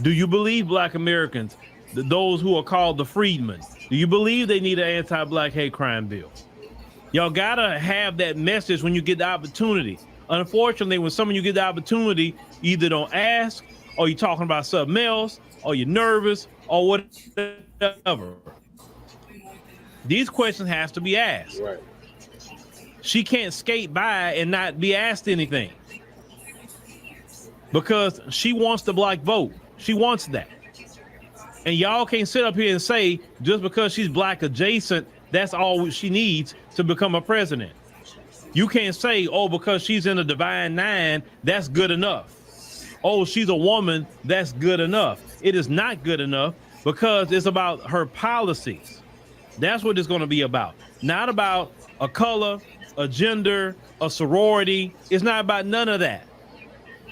Do you believe Black Americans, those who are called the freedmen, do you believe they need an anti-Black hate crime bill? Y'all gotta have that message when you get the opportunity. Unfortunately, when some of you get the opportunity, you either don't ask, or you're talking about something else, or you're nervous, or whatever. These questions has to be asked. Right. She can't skate by and not be asked anything because she wants the Black vote. She wants that. And y'all can't sit up here and say just because she's Black adjacent, that's all she needs to become a president. You can't say, oh, because she's in the Divine Nine, that's good enough. Oh, she's a woman, that's good enough. It is not good enough because it's about her policies. That's what it's going to be about. Not about a color, a gender, a sorority. It's not about none of that.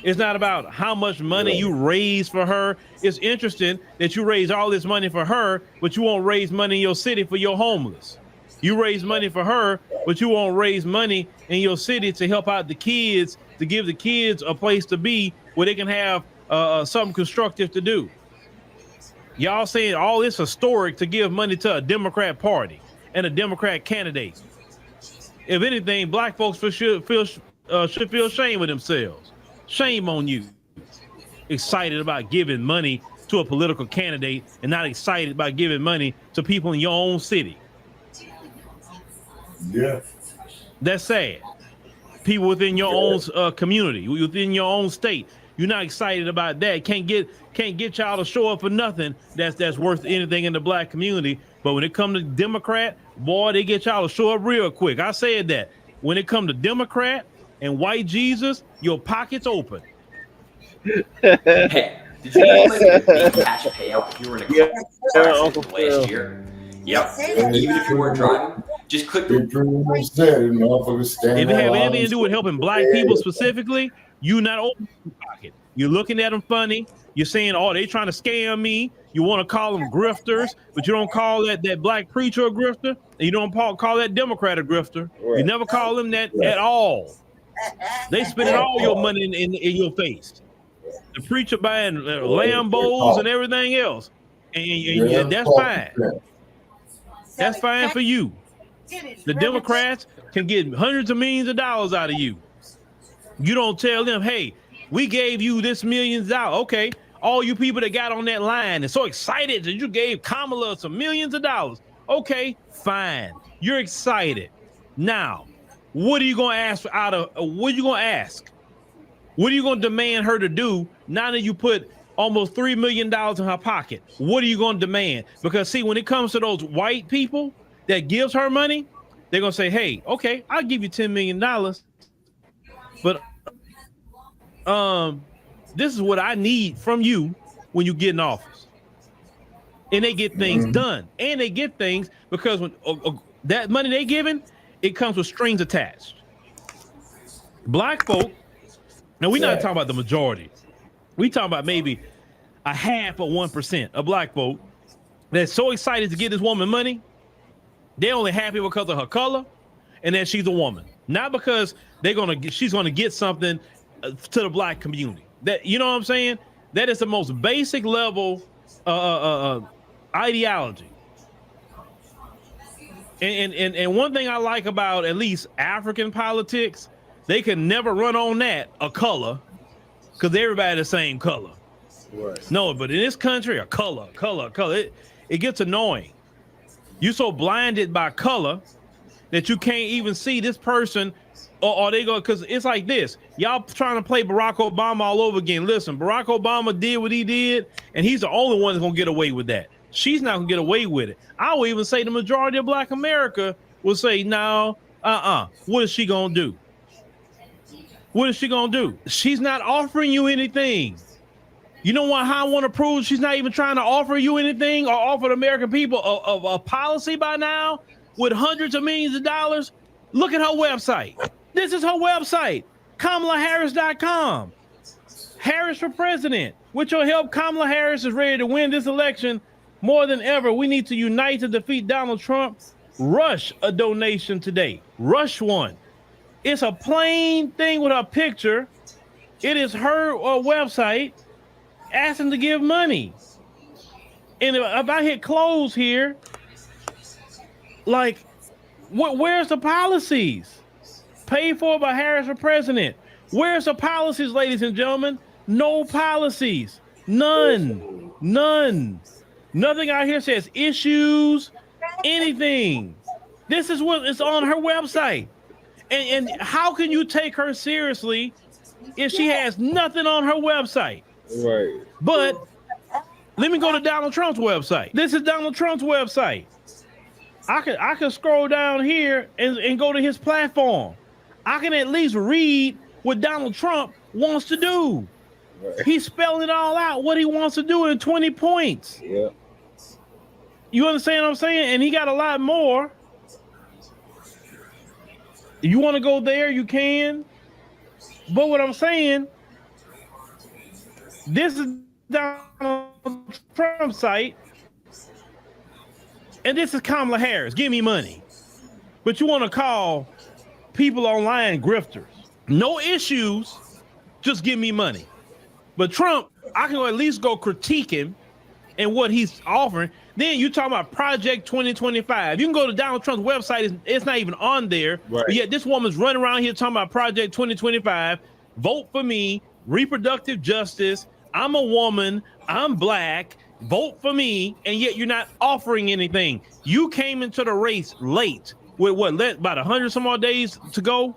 It's not about how much money you raise for her. It's interesting that you raise all this money for her, but you won't raise money in your city for your homeless. You raise money for her, but you won't raise money in your city to help out the kids, to give the kids a place to be where they can have something constructive to do. Y'all saying all this historic to give money to a Democrat party and a Democrat candidate. If anything, Black folks should feel shame with themselves. Shame on you. Excited about giving money to a political candidate and not excited about giving money to people in your own city. Yeah. That's sad. People within your own community, within your own state. You're not excited about that. Can't get y'all to show up for nothing that's worth anything in the Black community. But when it comes to Democrat, boy, they get y'all to show up real quick. I said that. When it comes to Democrat and white Jesus, your pockets open. Hey, did you know like a cash payout if you were in a car accident last year? Yep. Even if you weren't driving, just click the. If it have anything to do with helping Black people specifically, you not open your pocket. You're looking at them funny. You're saying, oh, they trying to scam me. You want to call them grifters, but you don't call that Black preacher a grifter. And you don't call that Democrat a grifter. Right. You never call them that at all. They spending all your money in your face. The preacher buying Lambos and everything else. And that's fine. That's fine for you. The Democrats can get hundreds of millions of dollars out of you. You don't tell them, hey, we gave you this millions of dollars. Okay, all you people that got on that line and so excited that you gave Kamala some millions of dollars. Okay, fine. You're excited. Now, what are you going to ask what are you going to ask? What are you going to demand her to do now that you put almost $3 million in her pocket? What are you going to demand? Because see, when it comes to those white people that gives her money, they're going to say, hey, okay, I'll give you $10 million. But this is what I need from you when you get in office. And they get things done. And they get things because when that money they giving, it comes with strings attached. Black folk, now we're not talking about the majority. We talking about maybe a half of 1% of Black folk that's so excited to get this woman money. They're only happy because of her color and that she's a woman, not because she's gonna get something to the black community. That, you know what I'm saying? That is the most basic level ideology. And one thing I like about at least African politics, they can never run on that a color, because everybody the same color. Right. No, but in this country, a color. It gets annoying. You're so blinded by color that you can't even see this person, or they go, because it's like this. Y'all trying to play Barack Obama all over again. Listen, Barack Obama did what he did, and he's the only one that's gonna get away with that. She's not gonna get away with it. I would even say the majority of Black America will say, no, what is she gonna do? What is she gonna do? She's not offering you anything. You know what? How I want to prove she's not even trying to offer you anything or offer the American people a policy by now with hundreds of millions of dollars. Look at her website. This is her website, KamalaHarris.com. Harris for president. With your help, Kamala Harris is ready to win this election more than ever. We need to unite to defeat Donald Trump. Rush a donation today. Rush one. It's a plain thing with her picture. It is her website asking to give money. And if I hit close here, like, where's the policies? Paid for by Harris for president. Where's the policies, ladies and gentlemen? No policies. None. Nothing out here says issues, anything. This is what is on her website. And how can you take her seriously if she has nothing on her website? Right. But let me go to Donald Trump's website. This is Donald Trump's website. I could scroll down here and go to his platform. I can at least read what Donald Trump wants to do. Right. He's spelling it all out, what he wants to do in 20 points. Yeah. You understand what I'm saying? And he got a lot more. If you want to go there, you can. But what I'm saying, this is Donald Trump's site, and this is Kamala Harris. Give me money. But you want to call people online grifters. No issues, just give me money. But Trump, I can at least go critique him and what he's offering. Then you talking about Project 2025. You can go to Donald Trump's website. It's not even on there. Right. But yet this woman's running around here talking about Project 2025. Vote for me. Reproductive justice. I'm a woman. I'm Black. Vote for me. And yet you're not offering anything. You came into the race late with about 100 some odd days to go,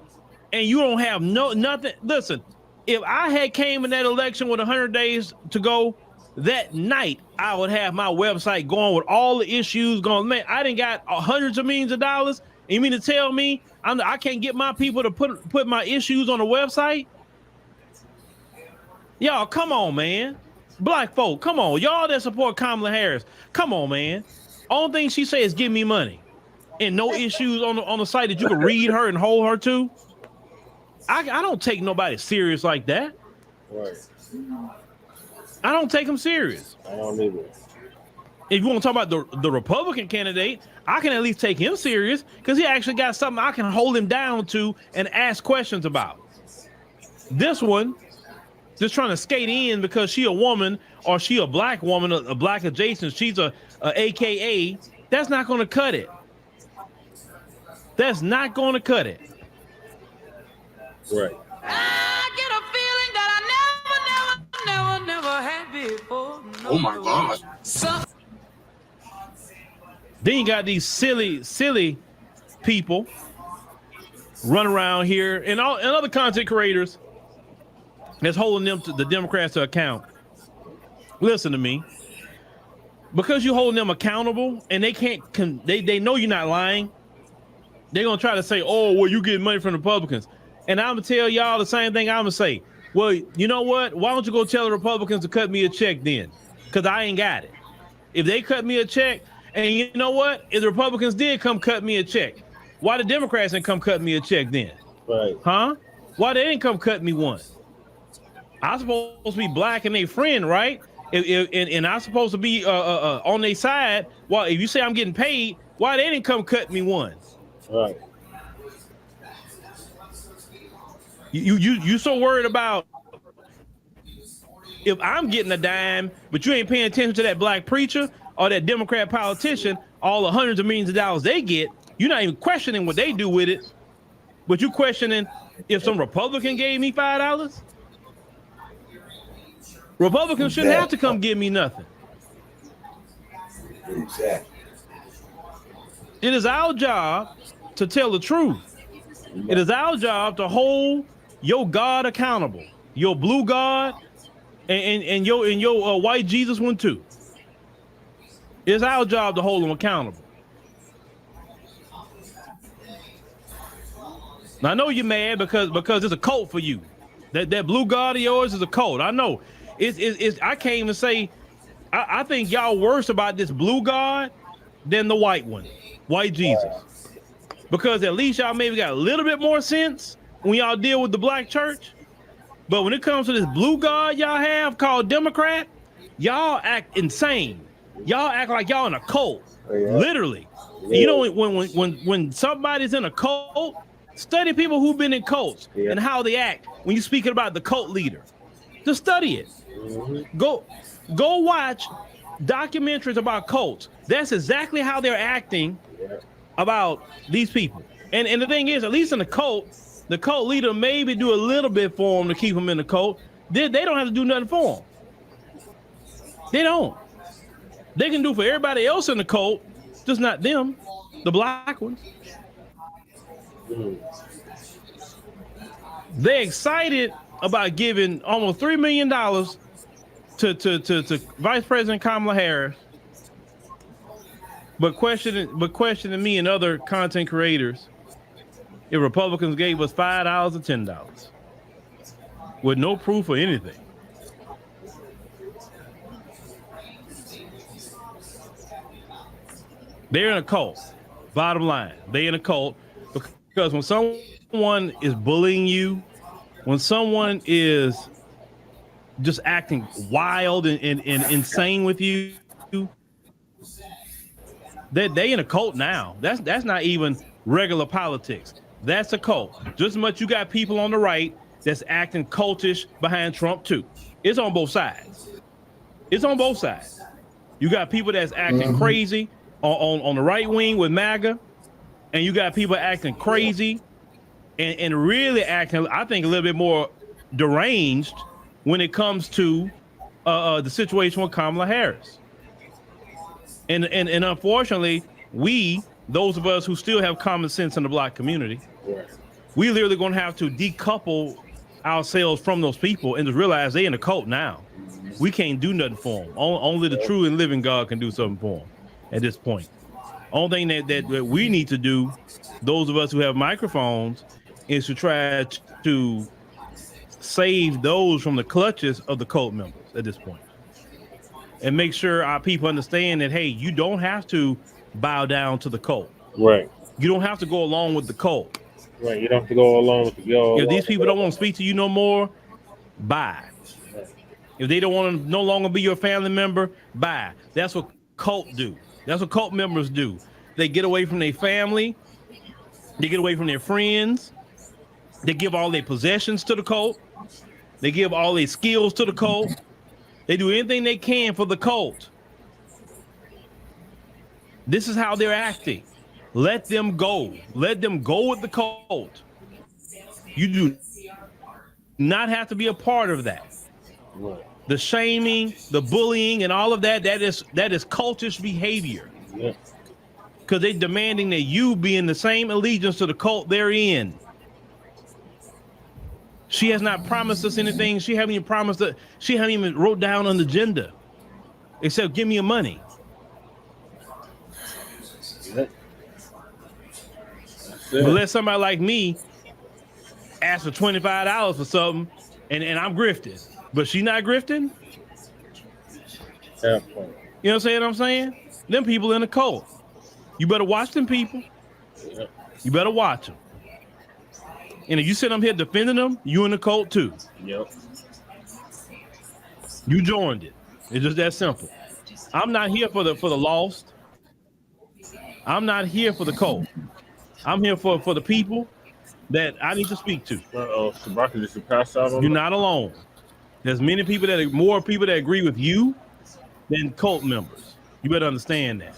and you don't have nothing. Listen, if I had came in that election with 100 days to go, that night I would have my website going with all the issues going. Man, I done got hundreds of millions of dollars. And you mean to tell me I can't get my people to put my issues on the website? Y'all, come on, man. Black folk, come on. Y'all that support Kamala Harris, come on, man. Only thing she say is give me money. And no issues on the site that you can read her and hold her to. I don't take nobody serious like that. Right. I don't take them serious. I don't either. If you want to talk about the Republican candidate, I can at least take him serious because he actually got something I can hold him down to and ask questions about. This one, just trying to skate in because she a woman or she a Black woman, a Black adjacent, she's a AKA, that's not going to cut it. That's not going to cut it. Right. I get a feeling that I never had before. No. Oh my God. Then you got these silly people running around here and other content creators that's holding them to the Democrats to account. Listen to me. Because you're holding them accountable and they can't, they know you're not lying. They're going to try to say, oh, well, you get money from the Republicans. And I'm going to tell y'all the same thing I'm going to say. Well, you know what? Why don't you go tell the Republicans to cut me a check then? Because I ain't got it. If they cut me a check, and you know what? If the Republicans did come cut me a check, why the Democrats didn't come cut me a check then? Right. Huh? Why they didn't come cut me one? I'm supposed to be Black and they friend, right? and I'm supposed to be on their side, well, if you say I'm getting paid, why they didn't come cut me one? Right. You so worried about if I'm getting a dime, but you ain't paying attention to that black preacher or that Democrat politician, all the hundreds of millions of dollars they get, you're not even questioning what they do with it, but you questioning if some Republican gave me $5. Republicans shouldn't have to come give me nothing. Exactly. It is our job to tell the truth. It is our job to hold your God accountable, your blue God, and your white Jesus one too. It's our job to hold them accountable. Now, I know you're mad because it's a cult for you. That blue God of yours is a cult. I know. It's I can't even say. I think y'all worse about this blue God than the white one, white Jesus, because at least y'all maybe got a little bit more sense when y'all deal with the black church. But when it comes to this blue God y'all have called Democrat, y'all act insane. Y'all act like y'all in a cult, literally. Yeah. You know, when somebody's in a cult, study people who've been in cults and how they act when you're speaking about the cult leader. Just study it. Mm-hmm. Go watch documentaries about cults. That's exactly how they're acting about these people. And the thing is, at least in the cult leader maybe do a little bit for them to keep them in the cult. They don't have to do nothing for them. They don't. They can do for everybody else in the cult, just not them, the black ones. They're excited about giving almost $3 million to Vice President Kamala Harris, but questioning me and other content creators if Republicans gave us $5 or $10 with no proof or anything. They're in a cult. Bottom line, they're in a cult because when someone is bullying you, when someone is just acting wild and insane with you, they in a cult now. That's not even regular politics. That's a cult. Just as much you got people on the right that's acting cultish behind Trump too. It's on both sides. It's on both sides. You got people that's acting crazy on the right wing with MAGA, and you got people acting crazy and really acting, I think, a little bit more deranged when it comes to the situation with Kamala Harris. And unfortunately, those of us who still have common sense in the black community, we literally going to have to decouple ourselves from those people and just realize they in a cult now. We can't do nothing for them. Only the true and living God can do something for them at this point. Only thing that we need to do, those of us who have microphones, is to try to save those from the clutches of the cult members at this point. And make sure our people understand that, hey, you don't have to bow down to the cult. Right. You don't have to go along with the cult. Right. You don't have to go along with the go. If these people don't want to speak to you no more, bye. Right. If they don't want to no longer be your family member, bye. That's what cult do. That's what cult members do. They get away from their family. They get away from their friends. They give all their possessions to the cult. They give all their skills to the cult. They do anything they can for the cult. This is how they're acting. Let them go. Let them go with the cult. You do not have to be a part of that. Right. The shaming, the bullying, and all of that is cultish behavior. Yeah. Because they're demanding that you be in the same allegiance to the cult they're in. She has not promised us anything. She haven't even promised that. She haven't even wrote down on the agenda, except give me your money. But let somebody like me ask for $25 for something, and I'm grifting, but she not grifting. Yeah. You know what I'm saying? Them people in the cult. You better watch them people. Yeah. You better watch them. And if you sit up here defending them, you in the cult too. Yep. You joined it. It's just that simple. I'm not here for the lost. I'm not here for the cold. I'm here for the people that I need to speak to. Shabaka just passed out on You're not alone. There's more people that agree with you than cult members. You better understand that.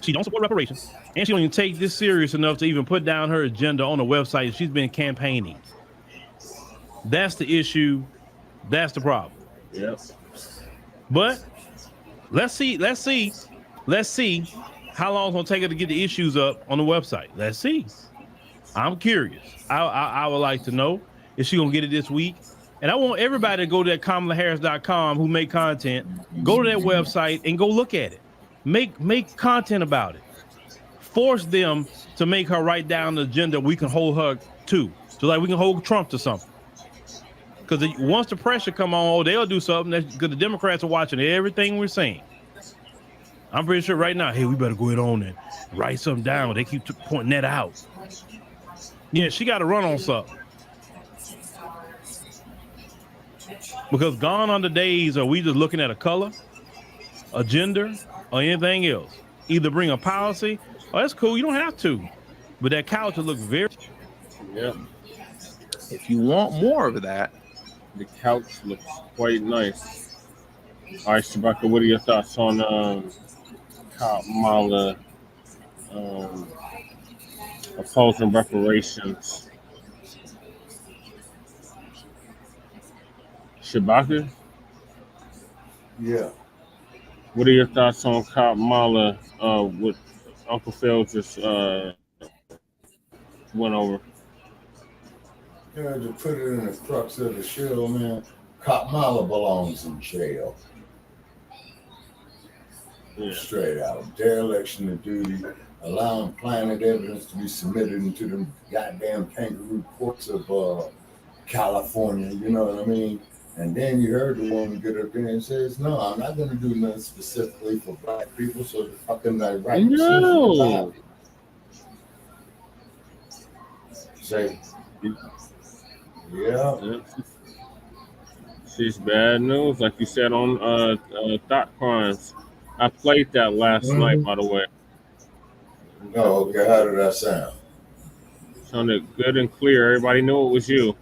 She don't support reparations, and she don't even take this serious enough to even put down her agenda on the website. She's been campaigning. That's the issue. That's the problem. Yes. But let's see how long it's gonna take her to get the issues up on the website. Let's see. I'm curious. I would like to know if she's gonna get it this week. And I want everybody to go to that KamalaHarris.com who make content, go to that website and go look at it. Make content about it. Force them to make her write down the agenda we can hold her to. So like we can hold Trump to something. Because once the pressure come on, they'll do something because the Democrats are watching everything we're saying. I'm pretty sure right now, hey, we better go ahead on and write something down. They keep pointing that out. Yeah, she got to run on something. Because gone are the days are we just looking at a color, a gender, or anything else. Either bring a policy, that's cool, you don't have to. But that couch will look very... Yeah. If you want more of that, the couch looks quite nice. All right, Shabaka, what are your thoughts on Kamala opposing reparations? Shabaka? Yeah. What are your thoughts on Kamala, what Uncle Phil just went over? You know, to put it in the crux of the show, man, Kamala belongs in jail. Yeah. Straight out. Dereliction of duty, allowing planted evidence to be submitted into the goddamn kangaroo courts of California, you know what I mean? And then you heard the woman get up there and says, no, I'm not going to do nothing specifically for black people, so the fucking right. No. Say, yeah. She's bad news, like you said on Thought Crimes. I played that last night, by the way. Oh, okay. How did that sound? Sounded good and clear. Everybody knew it was you.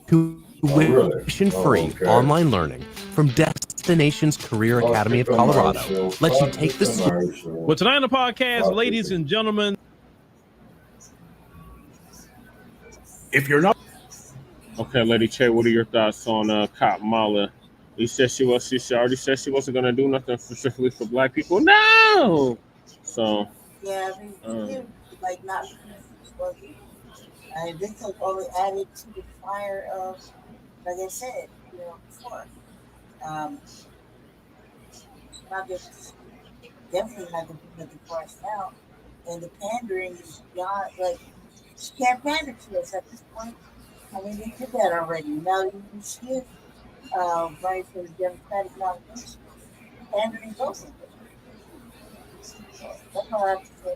Tuition-free online learning from Destinations Career Academy of Colorado lets you take the... Well, tonight on the podcast, ladies and gentlemen, if you're not... Okay, Lady Che, what are your thoughts on Kamala? You said she already said she wasn't going to do nothing specifically for black people. No! So... Yeah, I mean, like not... And this has only added to the fire of, like I said, you know, before. Not just, definitely not going to be nothing for us now. And the pandering is beyond, like, she can't pander to us at this point. I mean, they did that already. Now she is running for the Democratic nomination. Pandering goes. That's all I have to say.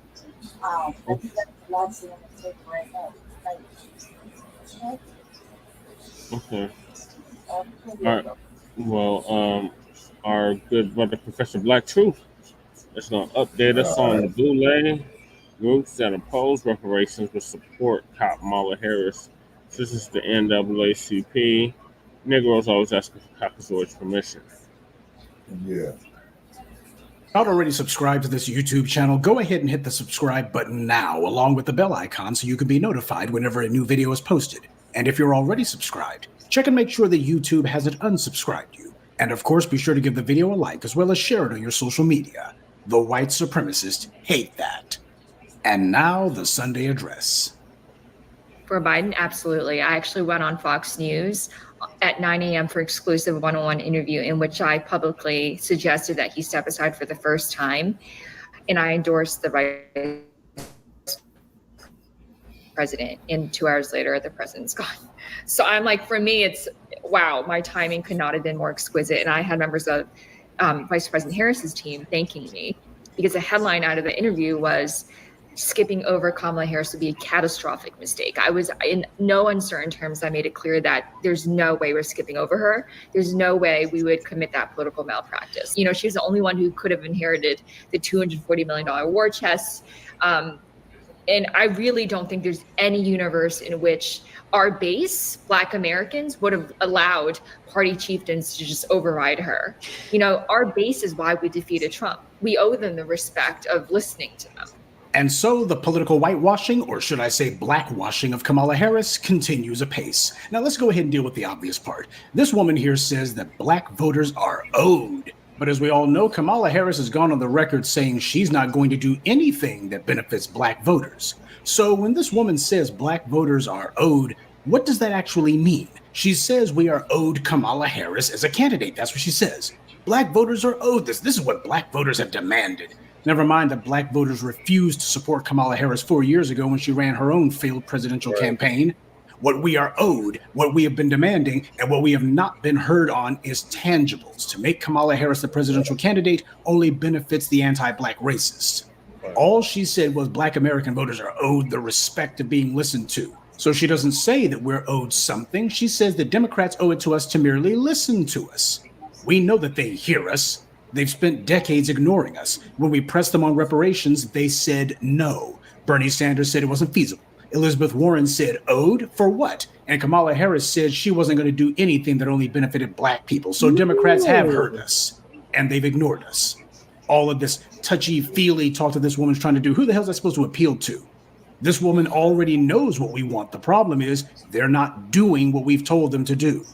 I think that's the last thing I'm going to say right now. Okay. All right. Well, our good brother Professor Black Truth is going to update us on the Boule groups that oppose reparations but support Kamala Harris. This is the NAACP. Negroes always asking for Caucasoid's permission. Yeah. Not already subscribed to this YouTube channel, go ahead and hit the subscribe button now, along with the bell icon so you can be notified whenever a new video is posted. And if you're already subscribed, check and make sure that YouTube hasn't unsubscribed you. And of course, be sure to give the video a like as well as share it on your social media. The white supremacists hate that. And now the Sunday address. For Biden, absolutely. I actually went on Fox News at 9 a.m. for exclusive one-on-one interview in which I publicly suggested that he step aside for the first time. And I endorsed the vice president. And 2 hours later, the president's gone. So I'm like, for me, it's, wow, my timing could not have been more exquisite. And I had members of Vice President Harris's team thanking me because the headline out of the interview was, skipping over Kamala Harris would be a catastrophic mistake. I was in no uncertain terms. I made it clear that there's no way we're skipping over her. There's no way we would commit that political malpractice. You know, she's the only one who could have inherited the $240 million war chest. And I really don't think there's any universe in which our base, Black Americans, would have allowed party chieftains to just override her. You know, our base is why we defeated Trump. We owe them the respect of listening to them. And so the political whitewashing, or should I say blackwashing, of Kamala Harris continues apace. Now let's go ahead and deal with the obvious part. This woman here says that Black voters are owed. But as we all know, Kamala Harris has gone on the record saying she's not going to do anything that benefits Black voters. So when this woman says Black voters are owed, what does that actually mean? She says we are owed Kamala Harris as a candidate. That's what she says. Black voters are owed this. This is what Black voters have demanded. Never mind that Black voters refused to support Kamala Harris 4 years ago when she ran her own failed presidential campaign. What we are owed, what we have been demanding, and what we have not been heard on is tangibles. To make Kamala Harris the presidential candidate only benefits the anti-Black racists. All she said was Black American voters are owed the respect of being listened to. So she doesn't say that we're owed something. She says the Democrats owe it to us to merely listen to us. We know that they hear us. They've spent decades ignoring us. When we pressed them on reparations, they said no. Bernie Sanders said it wasn't feasible. Elizabeth Warren said owed for what? And Kamala Harris said she wasn't going to do anything that only benefited Black people. So Democrats have heard us, and they've ignored us. All of this touchy-feely talk that this woman's trying to do, who the hell is that supposed to appeal to? This woman already knows what we want. The problem is they're not doing what we've told them to do.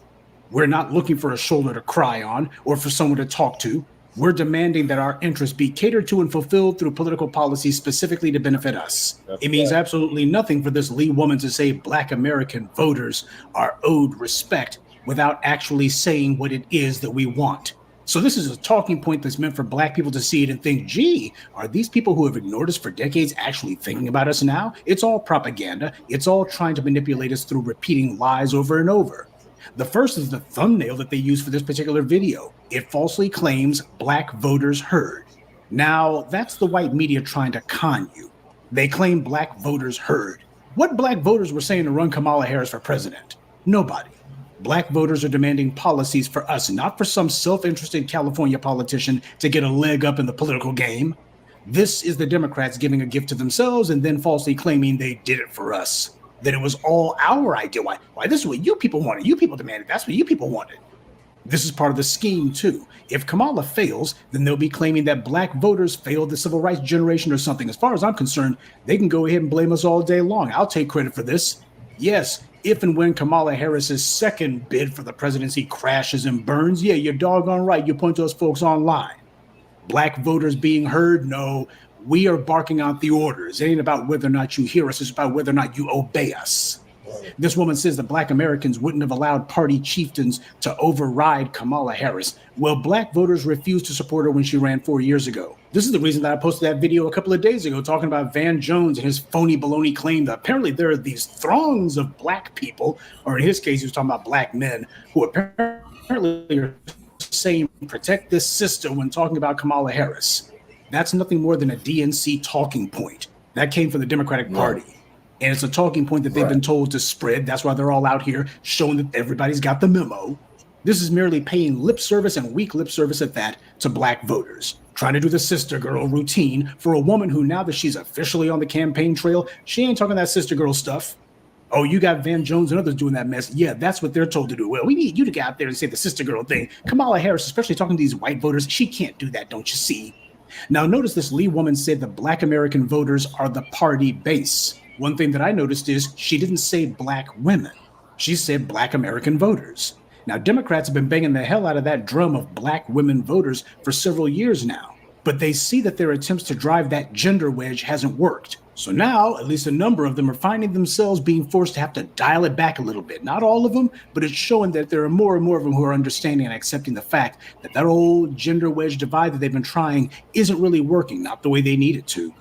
We're not looking for a shoulder to cry on or for someone to talk to. We're demanding that our interests be catered to and fulfilled through political policy specifically to benefit us. It means absolutely nothing for this Lee woman to say Black American voters are owed respect without actually saying what it is that we want. So this is a talking point that's meant for Black people to see it and think, gee, are these people who have ignored us for decades actually thinking about us now? It's all propaganda. It's all trying to manipulate us through repeating lies over and over. The first is the thumbnail that they use for this particular video. It falsely claims Black voters heard. Now, that's the white media trying to con you. They claim Black voters heard. What Black voters were saying to run Kamala Harris for president? Nobody. Black voters are demanding policies for us, not for some self-interested California politician to get a leg up in the political game. This is the Democrats giving a gift to themselves and then falsely claiming they did it for us. That it was all our idea. Why this is what you people wanted. You people demanded. That's what you people wanted. This is part of the scheme, too. If Kamala fails, then they'll be claiming that Black voters failed the civil rights generation or something. As far as I'm concerned, they can go ahead and blame us all day long. I'll take credit for this. Yes, if and when Kamala Harris's second bid for the presidency crashes and burns, yeah, you're doggone right. You point those folks online. Black voters being heard? No. We are barking out the orders. It ain't about whether or not you hear us. It's about whether or not you obey us. This woman says that Black Americans wouldn't have allowed party chieftains to override Kamala Harris. Well, Black voters refused to support her when she ran 4 years ago. This is the reason that I posted that video a couple of days ago talking about Van Jones and his phony baloney claim that apparently there are these throngs of Black people, or in his case, he was talking about Black men, who apparently are saying protect this sister when talking about Kamala Harris. That's nothing more than a DNC talking point. That came from the Democratic Party. And it's a talking point that they've been told to spread. That's why they're all out here showing that everybody's got the memo. This is merely paying lip service, and weak lip service at that, to Black voters. Trying to do the sister girl routine for a woman who, now that she's officially on the campaign trail, she ain't talking that sister girl stuff. Oh, you got Van Jones and others doing that mess. Yeah, that's what they're told to do. Well, we need you to get out there and say the sister girl thing. Kamala Harris, especially talking to these white voters, she can't do that, don't you see? Now, notice this Lee woman said that Black American voters are the party base. One thing that I noticed is she didn't say Black women. She said Black American voters. Now, Democrats have been banging the hell out of that drum of Black women voters for several years now, but they see that their attempts to drive that gender wedge hasn't worked. So now, at least a number of them are finding themselves being forced to have to dial it back a little bit. Not all of them, but it's showing that there are more and more of them who are understanding and accepting the fact that that old gender wedge divide that they've been trying isn't really working, not the way they need it to.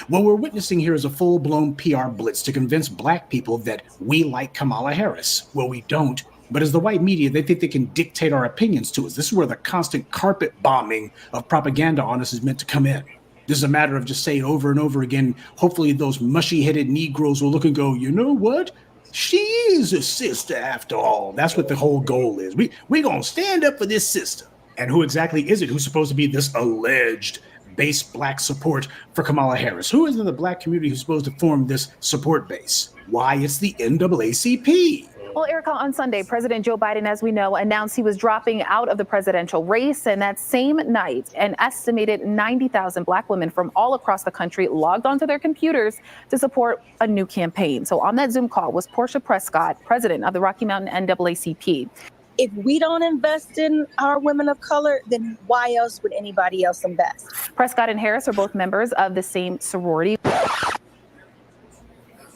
What we're witnessing here is a full-blown PR blitz to convince Black people that we like Kamala Harris. Well, we don't. But as the white media, they think they can dictate our opinions to us. This is where the constant carpet bombing of propaganda on us is meant to come in. This is a matter of just saying over and over again, hopefully those mushy-headed Negroes will look and go, you know what? She is a sister after all. That's what the whole goal is. We're going to stand up for this sister. And who exactly is it who's supposed to be this alleged base Black support for Kamala Harris? Who is in the Black community who's supposed to form this support base? Why, it's the NAACP. Well, Erica, on Sunday, President Joe Biden, as we know, announced he was dropping out of the presidential race. And that same night, an estimated 90,000 Black women from all across the country logged onto their computers to support a new campaign. So on that Zoom call was Portia Prescott, president of the Rocky Mountain NAACP. If we don't invest in our women of color, then why else would anybody else invest? Prescott and Harris are both members of the same sorority.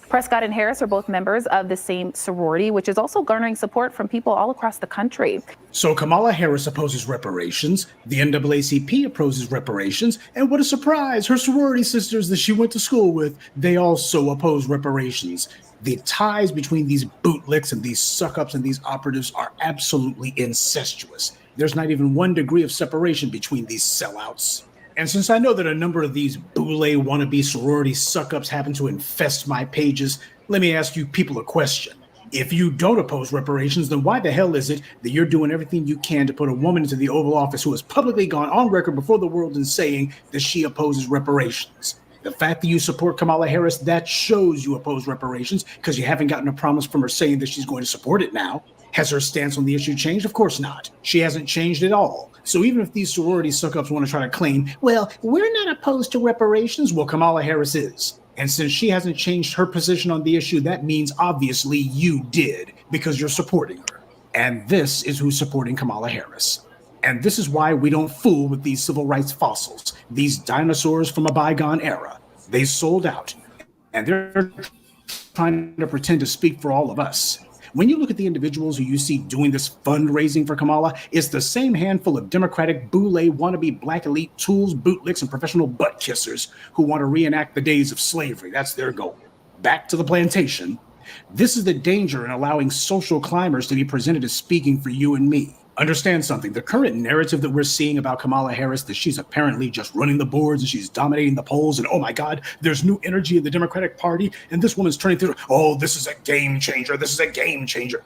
Prescott and Harris are both members of the same sorority, which is also garnering support from people all across the country. So Kamala Harris opposes reparations, the NAACP opposes reparations, and what a surprise, her sorority sisters that she went to school with, they also oppose reparations. The ties between these bootlicks and these suck-ups and these operatives are absolutely incestuous. There's not even 1 degree of separation between these sellouts. And since I know that a number of these Boule wannabe sorority suck-ups happen to infest my pages, let me ask you people a question. If you don't oppose reparations, then why the hell is it that you're doing everything you can to put a woman into the Oval Office who has publicly gone on record before the world in saying that she opposes reparations? The fact that you support Kamala Harris, that shows you oppose reparations because you haven't gotten a promise from her saying that she's going to support it now. Has her stance on the issue changed? Of course not. She hasn't changed at all. So even if these sorority suck-ups want to try to claim, well, we're not opposed to reparations, well, Kamala Harris is. And since she hasn't changed her position on the issue, that means obviously you did, because you're supporting her. And this is who's supporting Kamala Harris. And this is why we don't fool with these civil rights fossils, these dinosaurs from a bygone era. They sold out, and they're trying to pretend to speak for all of us. When you look at the individuals who you see doing this fundraising for Kamala, it's the same handful of Democratic Boule wannabe Black elite tools, bootlicks, and professional butt kissers who want to reenact the days of slavery. That's their goal. Back to the plantation. This is the danger in allowing social climbers to be presented as speaking for you and me. Understand something. The current narrative that we're seeing about Kamala Harris, that she's apparently just running the boards and she's dominating the polls, and oh my God, there's new energy in the Democratic Party, and this woman's turning through, oh, this is a game changer. This is a game changer.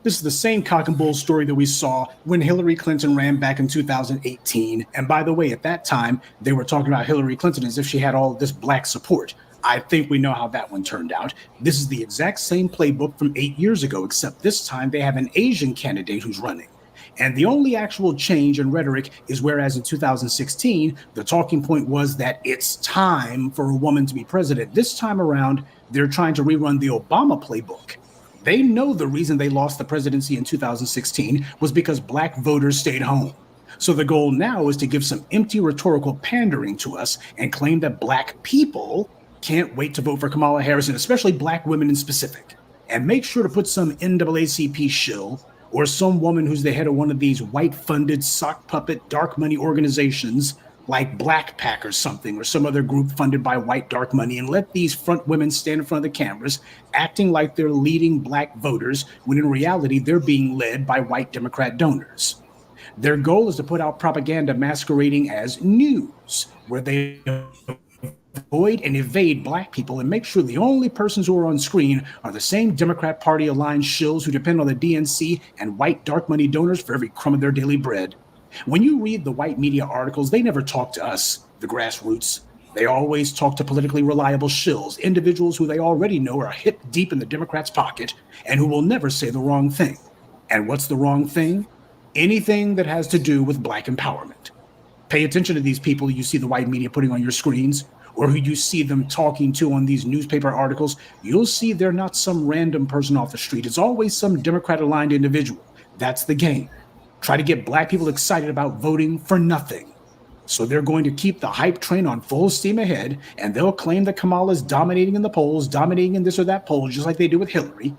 This is the same cock and bull story that we saw when Hillary Clinton ran back in 2018. And by the way, at that time, they were talking about Hillary Clinton as if she had all this Black support. I think we know how that one turned out. This is the exact same playbook from 8 years ago, except this time they have an Asian candidate who's running. And the only actual change in rhetoric is whereas in 2016, the talking point was that it's time for a woman to be president. This time around, they're trying to rerun the Obama playbook. They know the reason they lost the presidency in 2016 was because Black voters stayed home. So the goal now is to give some empty rhetorical pandering to us and claim that Black people can't wait to vote for Kamala Harris, and especially Black women in specific. And make sure to put some NAACP shill or some woman who's the head of one of these white-funded sock puppet dark money organizations like Baccs or something, or some other group funded by white dark money, and let these front women stand in front of the cameras acting like they're leading Black voters when in reality they're being led by white Democrat donors. Their goal is to put out propaganda masquerading as news, where they avoid and evade Black people and make sure the only persons who are on screen are the same Democrat Party aligned shills who depend on the DNC and white dark money donors for every crumb of their daily bread. When you read the white media articles, they never talk to us, the grassroots. They always talk to politically reliable shills, individuals who they already know are hip deep in the Democrats' pocket and who will never say the wrong thing. And what's the wrong thing? Anything that has to do with Black empowerment. Pay attention to these people you see the white media putting on your screens, or who you see them talking to on these newspaper articles. You'll see they're not some random person off the street. It's always some Democrat-aligned individual. That's the game. Try to get Black people excited about voting for nothing. So they're going to keep the hype train on full steam ahead, and they'll claim that Kamala's dominating in the polls, dominating in this or that poll, just like they did with Hillary.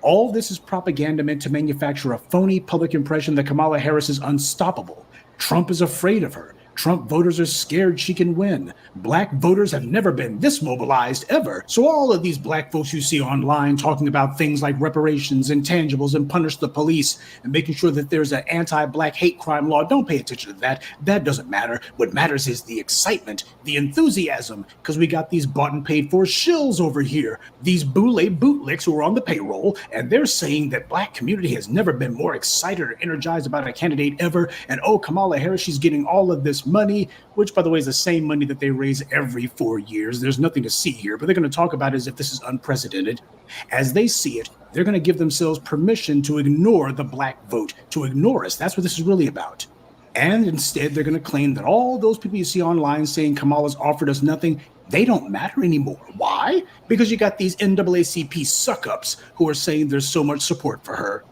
All this is propaganda meant to manufacture a phony public impression that Kamala Harris is unstoppable. Trump is afraid of her. Trump voters are scared she can win. Black voters have never been this mobilized ever. So all of these black folks you see online talking about things like reparations, intangibles, and punish the police, and making sure that there's an anti-black hate crime law, don't pay attention to that. That doesn't matter. What matters is the excitement, the enthusiasm, because we got these bought and paid for shills over here, these Boule bootlicks who are on the payroll, and they're saying that black community has never been more excited or energized about a candidate ever, and oh, Kamala Harris, she's getting all of this money, which, by the way, is the same money that they raise every 4 years. There's nothing to see here, but they're going to talk about it as if this is unprecedented. As they see it, they're going to give themselves permission to ignore the black vote, to ignore us. That's what this is really about. And instead, they're going to claim that all those people you see online saying Kamala's offered us nothing, they don't matter anymore. Why? Because you got these NAACP suck-ups who are saying there's so much support for her.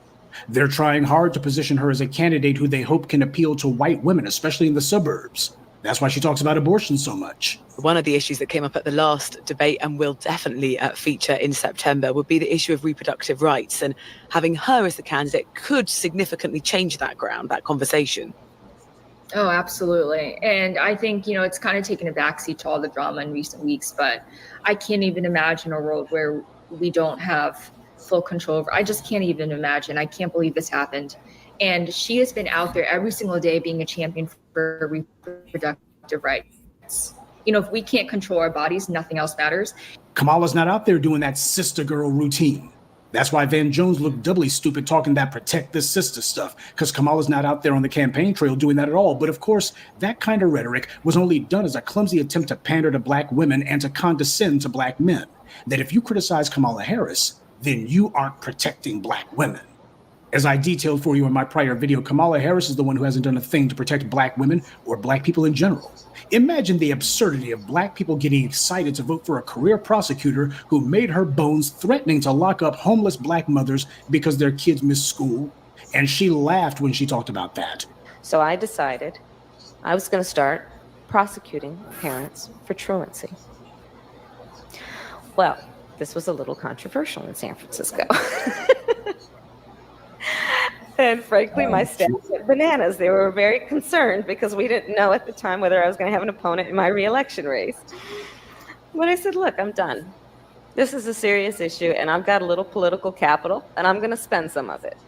They're trying hard to position her as a candidate who they hope can appeal to white women, especially in the suburbs. That's why she talks about abortion so much. One of the issues that came up at the last debate and will definitely feature in September would be the issue of reproductive rights. And having her as the candidate could significantly change that ground, that conversation. Oh, absolutely. And I think, it's kind of taken a backseat to all the drama in recent weeks, but I can't even imagine a world where we don't have full control over. I just can't even imagine. I can't believe this happened. And she has been out there every single day being a champion for reproductive rights. If we can't control our bodies, nothing else matters. Kamala's not out there doing that sister girl routine. That's why Van Jones looked doubly stupid talking that protect this sister stuff, because Kamala's not out there on the campaign trail doing that at all. But of course, that kind of rhetoric was only done as a clumsy attempt to pander to black women and to condescend to black men. That if you criticize Kamala Harris, then you aren't protecting black women. As I detailed for you in my prior video, Kamala Harris is the one who hasn't done a thing to protect black women or black people in general. Imagine the absurdity of black people getting excited to vote for a career prosecutor who made her bones threatening to lock up homeless black mothers because their kids missed school. And she laughed when she talked about that. So I decided I was going to start prosecuting parents for truancy. Well, this was a little controversial in San Francisco. And frankly, my staff went bananas. They were very concerned because we didn't know at the time whether I was going to have an opponent in my re-election race. But I said, look, I'm done. This is a serious issue, and I've got a little political capital, and I'm going to spend some of it.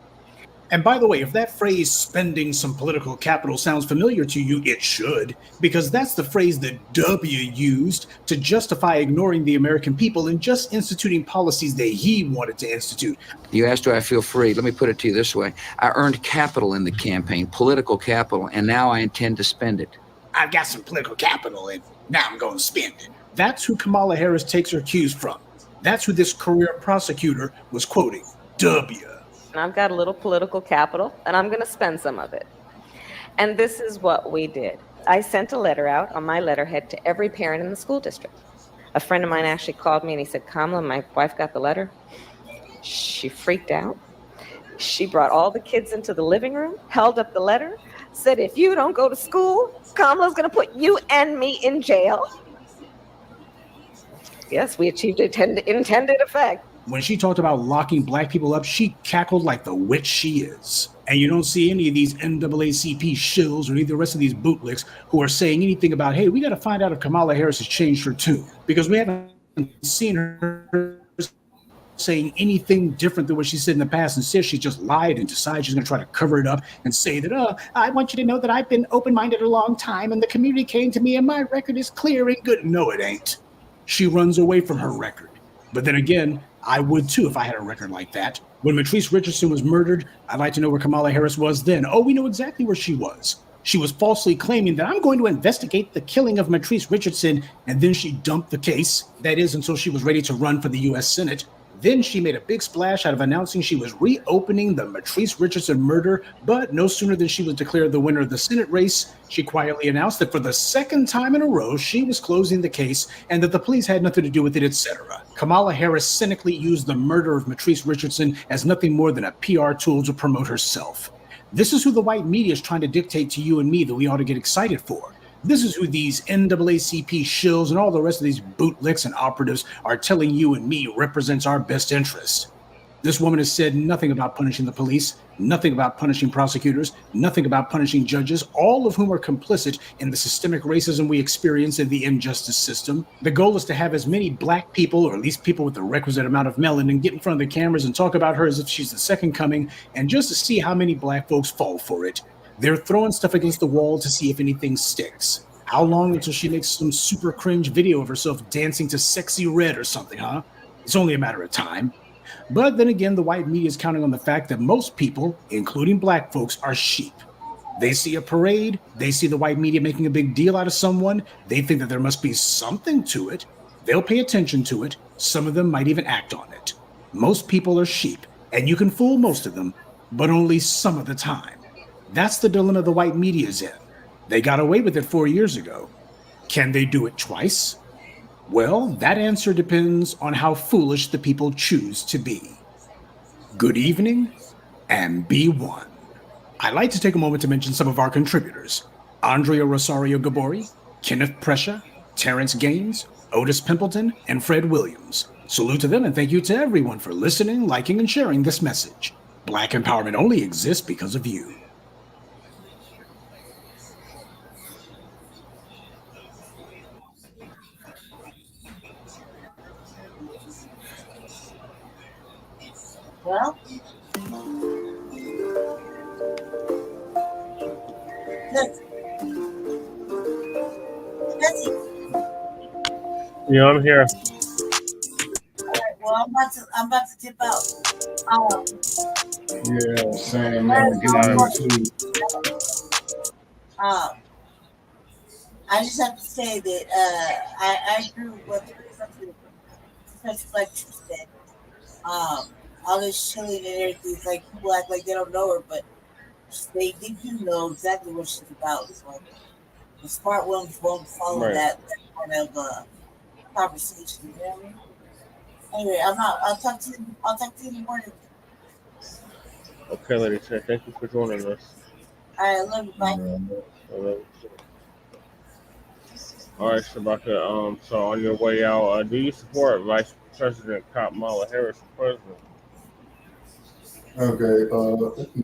And by the way, if that phrase spending some political capital sounds familiar to you, it should, because that's the phrase that W used to justify ignoring the American people and just instituting policies that he wanted to institute. You asked, do I feel free? Let me put it to you this way. I earned capital in the campaign, political capital, and now I intend to spend it. I've got some political capital, and now I'm going to spend it. That's who Kamala Harris takes her cues from. That's who this career prosecutor was quoting, W. And I've got a little political capital, and I'm going to spend some of it. And this is what we did. I sent a letter out on my letterhead to every parent in the school district. A friend of mine actually called me and he said, Kamala, my wife got the letter. She freaked out. She brought all the kids into the living room, held up the letter, said, if you don't go to school, Kamala's going to put you and me in jail. Yes, we achieved intended effect. When she talked about locking black people up, she cackled like the witch she is. And you don't see any of these NAACP shills or any of the rest of these bootlicks who are saying anything about, hey, we got to find out if Kamala Harris has changed her tune. Because we haven't seen her saying anything different than what she said in the past. And says she just lied and decided she's going to try to cover it up and say that, I want you to know that I've been open-minded a long time and the community came to me and my record is clear and good. No, it ain't. She runs away from her record. But then again, I would too if I had a record like that. When Matrice Richardson was murdered, I'd like to know where Kamala Harris was then. Oh, we know exactly where she was. She was falsely claiming that I'm going to investigate the killing of Matrice Richardson, and then she dumped the case. That is, until she was ready to run for the U.S. Senate. Then she made a big splash out of announcing she was reopening the Matrice Richardson murder, but no sooner than she was declared the winner of the Senate race, she quietly announced that for the second time in a row, she was closing the case and that the police had nothing to do with it, etc. Kamala Harris cynically used the murder of Matrice Richardson as nothing more than a PR tool to promote herself. This is who the white media is trying to dictate to you and me that we ought to get excited for. This is who these NAACP shills and all the rest of these bootlicks and operatives are telling you and me represents our best interests. This woman has said nothing about punishing the police, nothing about punishing prosecutors, nothing about punishing judges, all of whom are complicit in the systemic racism we experience in the injustice system. The goal is to have as many black people, or at least people with the requisite amount of melanin, get in front of the cameras and talk about her as if she's the second coming, and just to see how many black folks fall for it. They're throwing stuff against the wall to see if anything sticks. How long until she makes some super cringe video of herself dancing to Sexy Red or something, huh? It's only a matter of time. But then again, the white media is counting on the fact that most people, including black folks, are sheep. They see a parade, they see the white media making a big deal out of someone, they think that there must be something to it, they'll pay attention to it, some of them might even act on it. Most people are sheep, and you can fool most of them, but only some of the time. That's the dilemma the white media is in. They got away with it 4 years ago. Can they do it twice? Well, that answer depends on how foolish the people choose to be. Good evening, and be one. I'd like to take a moment to mention some of our contributors. Andrea Rosario Gabori, Kenneth Prescia, Terrence Gaines, Otis Pimpleton, and Fred Williams. Salute to them and thank you to everyone for listening, liking, and sharing this message. Black empowerment only exists because of you. Well, Yeah, I'm here. All right, well, I'm about to tip out. Yeah, same man. I just have to say that I agree with what Professor Black said. All this chilling and everything, it's like people act like they don't know her, but they do know exactly what she's about. So the smart ones won't follow that kind of conversation. You know what I mean? Anyway, I'll talk to you in the morning. Okay, ladies, thank you for joining us. All right, I love you. Bye. I love you too. All right, Shabaka. So on your way out, do you support Vice President Kamala Harris for president? Okay,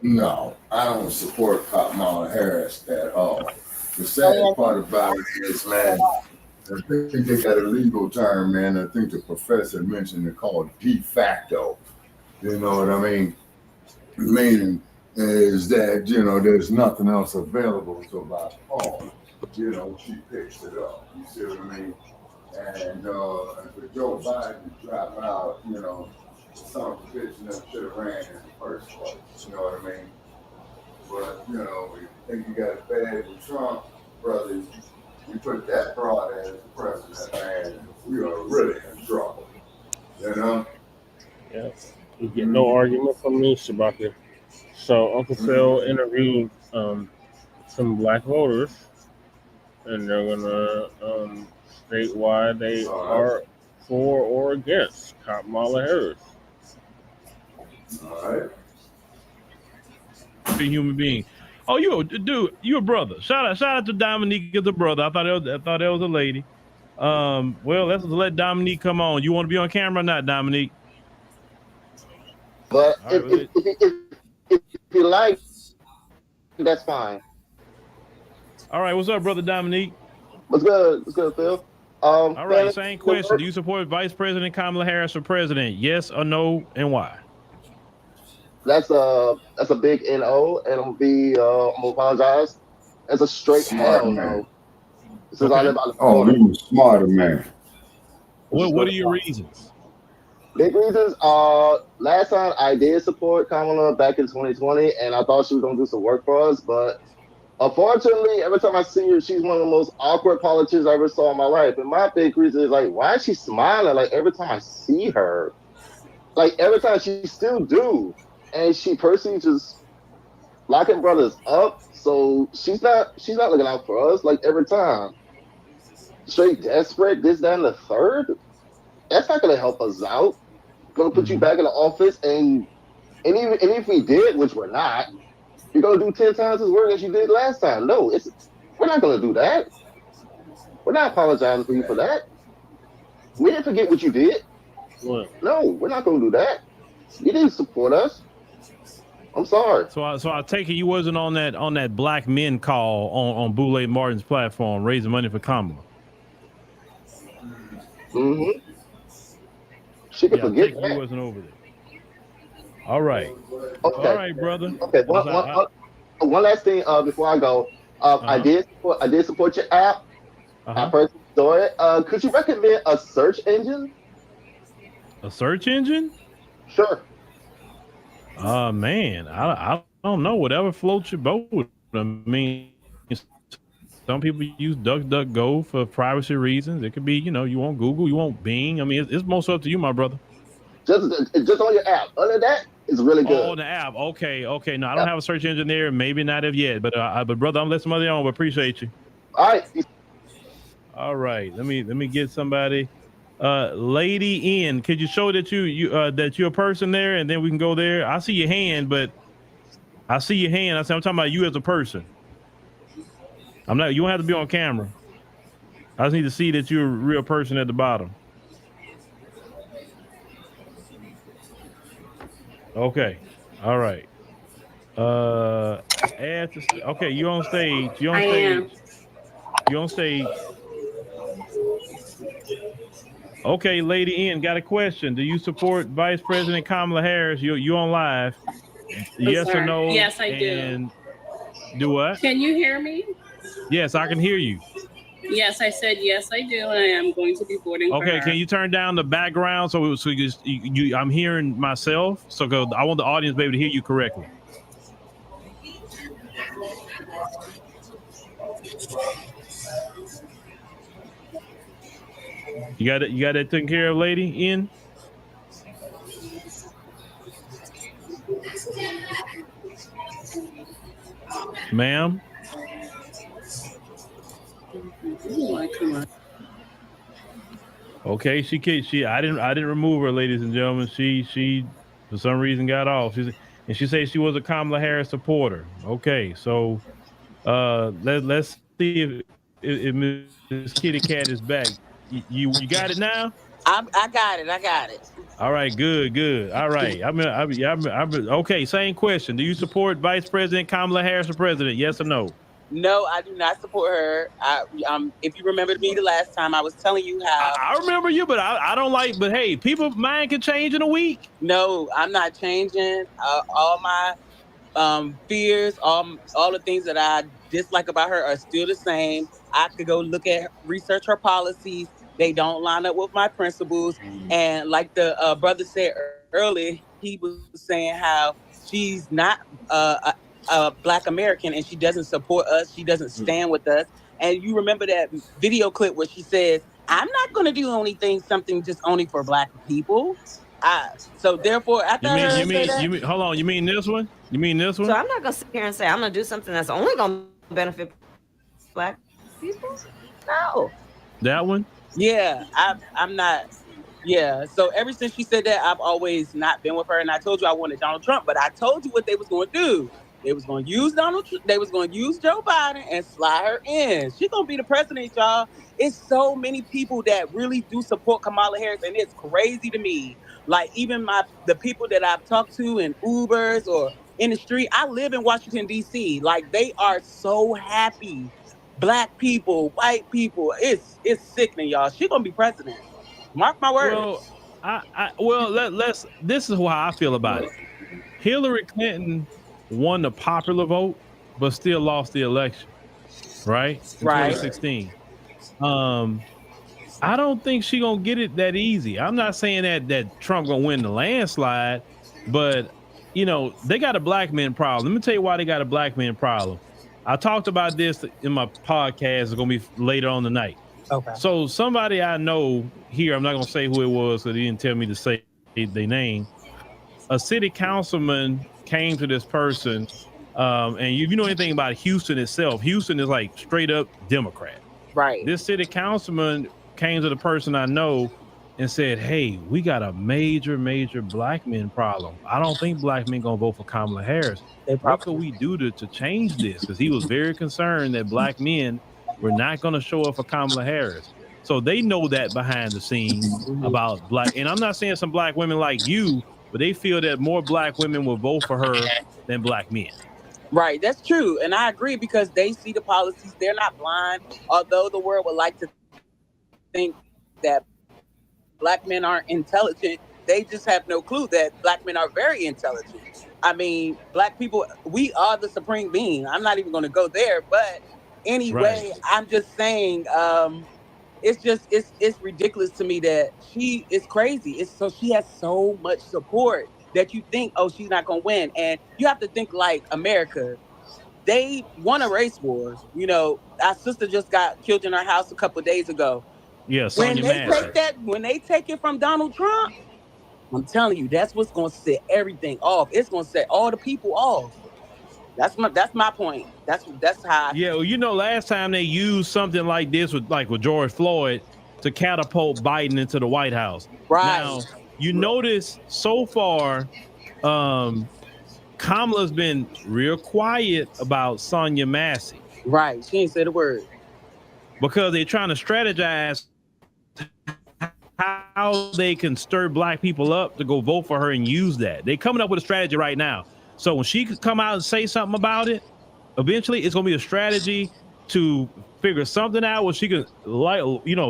no, I don't support Kamala Harris at all. The sad part about it is, man, I think they got a legal term, man. I think the professor mentioned it called de facto. You know what I mean? Meaning is that, you know, there's nothing else available to buy Paul. You know, she picks it up. You see what I mean? And for Joe Biden to drop out, you know, some of the bitch that should have ran in the first place. You know what I mean? But, you know, if you think you got it bad with Trump, brothers, you put that broad as the president, man, we are really in trouble. You know? Yeah. You get no argument from me, Shabaka. So Uncle Phil interviewed some black voters, and they're gonna state why they are for or against Kamala Harris. All right. A human being. Oh, you a brother. Shout out to Dominique as a brother. I thought that was a lady. Well, let's let Dominique come on. You want to be on camera or not, Dominique? But if you like, that's fine. All right, what's up, brother Dominique? What's good? What's good, Phil? All right, same question. Do you support Vice President Kamala Harris for president? Yes or no, and why? That's a big no, and I'm gonna apologize. That's a straight hell no. Since I live out of Florida. You smarter man. What are your reasons? Big reasons. Last time I did support Kamala back in 2020, and I thought she was gonna do some work for us, but unfortunately, every time I see her, she's one of the most awkward politicians I ever saw in my life. And my big reason is like, why is she smiling? Like every time I see her, like every time she still do, and she personally just locking brothers up. So she's not looking out for us. Like every time, straight desperate, this, that, and the third. That's not gonna help us out. Gonna put you back in the office, and even if we did, which we're not. You're gonna do 10 times as work as you did last time. No, we're not gonna do that. We're not apologizing for you for that. We didn't forget what you did. What? No, we're not gonna do that. You didn't support us. I'm sorry. So I take it you wasn't on that black men call on Boule Martin's platform raising money for Kamala. Mm-hmm. She could forget that. You wasn't over there. All right. Okay. All right, brother. Okay. One last thing before I go. I did support your app. I personally enjoy it. Could you recommend a search engine? A search engine? Sure. Man, I don't know. Whatever floats your boat. I mean, some people use DuckDuckGo for privacy reasons. It could be, you want Google, you want Bing. I mean, it's most up to you, my brother. Just on your app. Other than that, it's really good. Oh, on the app. Okay. No, I don't have a search engine there. Maybe not of yet. But brother, I'm letting somebody on. But appreciate you. All right. Let me get somebody. Lady N, could you show that that you're a person there, and then we can go there? I see your hand, but I'm talking about you as a person. You don't have to be on camera. I just need to see that you're a real person at the bottom. Okay. All right. Okay, you on stage. You on stage. Okay, Lady N, got a question. Do you support Vice President Kamala Harris? You on live? Yes or no? Yes, I do. And do what? Can you hear me? Yes, I can hear you. Yes, I said yes, I do, and I am going to be voting for her. Can you turn down the background so I'm hearing myself? So I want the audience to be able to hear you correctly. You got that taken care of, Lady N? Ma'am? Okay, I didn't remove her, ladies and gentlemen. She for some reason got off. She said she was a Kamala Harris supporter. Okay, so let's see if Miss Kitty Cat is back. You got it now? I got it. All right, good. All right. Okay, same question. Do you support Vice President Kamala Harris for president? Yes or no? No, I do not support her. If you remember me the last time, I was telling you how. I remember you, but I don't like. But hey, people's mind can change in a week. No, I'm not changing. All my fears, all the things that I dislike about her are still the same. I could go research her policies. They don't line up with my principles. And like the brother said earlier, he was saying how she's not a Black American and she doesn't support us. She doesn't stand with us. And you remember that video clip where she says, I'm not going to do something just only for Black people. So therefore, after hold on, you mean this one? You mean this one? So I'm not going to sit here and say I'm going to do something that's only going to benefit Black people? No. That one? Yeah, I'm not. Yeah, so ever since she said that, I've always not been with her. And I told you I wanted Donald Trump, but I told you what they was going to do. They was going to use They was going to use Joe Biden and slide her in. She's going to be the president, y'all. It's so many people that really do support Kamala Harris, and it's crazy to me. Like even the people that I've talked to in Ubers or in the street. I live in Washington, D.C. Like they are so happy. Black people, white people. It's sickening, y'all. She's going to be president. Mark my words. Well, this is how I feel about it. Hillary Clinton won the popular vote, but still lost the election, right? In 2016. I don't think she's gonna get it that easy. I'm not saying that Trump gonna win the landslide, but they got a black man problem. Let me tell you why they got a black man problem. I talked about this in my podcast. It's gonna be later on tonight. Okay. So somebody I know here, I'm not gonna say who it was, so they didn't tell me to say their name. A city councilman came to this person, and you know anything about Houston itself, Houston is like straight up Democrat. Right. This city councilman came to the person I know and said, hey, we got a major black men problem. I don't think black men gonna vote for Kamala Harris. What could we do to change this? Because he was very concerned that black men were not gonna show up for Kamala Harris. So they know that behind the scenes about black, and I'm not saying some black women like you but they feel that more black women will vote for her than black men. Right, that's true. And I agree because they see the policies. They're not blind, although the world would like to think that black men aren't intelligent. They just have no clue that black men are very intelligent. I mean, black people, we are the supreme being. I'm not even going to go there. But anyway, right. I'm just saying, it's ridiculous to me that she is crazy. She has so much support that you think, oh, she's not going to win. And you have to think like America. They won a race war. You know, our sister just got killed in her house a couple of days ago. Yes. When they take it from Donald Trump, I'm telling you, that's what's going to set everything off. It's going to set all the people off. That's my point. That's how. Yeah, well, you know, last time they used something like this with George Floyd to catapult Biden into the White House. Right. Now, you notice so far, Kamala's been real quiet about Sonia Massey. Right. She ain't said a word. Because they're trying to strategize how they can stir black people up to go vote for her and use that. They're coming up with a strategy right now. So when she could come out and say something about it, eventually it's going to be a strategy to figure something out where she could,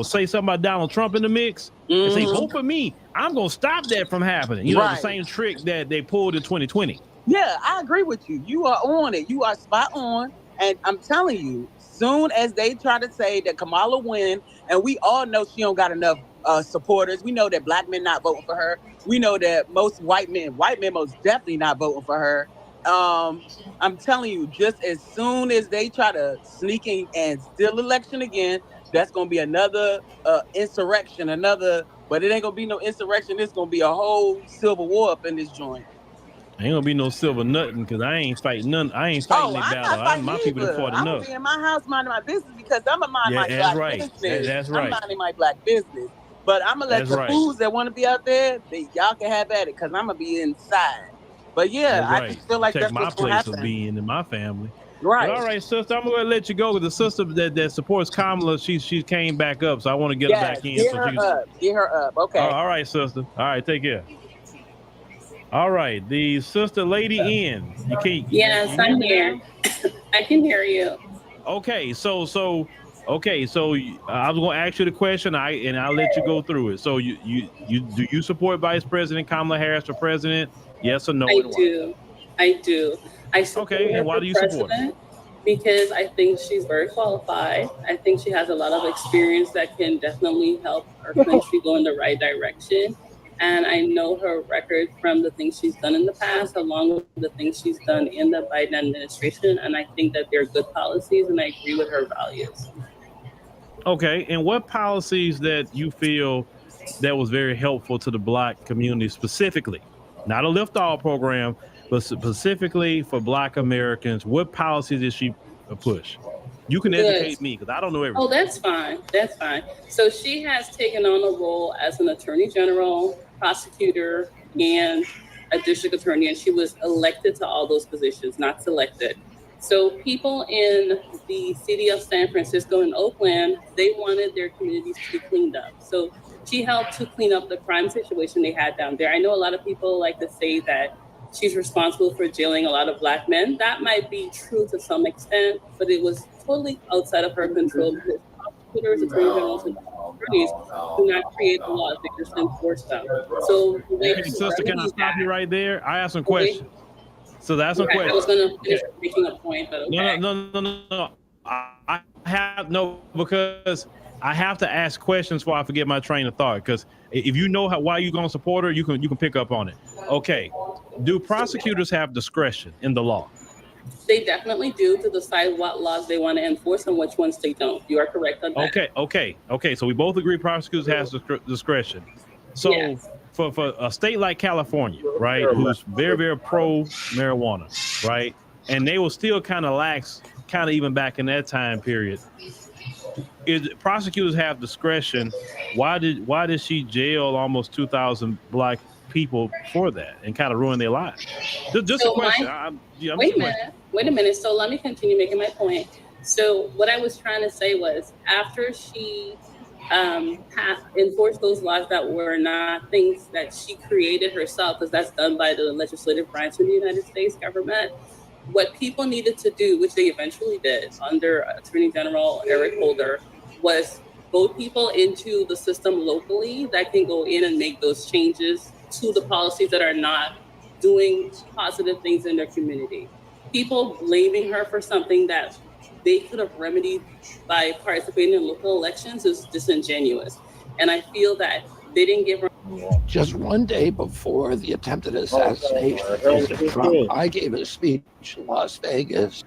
say something about Donald Trump in the mix and say, vote for me. I'm going to stop that from happening. The same trick that they pulled in 2020. Yeah, I agree with you. You are on it. You are spot on. And I'm telling you, soon as they try to say that Kamala win, and we all know she don't got enough supporters. We know that black men not voting for her. We know that most white men most definitely not voting for her. I'm telling you, just as soon as they try to sneak in and steal election again, that's going to be another insurrection, but it ain't going to be no insurrection. It's going to be a whole civil war up in this joint. Ain't gonna be no silver nothing because I ain't fighting none. I ain't fighting that battle. My people have fought enough. I'm gonna be in my house minding my business because I'm gonna mind my black business. That's right. I'm minding my black business. But I'm gonna let the fools that want to be out there, y'all can have at it because I'm gonna be inside. But yeah, I just feel like that's what's gonna happen. My place of being in my family. Right. But all right, sister, I'm gonna let you go because the sister that supports Kamala, she came back up, so I want to get her back in. Get her up. Okay. All right, sister. All right, take care. All right, the sister lady in. You can't. Yes, I'm here. I can hear you. Okay, so I was going to ask you the question, and I'll let you go through it. So you do you support Vice President Kamala Harris for president? Yes or no? I do. I support her and why do you support her? Because I think she's very qualified. I think she has a lot of experience that can definitely help our country go in the right direction. And I know her record from the things she's done in the past, along with the things she's done in the Biden administration. And I think that they're good policies, and I agree with her values. Okay. And what policies that you feel that was very helpful to the Black community specifically? Not a lift all program, but specifically for Black Americans, what policies did she push? You can educate me because I don't know everything. Oh, that's fine. That's fine. So she has taken on a role as an attorney general, prosecutor, and a district attorney, and she was elected to all those positions, not selected. So people in the city of San Francisco and Oakland, they wanted their communities to be cleaned up. So she helped to clean up the crime situation they had down there. I know a lot of people like to say that she's responsible for jailing a lot of Black men. That might be true to some extent, but it was totally outside of her control because prosecutors, attorney generals, and attorneys do not create the laws; they just enforce them. So, sister, can I stop you right there? I have some questions. So that's a question. I was going to finish making a point, but okay. No. I have because I have to ask questions before I forget my train of thought. Because if you know why you're going to support her, you can pick up on it. Okay. Do prosecutors have discretion in the law? They definitely do to decide what laws they want to enforce and which ones they don't. You are correct on that. Okay. So we both agree prosecutors have discretion. So yes. For a state like California, right, who's very, very pro marijuana, right, and they will still kind of lax, kind of even back in that time period. Prosecutors have discretion. Why did she jail almost 2,000 Black people for that and kind of ruin their lives? Just a question. Wait a minute. So let me continue making my point. So what I was trying to say was after she enforce those laws that were not things that she created herself, because that's done by the legislative branch of the United States government. What people needed to do, which they eventually did under Attorney General Eric Holder, was vote people into the system locally that can go in and make those changes to the policies that are not doing positive things in their community. People blaming her for something that they could have remedied by participating in local elections is disingenuous. And I feel that they didn't give her. Just one day before the attempted assassination of President Trump, I gave a speech in Las Vegas.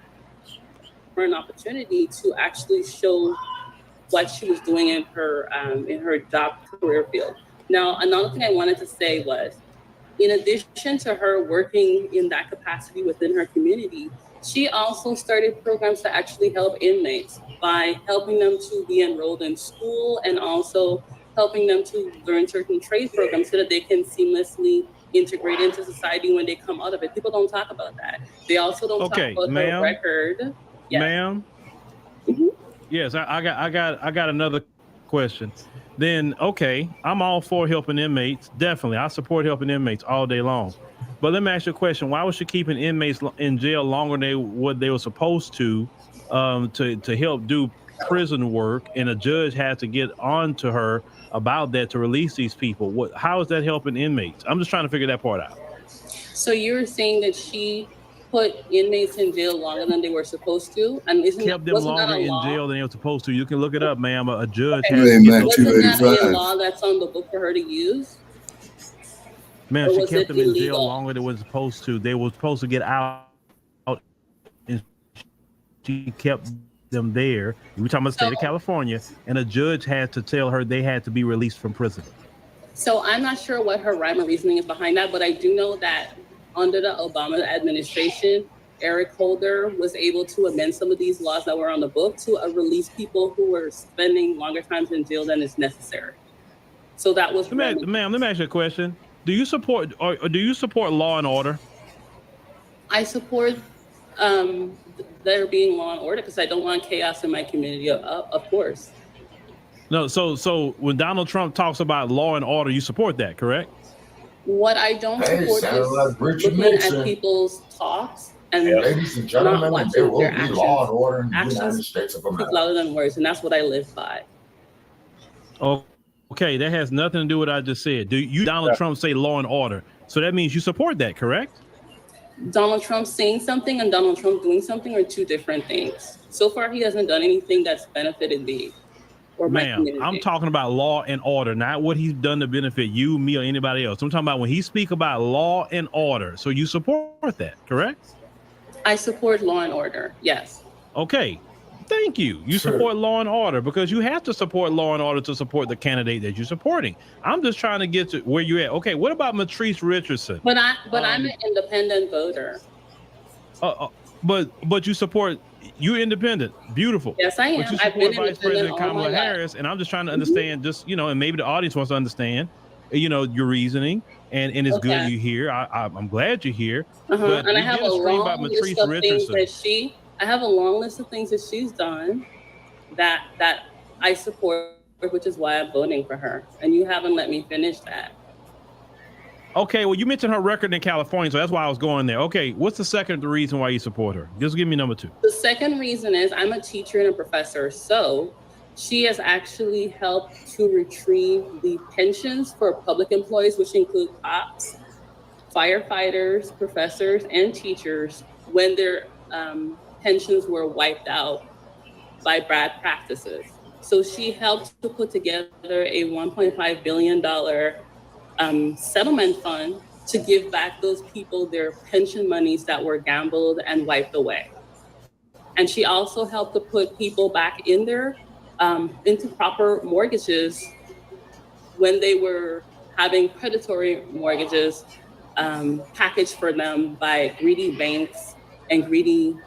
An opportunity to actually show what she was doing in her job career field. Now, another thing I wanted to say was, in addition to her working in that capacity within her community, she also started programs to actually help inmates by helping them to be enrolled in school and also helping them to learn certain trade programs so that they can seamlessly integrate into society when they come out of it. People don't talk about that. They also don't talk about her record. Yes. Ma'am. Yes, I got another question. Then, okay, I'm all for helping inmates. Definitely, I support helping inmates all day long. But let me ask you a question. Why was she keeping inmates in jail longer than what they were supposed to help do prison work, and a judge had to get on to her about that to release these people? How is that helping inmates? I'm just trying to figure that part out. So you're saying that she put inmates in jail longer than they were supposed to, and kept them longer in jail than they were supposed to? You can look it up, ma'am. A judge has wasn't that a law that's on the book for her to use? Man, she kept them in jail longer than they were supposed to. They were supposed to get out, and she kept them there. We're talking about the state of California, and a judge had to tell her they had to be released from prison. So I'm not sure what her rhyme or reasoning is behind that, but I do know that under the Obama administration, Eric Holder was able to amend some of these laws that were on the book to release people who were spending longer times in jail than is necessary. So that was. Ma'am, let me ask you a question. Do you support law and order? I support there being law and order because I don't want chaos in my community. Of course. No, so when Donald Trump talks about law and order, you support that, correct? What I don't support is looking at people's talks and ladies and gentlemen, not watching there will their be actions. law and order in the Actions United States of speak America. louder than words, and that's what I live by. Oh, okay, that has nothing to do with what I just said. Donald Trump say law and order, so that means you support that, correct? Donald Trump saying something and Donald Trump doing something are two different things. So far, he hasn't done anything that's benefited me. Ma'am, I'm talking about law and order, not what he's done to benefit you, me, or anybody else. I'm talking about when he speak about law and order. So you support that, correct? I support law and order, yes. Okay, thank you. You support law and order because you have to support law and order to support the candidate that you're supporting. I'm just trying to get to where you're at. Okay, what about Matrice Richardson? But I'm an independent voter. But you support. You're independent. Beautiful. Yes, I am. But you I've been support Vice President Kamala Harris, and I'm just trying to understand, and maybe the audience wants to understand, your reasoning, and it's good you're here. I'm glad you're here. But and I have a long list of things that I have a long list of things that she's done that I support, which is why I'm voting for her. And you haven't let me finish that. Okay, well, you mentioned her record in California, so that's why I was going there. Okay, what's the second reason why you support her? Just give me number two. The second reason is I'm a teacher and a professor, so she has actually helped to retrieve the pensions for public employees, which include cops, firefighters, professors, and teachers when their pensions were wiped out by bad practices. So she helped to put together a $1.5 billion settlement fund to give back those people their pension monies that were gambled and wiped away. And she also helped to put people back in their into proper mortgages when they were having predatory mortgages packaged for them by greedy banks and greedy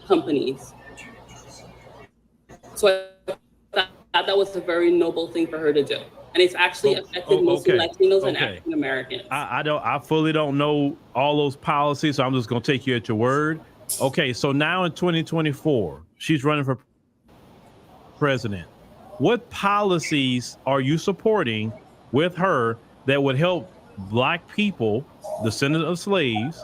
companies. So I thought that was a very noble thing for her to do. And it's actually affected mostly Latinos and African Americans. I fully don't know all those policies, so I'm just going to take you at your word. Okay, so now in 2024, she's running for president. what policies are you supporting with her that would help Black people, descendants of slaves?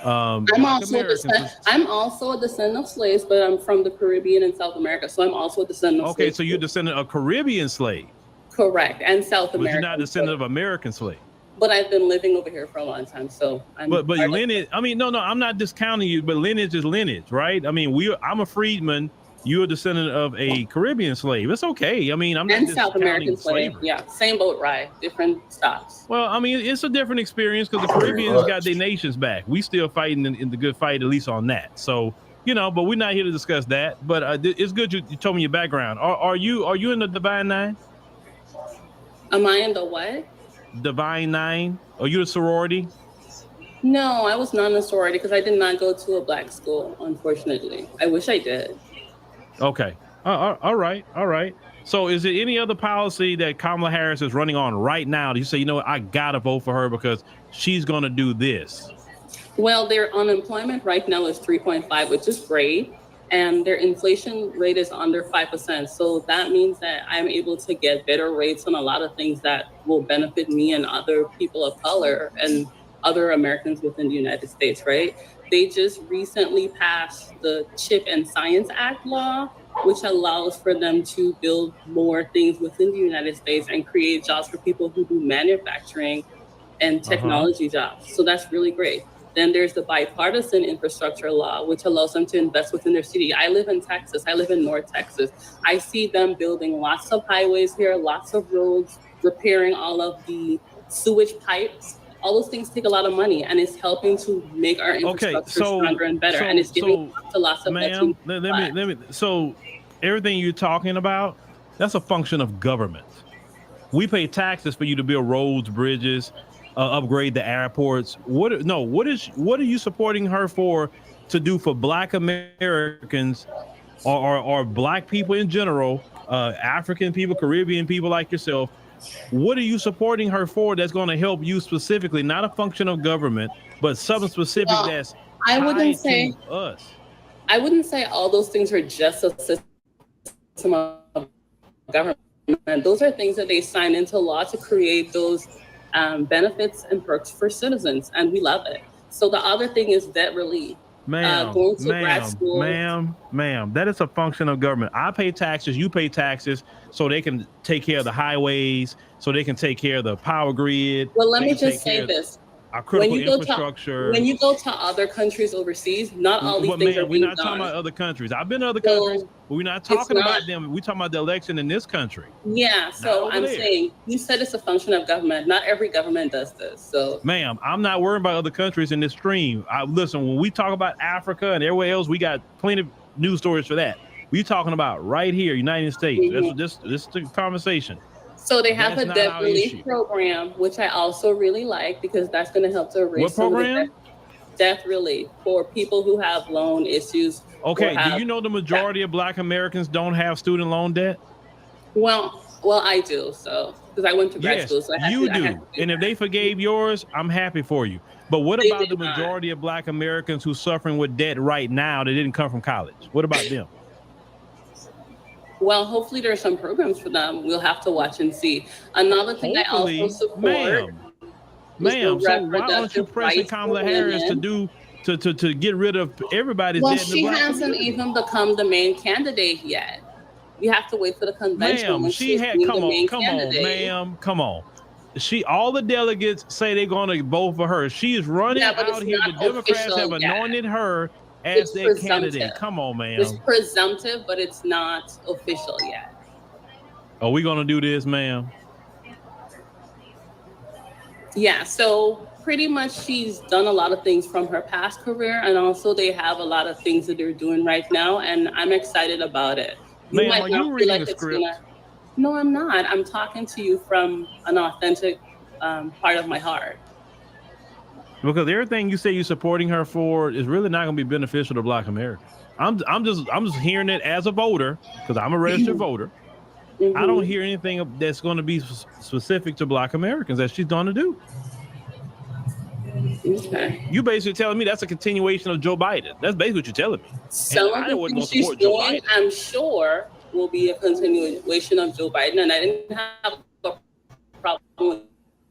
I'm also a descendant of slaves, but I'm from the Caribbean and South America, so I'm also a descendant of slaves. Okay, so you're a descendant of Caribbean slaves. Correct, and South American. But you're not a descendant of American slaves. But I've been living over here for a long time, so I'm. But lineage. I mean, no, I'm not discounting you, but lineage is lineage, right? I mean, I'm a freedman. You're a descendant of a Caribbean slave. It's okay. I mean, I'm not and South American slave. slavery. Yeah, same boat ride, different stops. Well, I mean, it's a different experience because the Caribbeans got their nations back. We still fighting in the good fight, at least on that. So, but we're not here to discuss that. But it's good you told me your background. Are you in the Divine Nine? Am I in the what? Divine Nine? Are you a sorority? No, I was not in a sorority because I did not go to a Black school, unfortunately. I wish I did. Okay. All right. So is there any other policy that Kamala Harris is running on right now that you say, I got to vote for her because she's going to do this? Well, their unemployment right now is 3.5, which is great. And their inflation rate is under 5%. So that means that I'm able to get better rates on a lot of things that will benefit me and other people of color and other Americans within the United States, right? They just recently passed the Chip and Science Act law, which allows for them to build more things within the United States and create jobs for people who do manufacturing and technology jobs. So that's really great. Then there's the bipartisan infrastructure law, which allows them to invest within their city. I live in Texas. I live in North Texas. I see them building lots of highways here, lots of roads, repairing all of the sewage pipes. All those things take a lot of money, and it's helping to make our infrastructure stronger and better. And it's giving to lots of ma'am, let me. So everything you're talking about, that's a function of government. We pay taxes for you to build roads, bridges, upgrade the airports. What are you supporting her for to do for Black Americans or Black people in general, African people, Caribbean people like yourself? What are you supporting her for that's going to help you specifically, not a function of government, but something specific that's tied to us? I wouldn't say all those things are just a system of government. Those are things that they sign into law to create those benefits and perks for citizens, and we love it. So the other thing is debt relief. Ma'am, that is a function of government. I pay taxes, you pay taxes, so they can take care of the highways, so they can take care of the power grid. Well, let me just say this. Our critical infrastructure. When you go to other countries overseas, not all these things are being done. We're not talking about other countries. I've been to other countries, but we're not talking about them. We're talking about the election in this country. Yeah, so I'm saying, you said it's a function of government. Not every government does this. So, ma'am, I'm not worried about other countries in this stream. Listen, when we talk about Africa and everywhere else, we got plenty of news stories for that. We're talking about right here, United States. This is the conversation. So they have a debt relief program, which I also really like because that's going to help to erase some of the debt relief for people who have loan issues. Okay, do you know the majority of Black Americans don't have student loan debt? Well, I do. So because I went to grad school, so I do. And if they forgave yours, I'm happy for you. But what about the majority of Black Americans who's suffering with debt right now that didn't come from college? What about them? Well, hopefully there's some programs for them. We'll have to watch and see. Another thing I also support, ma'am. So why aren't you pressing Kamala Harris to get rid of everybody's debt? Well, she hasn't even become the main candidate yet. You have to wait for the convention. Come on. All the delegates say they're going to vote for her. She is running out here. The Democrats have anointed her as their candidate. Come on, man. It's presumptive, but it's not official yet. Are we going to do this, ma'am? Yeah, so pretty much she's done a lot of things from her past career, and also they have a lot of things that they're doing right now, and I'm excited about it. Ma'am, are you reading a script? No, I'm not. I'm talking to you from an authentic part of my heart. Because everything you say you're supporting her for is really not going to be beneficial to Black Americans. I'm just hearing it as a voter because I'm a registered voter. I don't hear anything that's going to be specific to Black Americans that she's going to do. Okay. You basically telling me that's a continuation of Joe Biden. That's basically what you're telling me. Some of the things she's doing, I'm sure, will be a continuation of Joe Biden, and I didn't have a problem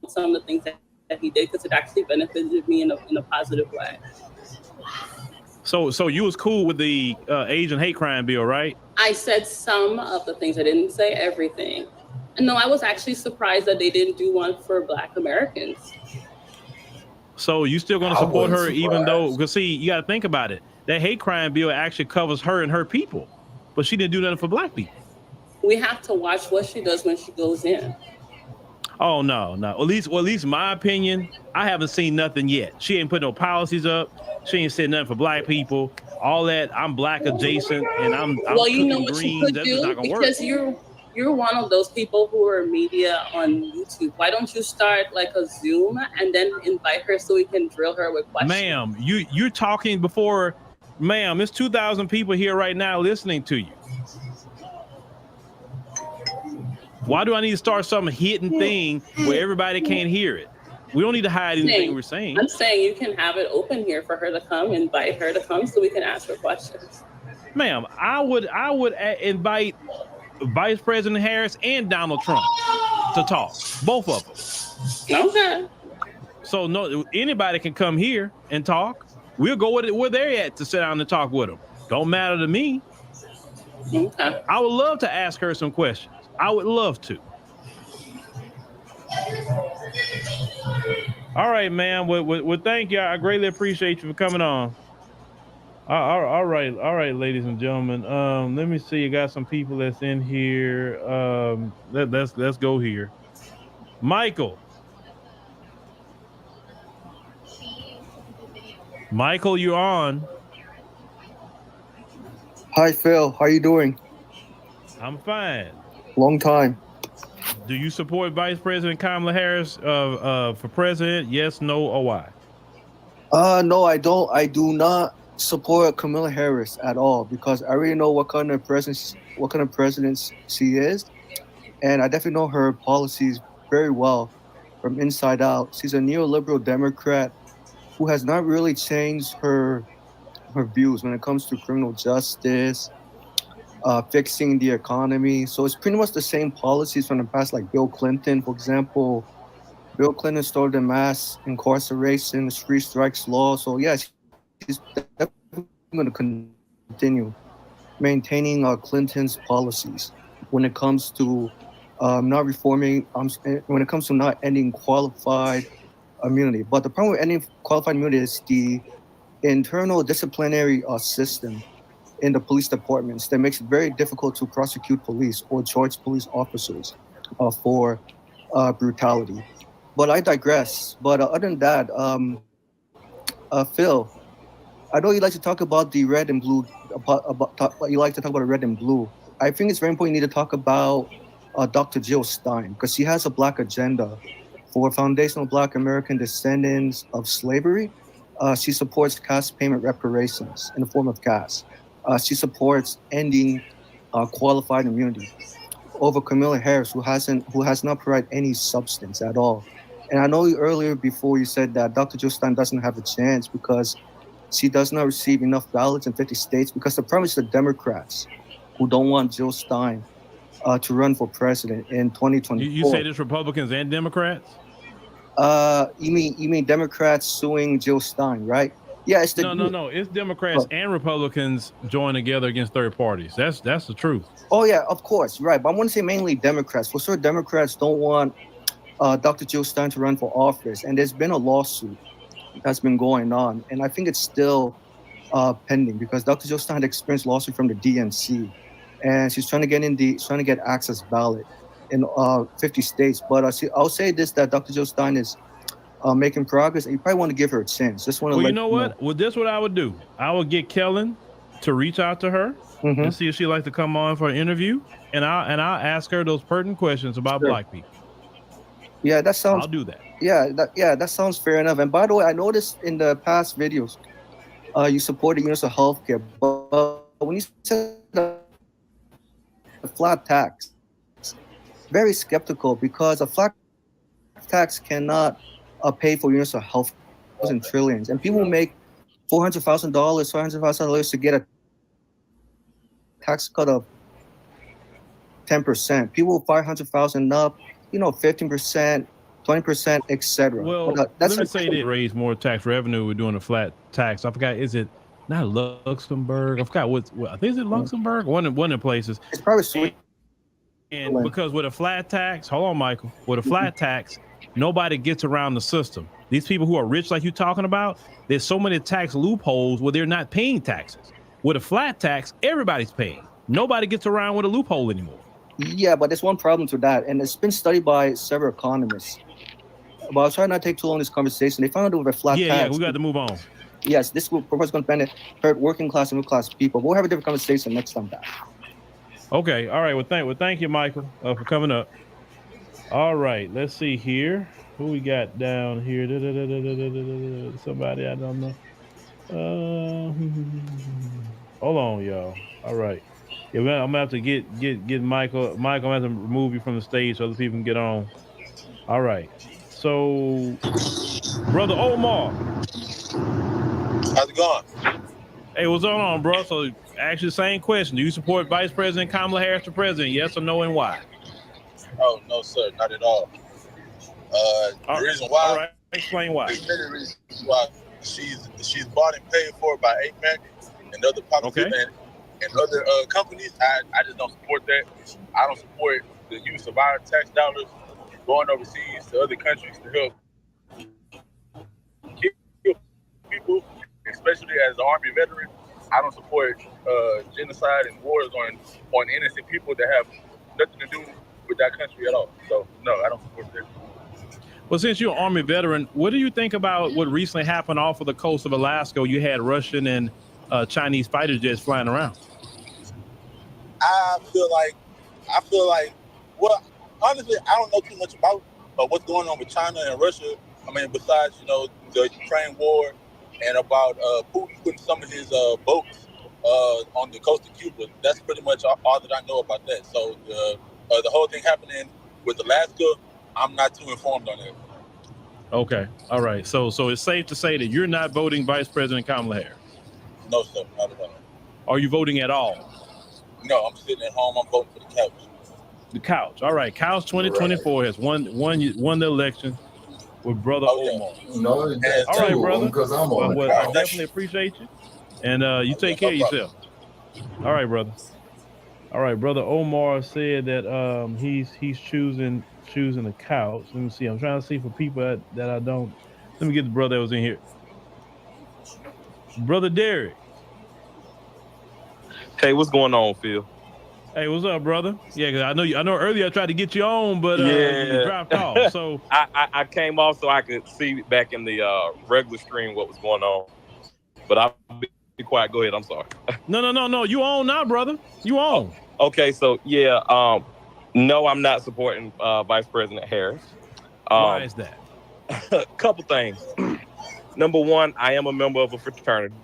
with some of the things that he did because it actually benefited me in a positive way. So you was cool with the Asian hate crime bill, right? I said some of the things. I didn't say everything. And no, I was actually surprised that they didn't do one for Black Americans. So you still going to support her even though, because see, you got to think about it. That hate crime bill actually covers her and her people, but she didn't do nothing for Black people. We have to watch what she does when she goes in. Oh, no. At least my opinion, I haven't seen nothing yet. She ain't put no policies up. She ain't said nothing for Black people. All that, I'm Black adjacent, and I'm well, you know cooking what greens. you could That's do, just not gonna work. because you're one of those people who are media on YouTube. Why don't you start like a Zoom and then invite her so we can drill her with questions? Ma'am, you're talking before, ma'am, there's 2,000 people here right now listening to you. Why do I need to start some hidden thing where everybody can't hear it? We don't need to hide anything we're saying. I'm saying you can have it open here for her to come, invite her to come so we can ask her questions. Ma'am, I would invite Vice President Harris and Donald Trump to talk, both of them. Okay. So no, anybody can come here and talk. We'll go where they're at to sit down and talk with them. Don't matter to me. Okay. I would love to ask her some questions. I would love to. All right, man. Well, thank you. I greatly appreciate you for coming on. All right, ladies and gentlemen. Let me see. You got some people that's in here. Let's go here. Michael, you're on. Hi, Phil. How you doing? I'm fine. Long time. Do you support Vice President Kamala Harris for president? Yes, no, or why? No, I don't. I do not support Kamala Harris at all because I already know what kind of president she is, and I definitely know her policies very well from inside out. She's a neoliberal Democrat who has not really changed her views when it comes to criminal justice, fixing the economy. So it's pretty much the same policies from the past, like Bill Clinton, for example. Bill Clinton started the mass incarceration, free strikes law. So yes, he's definitely going to continue maintaining Clinton's policies when it comes to not reforming, when it comes to not ending qualified immunity. But the problem with ending qualified immunity is the internal disciplinary system in the police departments that makes it very difficult to prosecute police or charge police officers for brutality. But I digress. But other than that, Phil, I know you like to talk about the red and blue. You like to talk about the red and blue. I think it's very important you need to talk about Dr. Jill Stein because she has a Black agenda for foundational Black American descendants of slavery. She supports cash payment reparations in the form of cash. She supports ending qualified immunity over Kamala Harris, who has not provided any substance at all. And I know earlier before you said that Dr. Jill Stein doesn't have a chance because she does not receive enough ballots in 50 states because the problem is the Democrats who don't want Jill Stein to run for president in 2024. You say this Republicans and Democrats? You mean Democrats suing Jill Stein, right? Yeah, it's no. It's Democrats and Republicans join together against third parties. That's the truth. Oh yeah, of course, right. But I want to say mainly Democrats. For sure, Democrats don't want Dr. Jill Stein to run for office, and there's been a lawsuit that's been going on, and I think it's still pending because Dr. Jill Stein had experienced lawsuit from the DNC, and she's trying to get access ballot in 50 states. But I'll say this: that Dr. Jill Stein is making progress, and you probably want to give her a chance. Just want to. Well, you know what? Well, this is what I would do. I would get Kellen to reach out to her and see if she'd like to come on for an interview, and I'll ask her those pertinent questions about Black people. Yeah, that sounds. I'll do that. That sounds fair enough. And by the way, I noticed in the past videos, you supported universal health care, but when you said the flat tax, very skeptical because a flat tax cannot pay for universal health in trillions, and people make $400,000 to get a tax cut of 10%. People 500,000 up, 15%, 20%, etc. Well, let me say they raise more tax revenue. We're doing a flat tax. I forgot. Is it not Luxembourg? I forgot what I think is it Luxembourg? One of the places. It's probably Switzerland. And because with a flat tax, hold on, Michael. With a flat tax, nobody gets around the system. These people who are rich, like you're talking about, there's so many tax loopholes where they're not paying taxes. With a flat tax, everybody's paying. Nobody gets around with a loophole anymore. Yeah, but there's one problem to that, and it's been studied by several economists. But I'll try not to take too long in this conversation. They found out with a flat tax. Yeah, we got to move on. Yes, this will probably going to benefit working class and middle class people. We'll have a different conversation next time. Okay, all right. Well, thank you, Michael, for coming up. All right, let's see here. Who we got down here? Somebody I don't know. Hold on, y'all. All right. Yeah, I'm gonna have to get Michael. Michael, I'm gonna have to remove you from the stage so other people can get on. All right. So, Brother Omar. How's it going? Hey, what's going on, bro? So, actually, same question. Do you support Vice President Kamala Harris for president? Yes or no, and why? Oh, no, sir. Not at all. The reason why. All right. Explain why. There's many reasons why. She's bought and paid for by APEC and other politicians and other companies. I just don't support that. I don't support the use of our tax dollars going overseas to other countries to help kill people, especially as an Army veteran. I don't support genocide and wars on innocent people that have nothing to do with that country at all. So, no, I don't support that. Well, since you're an Army veteran, what do you think about what recently happened off of the coast of Alaska? You had Russian and Chinese fighter jets flying around. I feel like, well, honestly, I don't know too much about what's going on with China and Russia. I mean, besides, the Ukraine war and about Putin putting some of his boats on the coast of Cuba. That's pretty much all that I know about that. So the whole thing happening with Alaska, I'm not too informed on it. Okay. All right. So it's safe to say that you're not voting Vice President Kamala Harris? No, sir. Not at all. Are you voting at all? No, I'm sitting at home. I'm voting for the couch. The couch. All right. Couch 2024 has won the election with Brother Omar. No, all right, brother. Because I'm on well, I definitely appreciate you. And you take care of yourself. All right, brother. All right, Brother Omar said that he's choosing the couch. Let me see. I'm trying to see for people that I don't. Let me get the brother that was in here. Brother Derek. Hey, what's going on, Phil? Hey, what's up, brother? Yeah, cause I know earlier I tried to get you on, but you dropped off. So I came off so I could see back in the regular stream what was going on. But I'll be quiet. Go ahead. I'm sorry. No. You on now, brother. You on. Okay, so yeah, no, I'm not supporting Vice President Harris. Why is that? A couple things. Number one, I am a member of a fraternity.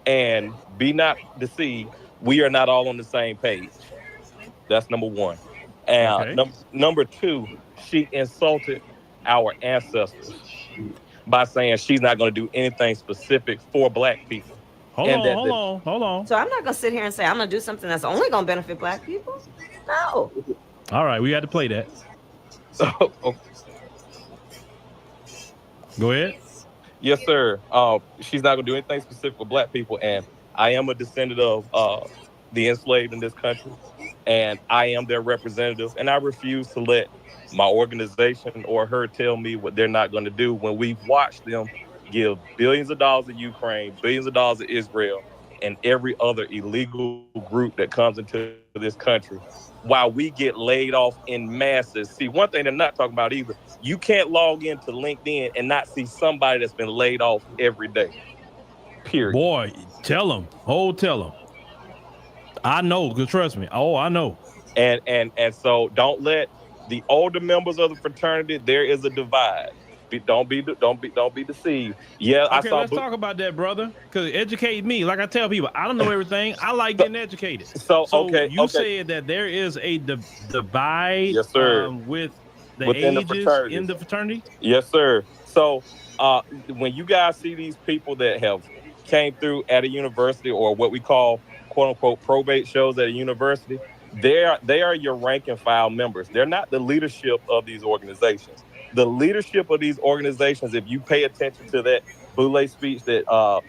And be not deceived, we are not all on the same page. That's number one. And number two, she insulted our ancestors by saying she's not going to do anything specific for Black people. Hold on. So I'm not going to sit here and say I'm going to do something that's only going to benefit Black people. No. All right, we had to play that. Go ahead. Yes, sir. She's not going to do anything specific for Black people. And I am a descendant of the enslaved in this country. And I am their representative. And I refuse to let my organization or her tell me what they're not going to do when we've watched them give billions of dollars to Ukraine, billions of dollars to Israel, and every other illegal group that comes into this country, while we get laid off in masses. See, one thing they're not talking about either, you can't log into LinkedIn and not see somebody that's been laid off every day. Period. Boy, tell them. Tell them. I know, because trust me. I know. And so don't let the older members of the fraternity, there is a divide. Don't be deceived. Yeah, okay, let's talk about that, brother. Because educate me. Like I tell people, I don't know everything. I like getting educated. So you said that there is a divide, yes, sir, with the within ages in the fraternity. Yes, sir. So when you guys see these people that have came through at a university or what we call quote unquote probate shows at a university, they are your rank and file members. They're not the leadership of these organizations. The leadership of these organizations, if you pay attention to that Boule speech that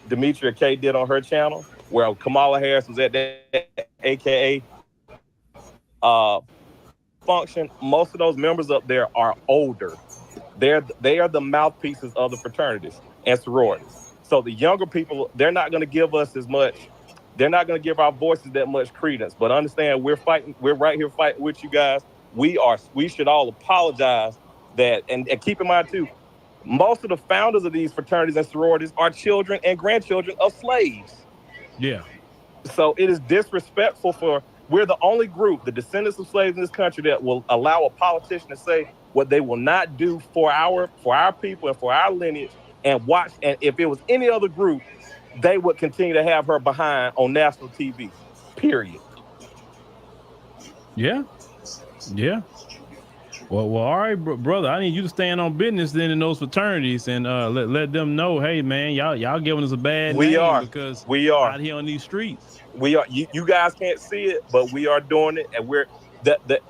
Demetria K did on her channel, where Kamala Harris was at that AKA function, most of those members up there are older. They are the mouthpieces of the fraternities and sororities. So the younger people, they're not going to give us as much. They're not going to give our voices that much credence. But understand, we're fighting. We're right here fighting with you guys. We should all apologize that, and keep in mind too, most of the founders of these fraternities and sororities are children and grandchildren of slaves. Yeah. So it is disrespectful for, we're the only group, the descendants of slaves in this country, that will allow a politician to say what they will not do for our people and for our lineage, and watch. And if it was any other group, they would continue to have her behind on national TV, period. Yeah. Yeah. Well, all right, brother. I need you to stand on business then in those fraternities and let them know, hey, man, y'all giving us a bad name because we are out here on these streets. We are. You guys can't see it, but we are doing it, and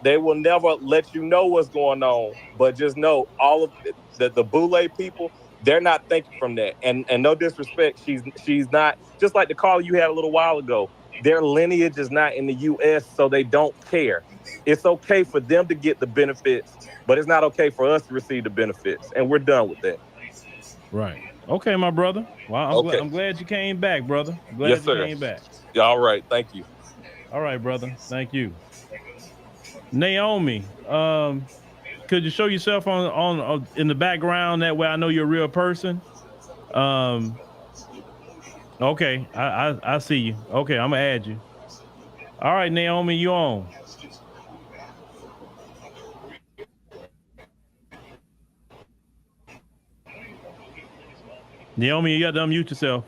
they will never let you know what's going on. But just know, all of the Boule people, they're not thinking from that. And no disrespect, she's not, just like the call you had a little while ago. Their lineage is not in the U.S., so they don't care. It's okay for them to get the benefits, but it's not okay for us to receive the benefits, and we're done with that. Right. Okay, my brother. Well, I'm glad you came back, brother. I'm glad you came back. All right. Thank you. All right, brother. Thank you. Naomi, could you show yourself on in the background? That way I know you're a real person. Okay, I see you. Okay, I'm gonna add you. All right, Naomi, you on? Naomi, you got to unmute yourself.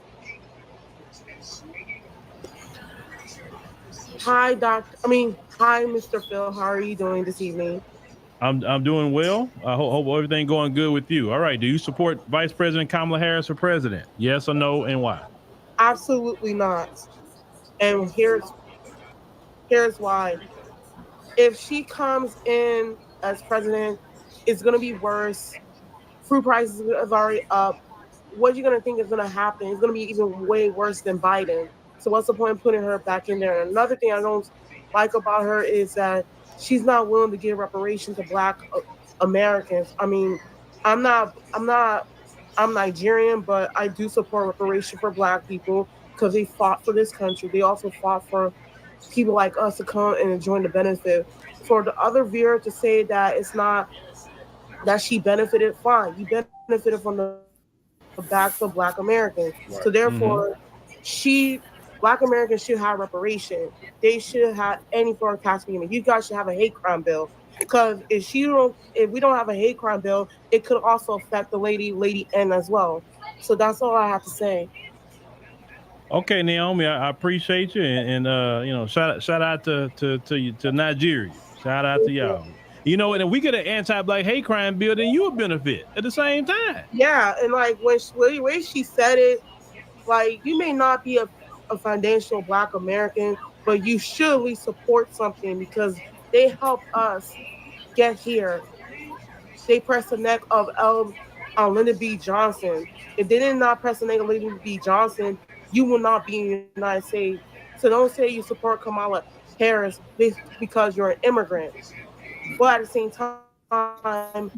Hi, hi, Mr. Phil. How are you doing this evening? I'm doing well. I hope everything going good with you. All right. Do you support Vice President Kamala Harris for president? Yes or no, and why? Absolutely not. And here's why. If she comes in as president, it's going to be worse. Food prices are already up. What are you going to think is going to happen? It's going to be even way worse than Biden. So what's the point of putting her back in there? And another thing I don't like about her is that she's not willing to give reparations to Black Americans. I mean, I'm Nigerian, but I do support reparation for Black people because they fought for this country. They also fought for people like us to come and enjoy the benefit. For the other viewer to say that it's not, that she benefited, fine. You benefited from the backs of Black Americans. Right. So therefore, Black Americans should have reparation. They should have any form of tax payment. You guys should have a hate crime bill. Because if we don't have a hate crime bill, it could also affect the Lady N as well. So that's all I have to say. Okay, Naomi, I appreciate you, and shout out to Nigeria. Shout out to y'all. You know, and if we get an anti-Black hate crime bill, then you will benefit at the same time. Yeah, and like when she said it, like, you may not be a financial Black American, but you should at least support something because they helped us get here. They pressed the neck of Lyndon B. Johnson. If they did not press the neck of Lyndon B. Johnson, you will not be in the United States. So don't say you support Kamala Harris because you're an immigrant. But at the same time,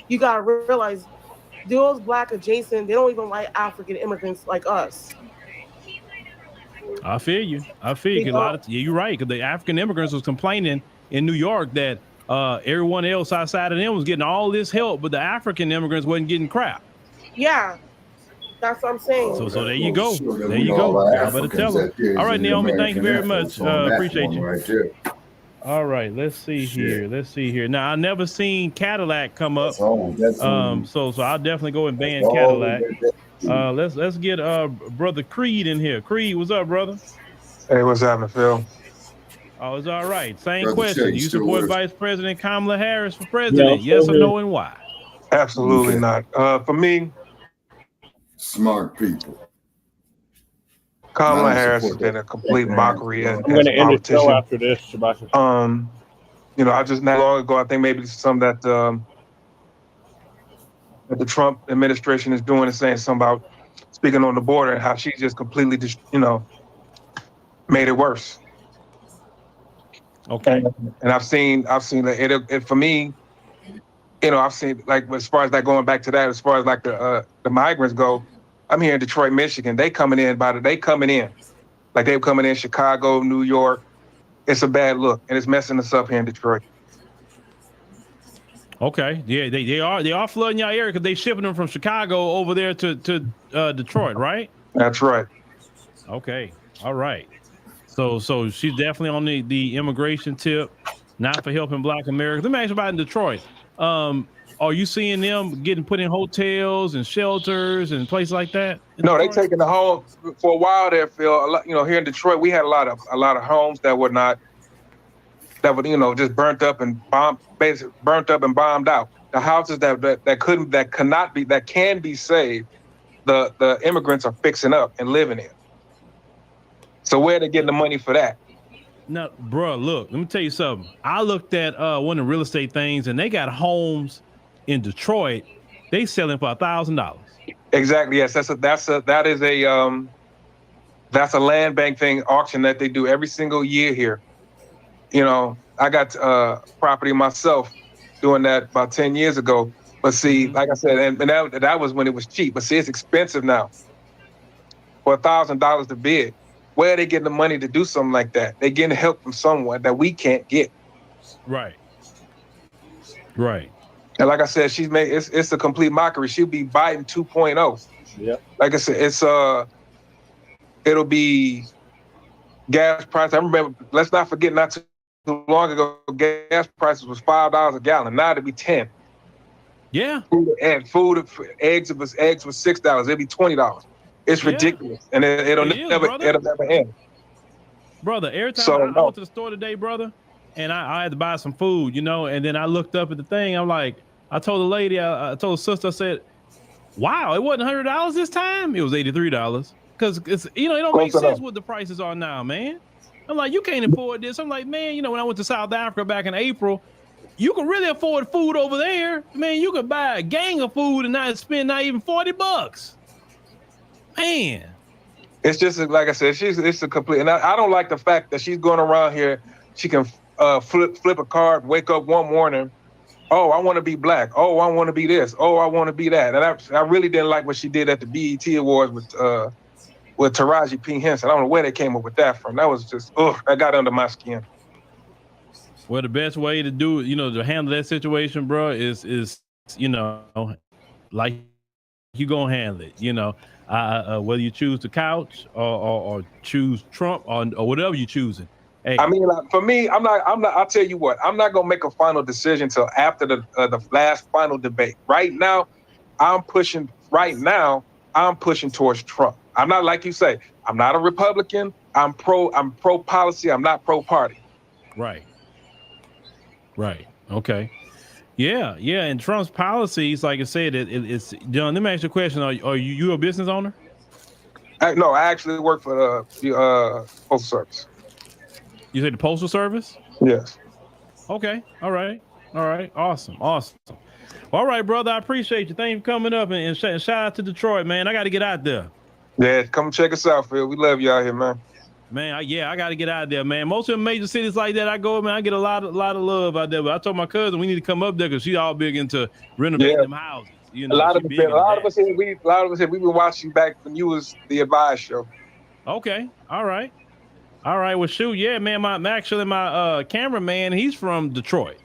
you gotta realize those Black adjacent, they don't even like African immigrants like us. I feel you. You're right, because the African immigrants was complaining in New York that everyone else outside of them was getting all this help, but the African immigrants wasn't getting crap. Yeah, that's what I'm saying. So there you go. There you go. I better tell them. All right, Naomi, thank you very much. Appreciate you. Right there. All right, let's see here. Now, I never seen Cadillac come up. So I'll definitely go and ban Cadillac. Let's get brother Creed in here. Creed, what's up, brother? Hey, what's happening, Phil? Oh, it's all right. Same brother question. Do you support Vice President Kamala Harris for president? Yes or no, and why? Absolutely not. For me, smart people. Kamala Harris has been a complete mockery as I'm going to a end the show politician. after this, Shabbat. You know, I just not long ago, I think maybe some that the Trump administration is doing is saying something about speaking on the border and how she just completely just, you know, made it worse. Okay. And I've seen that it for me, you know, I've seen like as far as like going back to that, as far as like the migrants go, I'm here in Detroit, Michigan. They coming in like they coming in Chicago, New York. It's a bad look, and it's messing us up here in Detroit. Okay, yeah, they are flooding your area because they shipping them from Chicago over there to Detroit, right? That's right. Okay, all right. So she's definitely on the immigration tip, not for helping Black Americans. Let me ask you about in Detroit. Are you seeing them getting put in hotels and shelters and places like that? No, they taking the home for a while there, Phil. You know, here in Detroit, we had a lot of homes that were you know, just burnt up and bombed out. The houses that can be saved, the immigrants are fixing up and living in. So where are they getting the money for that? No, bro, look, let me tell you something. I looked at one of the real estate things, and they got homes in Detroit. They selling for $1,000. Exactly. Yes, that's a land bank thing auction that they do every single year here. You know, I got property myself doing that about 10 years ago. But see, like I said, and that was when it was cheap. But see, it's expensive now. For $1,000 to bid. Where are they getting the money to do something like that? They're getting help from someone that we can't get. Right. Right. And like I said, it's a complete mockery. She'll be Biden 2.0. Yeah. Like I said, it'll be gas price. I remember, let's not forget, not too long ago, gas prices was $5 a gallon. Now it'll be 10. Yeah. Eggs was $6. It'll be $20. It's ridiculous, and it'll never end. Brother, every time I went to the store today, brother, and I had to buy some food, you know, and then I looked up at the thing. I'm like, I told the lady, I told the sister, I said, wow, it wasn't $100 this time. It was $83 because it's, you know, it don't make sense what the prices are now, man. I'm like, you can't afford this. I'm like, man, you know, when I went to South Africa back in April, you can really afford food over there. Man, you could buy a gang of food and not spend not even $40. Man. It's just like I said, it's a complete, and I don't like the fact that she's going around here. She can flip a card, wake up one morning, oh, I want to be black. Oh, I want to be this. Oh, I want to be that. And I really didn't like what she did at the BET Awards with Taraji P. Henson. I don't know where they came up with that from. That was just, that got under my skin. Well, the best way to do it, you know, to handle that situation, bro, is you know, like you gonna handle it, you know. Whether you choose the couch or choose Trump or whatever you choosing. Hey. I mean, like, for me, I'm not. I'll tell you what. I'm not gonna make a final decision till after the last final debate. Right now, I'm pushing towards Trump. I'm not, like you say, I'm not a Republican. I'm pro policy. I'm not pro party. Right. Okay. Yeah. And Trump's policies, like I said, it's John. Let me ask you a question: Are you a business owner? No, I actually work for the Postal Service. You said the Postal Service? Yes. Okay. All right. Awesome. All right, brother. I appreciate you. Thank you for coming up and shout out to Detroit, man. I got to get out there. Yeah, come check us out, Phil. We love you out here, man. Man, I got to get out there, man. Most of the major cities like that, I go, man, I get a lot of love out there. But I told my cousin we need to come up there because she's all big into renovating them houses. You know, a lot of us here, we've been watching you back when you was the Advice Show. Okay, all right. Well, shoot, yeah, man. My cameraman, he's from Detroit.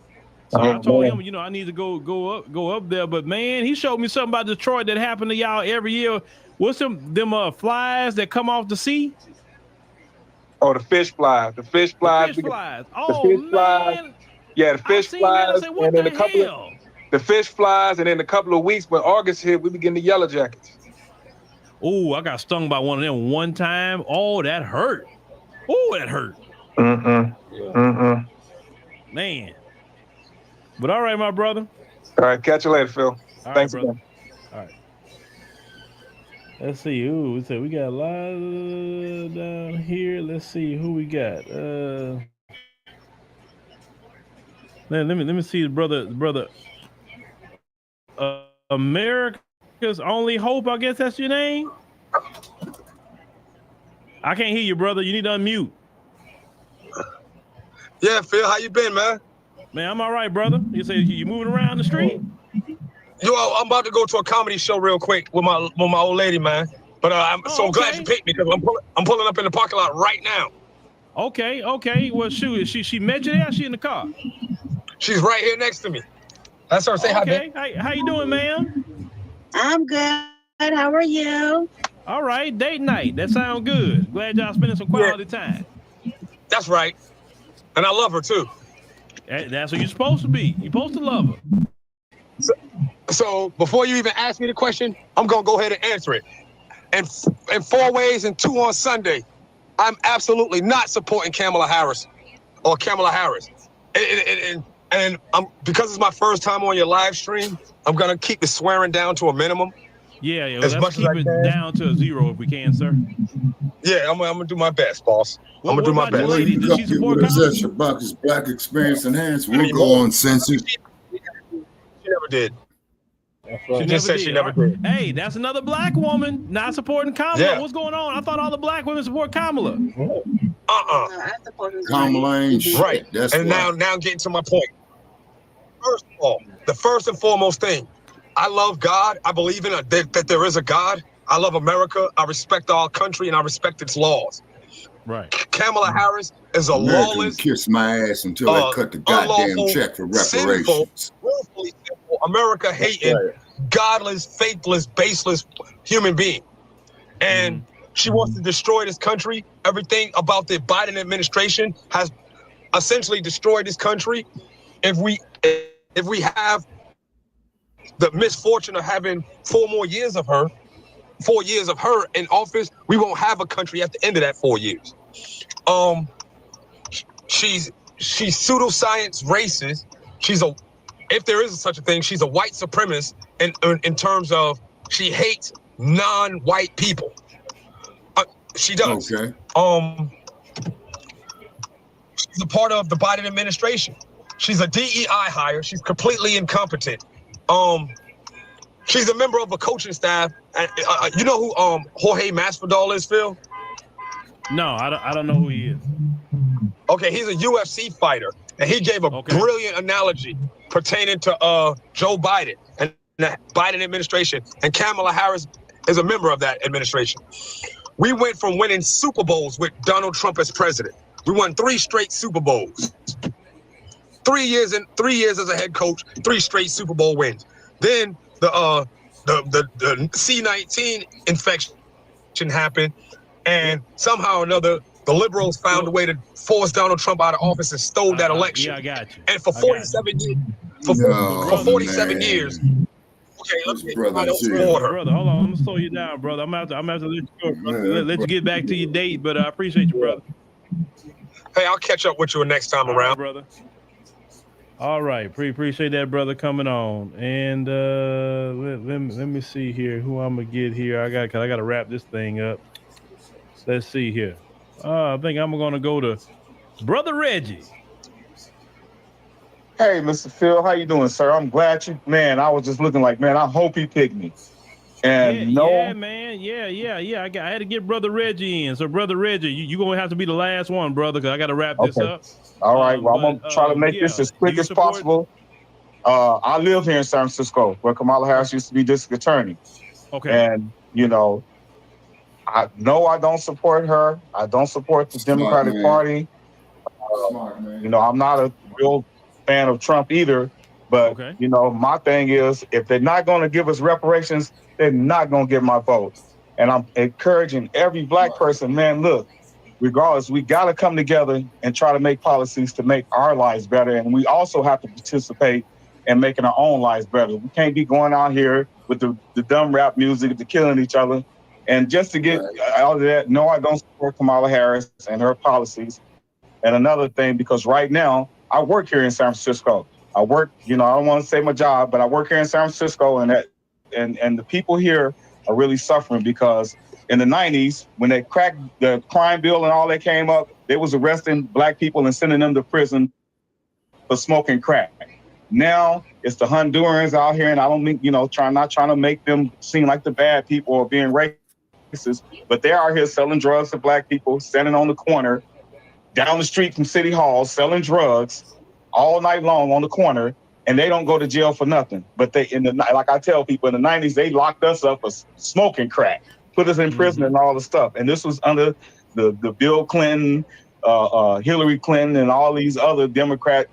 So I told him, you know, I need to go up there. But man, he showed me something about Detroit that happened to y'all every year. What's them flies that come off the sea? Oh, the fish flies. Oh, man. Yeah, the fish flies. And then the fish flies, and in a couple of weeks, when August hit, we begin the yellow jackets. Oh, I got stung by one of them one time. Oh, that hurt. Man. But all right, my brother. All right, catch you later, Phil. All Thanks right, brother. again. All right. Let's see. Ooh, we got a lot down here. Let's see who we got. Let me see the brother. America's Only Hope. I guess that's your name. I can't hear you, brother. You need to unmute. Yeah, Phil, how you been, man? Man, I'm all right, brother. You say you moving around the street? Yo, I'm about to go to a comedy show real quick with my old lady, man. But I'm glad you picked me because I'm pulling up in the parking lot right now. Okay. Well, shoot, she met you there? Or she in the car? She's right here next to me. That's her. Say hi, babe. Okay. How you doing, ma'am? I'm good. How are you? All right. Date night. That sounds good. Glad y'all spending some quality time. That's right. And I love her too. That's what you're supposed to be. You're supposed to love her. So before you even ask me the question, I'm gonna go ahead and answer it. And in 4 ways and 2 on Sunday, I'm absolutely not supporting Kamala Harris. And I'm because it's my first time on your live stream, I'm gonna keep the swearing down to a minimum. Yeah. Well, as let's much keep as I it can. down to 0 if we can, sir. Yeah, I'm gonna do my best, boss. I'm gonna do my best. Lady, does she support What is that? Shabaka's Black Experience Enhanced. We'll go on censored. She never did. She just said she never did. Hey, that's another black woman not supporting Kamala. Yeah. What's going on? I thought all the black women support Kamala. Kamala ain't shit. Right. That's and why. now getting to my point. First of all, the first and foremost thing, I love God. I believe in that there is a God. I love America. I respect our country and I respect its laws. Right. Kamala Harris is a America lawless, kiss my ass until I cut the goddamn unlawful, check for sinful, reparations. willfully sinful, America hating, godless, faithless, baseless human being. And she wants to destroy this country. Everything about the Biden administration has essentially destroyed this country. If we have the misfortune of having 4 more years of her, 4 years of her in office, we won't have a country at the end of that 4 years. She's pseudoscience racist. If there is such a thing, she's a white supremacist in terms of she hates non-white people. She does. Okay. She's a part of the Biden administration. She's a DEI hire. She's completely incompetent. She's a member of a coaching staff. You know who Jorge Masvidal is, Phil? No, I don't know who he is. Okay, he's a UFC fighter, and he gave a brilliant analogy pertaining to Joe Biden and the Biden administration, and Kamala Harris is a member of that administration. We went from winning Super Bowls with Donald Trump as president. We won 3 straight Super Bowls. 3 years as a head coach, 3 straight Super Bowl wins. Then the C-19 infection happened, and somehow or another, the liberals found a way to force Donald Trump out of office and stole that election. Yeah, I got you. And for 47 years, for 47 years. Okay, let's get brother, hold on. I'm gonna slow you down, brother. I'm gonna have to let you go, brother. Let you get back to your date, but I appreciate you, brother. Hey, I'll catch up with you next time around, brother. All right, appreciate that, brother, coming on. And let me see here who I'm gonna get here. I gotta wrap this thing up. Let's see here. I think I'm gonna go to Brother Reggie. Hey, Mr. Phil, how you doing, sir? I'm glad I was just looking like, man, I hope he picked me. And yeah, man. Yeah. I had to get Brother Reggie in. So, Brother Reggie, you going to have to be the last one, brother, because I got to wrap this up. All right. Well, I'm going to try to make this as quick as possible. I live here in San Francisco, where Kamala Harris used to be district attorney. Okay. And, I don't support her. I don't support the Democratic Party. I'm not a real fan of Trump either. But, my thing is, if they're not going to give us reparations, they're not going to get my vote. And I'm encouraging every black person, man, look, regardless, we got to come together and try to make policies to make our lives better. And we also have to participate in making our own lives better. We can't be going out here with the dumb rap music, to killing each other. And just to get out of that, no, I don't support Kamala Harris and her policies. And another thing, because right now, I work here in San Francisco. I work, I don't want to say my job, but I work here in San Francisco, and the people here are really suffering because in the 90s, when they cracked the crime bill and all that came up, they was arresting black people and sending them to prison for smoking crack. Now it's the Hondurans out here, and I don't mean, not trying to make them seem like the bad people or being racist, but they're out here selling drugs to black people, standing on the corner, down the street from City Hall, selling drugs all night long on the corner, and they don't go to jail for nothing. But like I tell people, in the 90s, they locked us up for smoking crack, put us in prison and all the stuff. And this was under the Bill Clinton, Hillary Clinton, and all these other Democrat,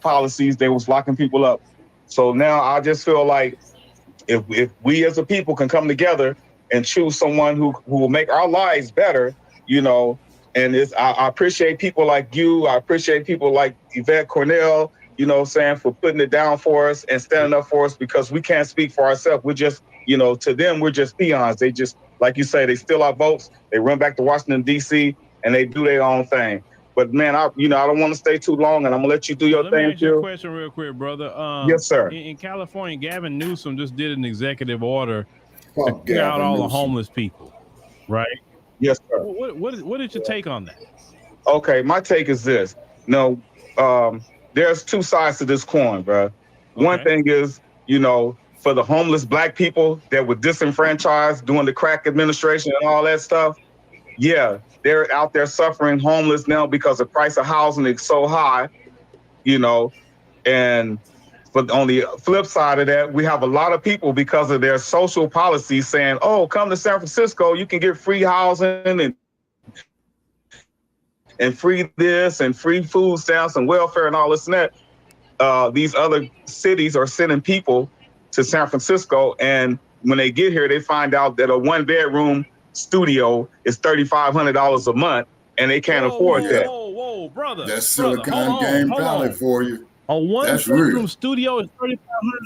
policies. They was locking people up. So now I just feel like if we as a people can come together and choose someone who will make our lives better, and I appreciate people like you. I appreciate people like Yvette Cornell, for putting it down for us and standing up for us, because we can't speak for ourselves. We're just, to them, we're just peons. They just, like you say, they steal our votes. They run back to Washington, D.C., and they do their own thing. But man, I don't want to stay too long, and I'm gonna let you do your thing. Let me ask you a question real quick, brother. Yes, sir. In California, Gavin Newsom just did an executive order to clear out all the homeless people, right? Yes, sir. What is your take on that? Okay, my take is this. No, there's two sides to this coin, bro. One thing is, for the homeless black people that were disenfranchised during the crack administration and all that stuff, yeah, they're out there suffering homeless now because the price of housing is so high, and but on the flip side of that, we have a lot of people, because of their social policies, saying, oh, come to San Francisco, you can get free housing and free this and free food stamps and welfare and all this and that. These other cities are sending people to San Francisco, and when they get here, they find out that a 1-bedroom studio is $3,500 a month, and they can't afford that. Whoa, brother. That's Silicon Game Valley for you. A 1-bedroom studio is $3,500.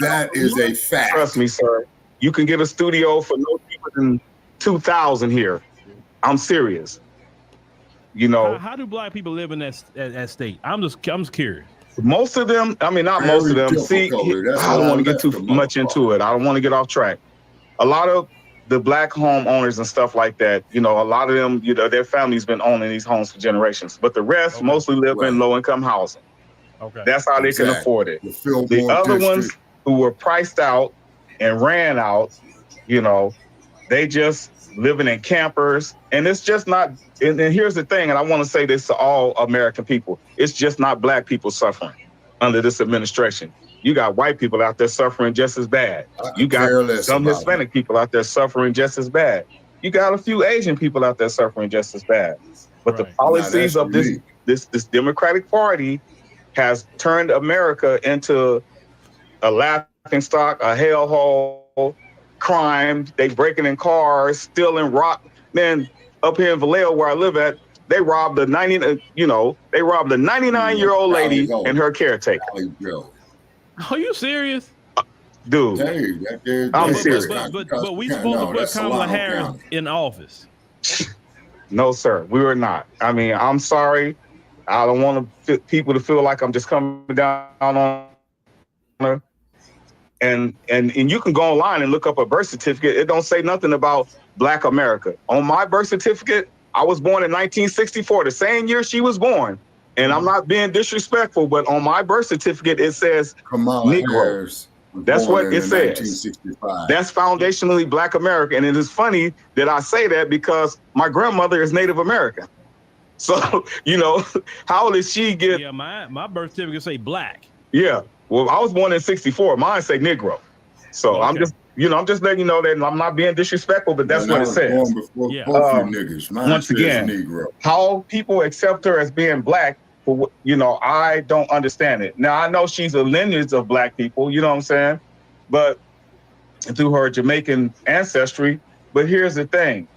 That is a fact. Trust me, sir. You can get a studio for no cheaper than $2,000 here. I'm serious. How do black people live in that state? I'm just curious. Most of them, not most of them. See, I don't want to get too much into it. I don't want to get off track. A lot of the black homeowners and stuff like that, a lot of them, their family's been owning these homes for generations. But the rest mostly live in low-income housing. Okay. That's how they can afford it. The other ones who were priced out and ran out, they just living in campers. And it's just not, and here's the thing, and I want to say this to all American people, it's just not black people suffering under this administration. You got white people out there suffering just as bad. You got some Hispanic people out there suffering just as bad. You got a few Asian people out there suffering just as bad. But the policies of this Democratic Party has turned America into a laughing stock, a hellhole, crime. They breaking in cars, stealing rock. Man, up here in Vallejo where I live at, they robbed the 99-year-old lady and her caretaker. Are you serious? Dude, I'm serious. But we supposed to put Kamala Harris in office. No, sir, we were not. I'm sorry. I don't want people to feel like I'm just coming down on her. And you can go online and look up a birth certificate. It don't say nothing about Black America. On my birth certificate, I was born in 1964, the same year she was born. And I'm not being disrespectful, but on my birth certificate, it says Kamala Negro. Harris. That's what it says. 1965. That's foundationally Black American. And it is funny that I say that because my grandmother is Native American. So, how did she get? Yeah, my birth certificate say Black. Yeah. Well, I was born in 64. Mine say Negro. So okay. I'm just letting you know that I'm not being disrespectful, but that's what it says. Yeah. Once again, Negro. How people accept her as being Black, I don't understand it. Now, I know she's a lineage of Black people, you know what I'm saying? But through her Jamaican ancestry. But here's the thing.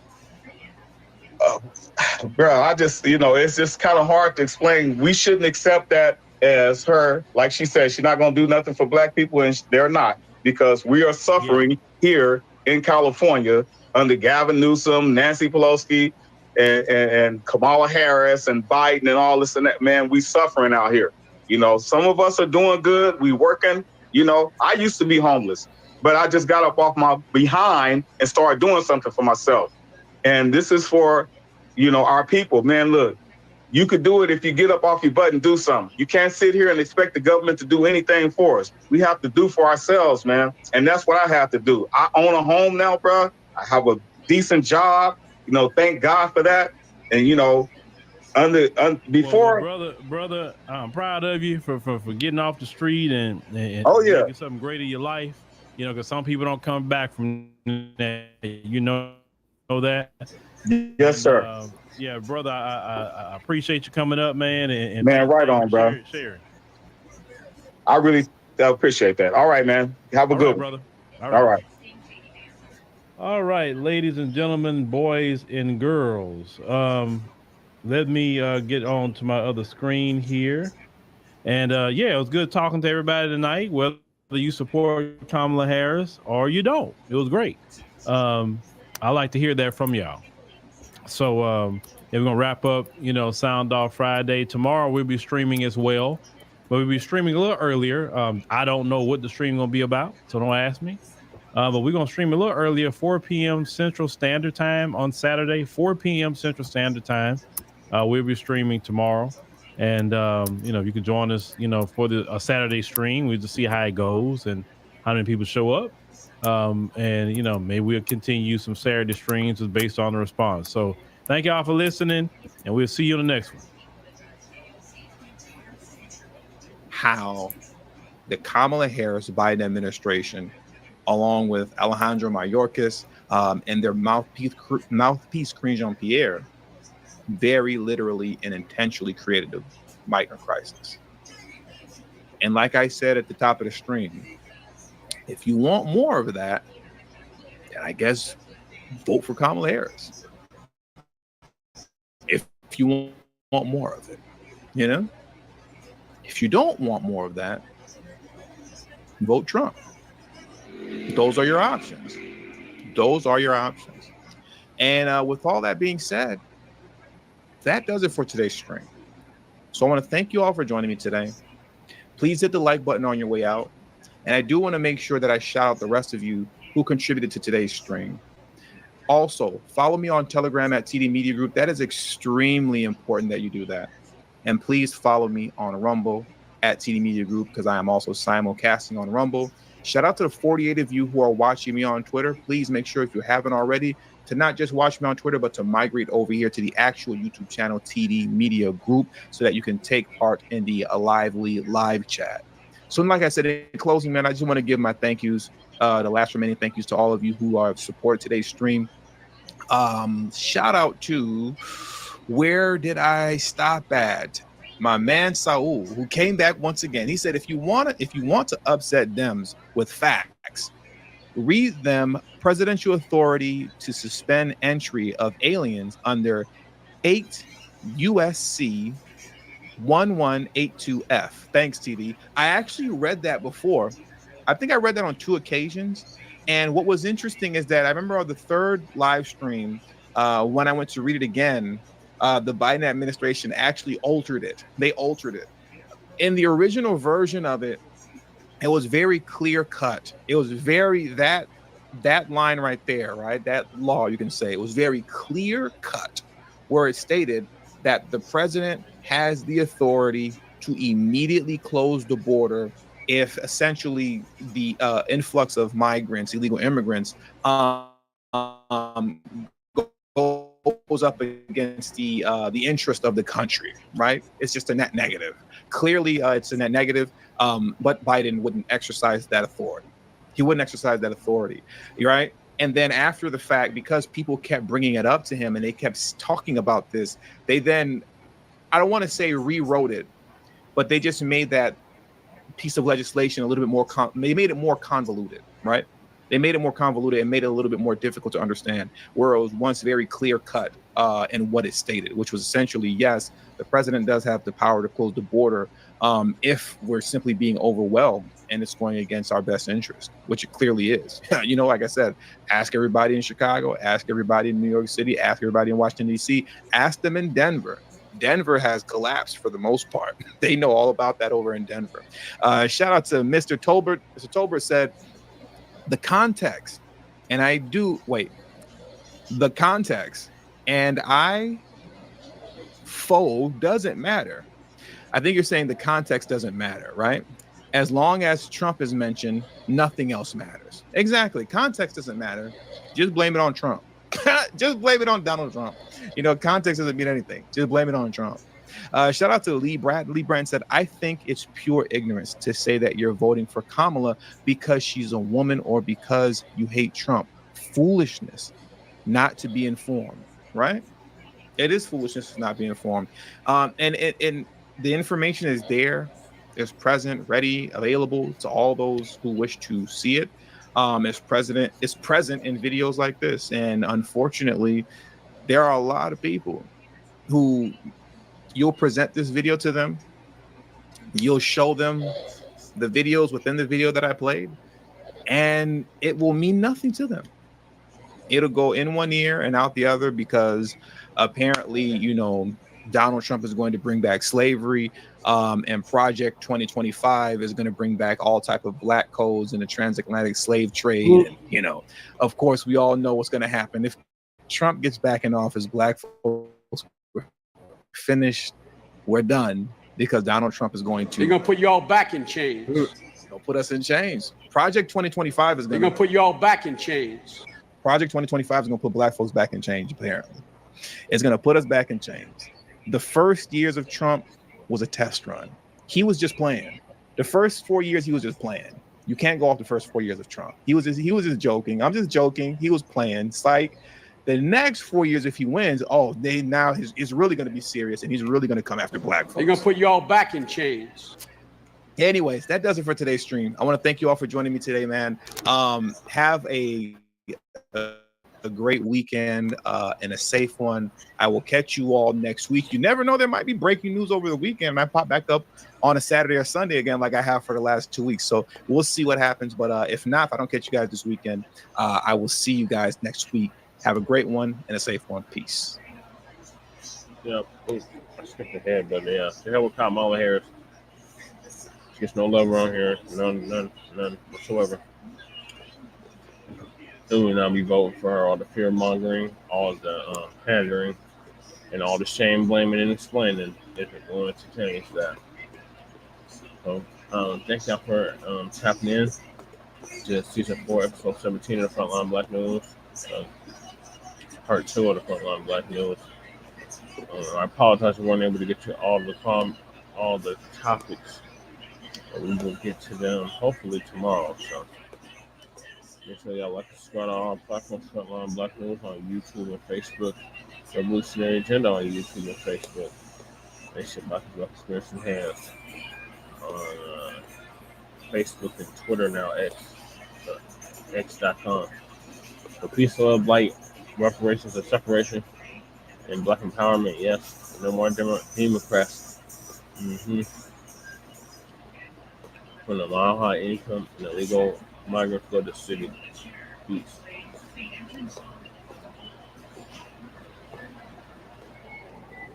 Bro, it's just kind of hard to explain. We shouldn't accept that as her, like she said, she's not going to do nothing for Black people, and they're not, because we are suffering here in California under Gavin Newsom, Nancy Pelosi, and Kamala Harris and Biden and all this and that. Man, we suffering out here. Some of us are doing good. We working. I used to be homeless. but I just got up off my behind and started doing something for myself. And this is for, our people. Man, look, you could do it if you get up off your butt and do something. You can't sit here and expect the government to do anything for us. We have to do for ourselves, man. And that's what I have to do. I own a home now, bro. I have a decent job. Thank God for that. And, before. Well, brother, I'm proud of you for getting off the street and making something great of your life. Because some people don't come back from that. Know that. Yes, sir. Yeah, brother, I appreciate you coming up, man. And man, right on, bro. Sharing. I really appreciate that. All right, man. Have a good one, brother. All right. All right, ladies and gentlemen, boys and girls. Let me get on to my other screen here. And it was good talking to everybody tonight, whether you support Kamala Harris or you don't. It was great. I like to hear that from y'all. So we're going to wrap up, Sound Off Friday. Tomorrow we'll be streaming as well, but we'll be streaming a little earlier. I don't know what the stream going to be about, so don't ask me. But we're going to stream a little earlier, 4 p.m. Central Standard Time on Saturday, 4 p.m. Central Standard Time. We'll be streaming tomorrow. And, you can join us, for a Saturday stream. We'll just see how it goes and how many people show up. And maybe we'll continue some Saturday streams based on the response. So thank y'all for listening, and we'll see you in the next one. How the Kamala Harris Biden administration, along with Alejandro Mayorkas and their mouthpiece Karine Jean-Pierre, very literally and intentionally created a migrant crisis. And like I said at the top of the stream, if you want more of that, then I guess vote for Kamala Harris. If you want more of it, If you don't want more of that, vote Trump. Those are your options. And with all that being said, that does it for today's stream. So I want to thank you all for joining me today. Please hit the like button on your way out. And I do want to make sure that I shout out the rest of you who contributed to today's stream. Also, follow me on Telegram at TD Media Group. That is extremely important that you do that. And please follow me on Rumble at TD Media Group, because I am also simulcasting on Rumble. Shout out to the 48 of you who are watching me on Twitter. Please make sure, if you haven't already, to not just watch me on Twitter, but to migrate over here to the actual YouTube channel, TD Media Group, so that you can take part in the lively live chat. So like I said, in closing, man, I just want to give my thank yous, the last remaining thank yous to all of you who are support today's stream. Shout out to, where did I stop at? My man Saul, who came back once again. He said, if you want to upset Dems with facts, read them presidential authority to suspend entry of aliens under 8 USC 1182F. Thanks, TD. I actually read that before. I think I read that on 2 occasions. And what was interesting is that I remember on the 3rd live stream, when I went to read it again, the Biden administration actually altered it. They altered it. In the original version of it, it was very clear cut. It was very, that line right there, right? That law, you can say, it was very clear cut, where it stated that the president has the authority to immediately close the border if essentially the influx of migrants, illegal immigrants, goes up against the interest of the country, right? It's just a net negative. Clearly, it's a net negative, but Biden wouldn't exercise that authority. He wouldn't exercise that authority, right? And then after the fact, because people kept bringing it up to him and they kept talking about this, they then, I don't want to say rewrote it, but they just made that piece of legislation a little bit more, they made it more convoluted, right? They made it more convoluted and made it a little bit more difficult to understand, where it was once very clear cut in what it stated, which was essentially, yes, the president does have the power to close the border if we're simply being overwhelmed and it's going against our best interest, which it clearly is. Like I said, ask everybody in Chicago, ask everybody in New York City, ask everybody in Washington, D.C., ask them in Denver. Denver has collapsed for the most part. They know all about that over in Denver. Shout out to Mr. Tolbert. Mr. Tolbert said, the context, and the context, and foe doesn't matter. I think you're saying the context doesn't matter, right? As long as Trump is mentioned, nothing else matters. Exactly. Context doesn't matter. Just blame it on Trump. Just blame it on Donald Trump. Context doesn't mean anything. Just blame it on Trump. Shout out to Lee Brad. Lee Brand said, I think it's pure ignorance to say that you're voting for Kamala because she's a woman or because you hate Trump. Foolishness not to be informed, right? It is foolishness to not be informed. And the information is there, is present, ready, available to all those who wish to see it. It's present in videos like this. And unfortunately, there are a lot of people who you'll present this video to them, you'll show them the videos within the video that I played, and it will mean nothing to them. It'll go in one ear and out the other because apparently, Donald Trump is going to bring back slavery, and Project 2025 is going to bring back all type of black codes and the transatlantic slave trade. And, of course, we all know what's going to happen. If Trump gets back in office, black folks, we're finished. We're done because Donald Trump is going to. They're going to put you all back in chains. They'll put us in chains. Project 2025 is going to put you all back in chains. Project 2025 is going to put black folks back in chains, apparently. It's going to put us back in chains. The first years of Trump was a test run. He was just playing. The first 4 years, he was just playing. You can't go off the first 4 years of Trump. He was just joking. I'm just joking. He was playing. It's like the next 4 years, if he wins, it's really going to be serious, and he's really going to come after black folks. They're going to put you all back in chains. Anyways, that does it for today's stream. I want to thank you all for joining me today, man. Have a great weekend and a safe one. I will catch you all next week. You never know, there might be breaking news over the weekend. I pop back up on a Saturday or Sunday again, like I have for the last 2 weeks. So we'll see what happens. But if not, if I don't catch you guys this weekend, I will see you guys next week. Have a great one and a safe one. Peace. Yeah, I skipped ahead, but yeah, the hell with Kamala Harris. She gets no love around here, none whatsoever. Do we not be voting for her? All the fear mongering, all the pandering, and all the shame, blaming, and explaining isn't going to change that. So, thank y'all for tapping in to season 4, episode 17 of the Front Line Blacc News. Part 2 of the Front Line Blacc News. I apologize for weren't able to get to all the topics, but we will get to them hopefully tomorrow. So. Make sure y'all like and subscribe on our platforms, Front Line Blacc News on YouTube and Facebook, Revolutionary Agenda on YouTube and Facebook. Make sure Black Experience Enhanced on Facebook and Twitter now, X.com. So peace, love, light, reparations, and separation, and black empowerment, yes. No more Democrats. From the mile high income and illegal migrants go to the city. Peace.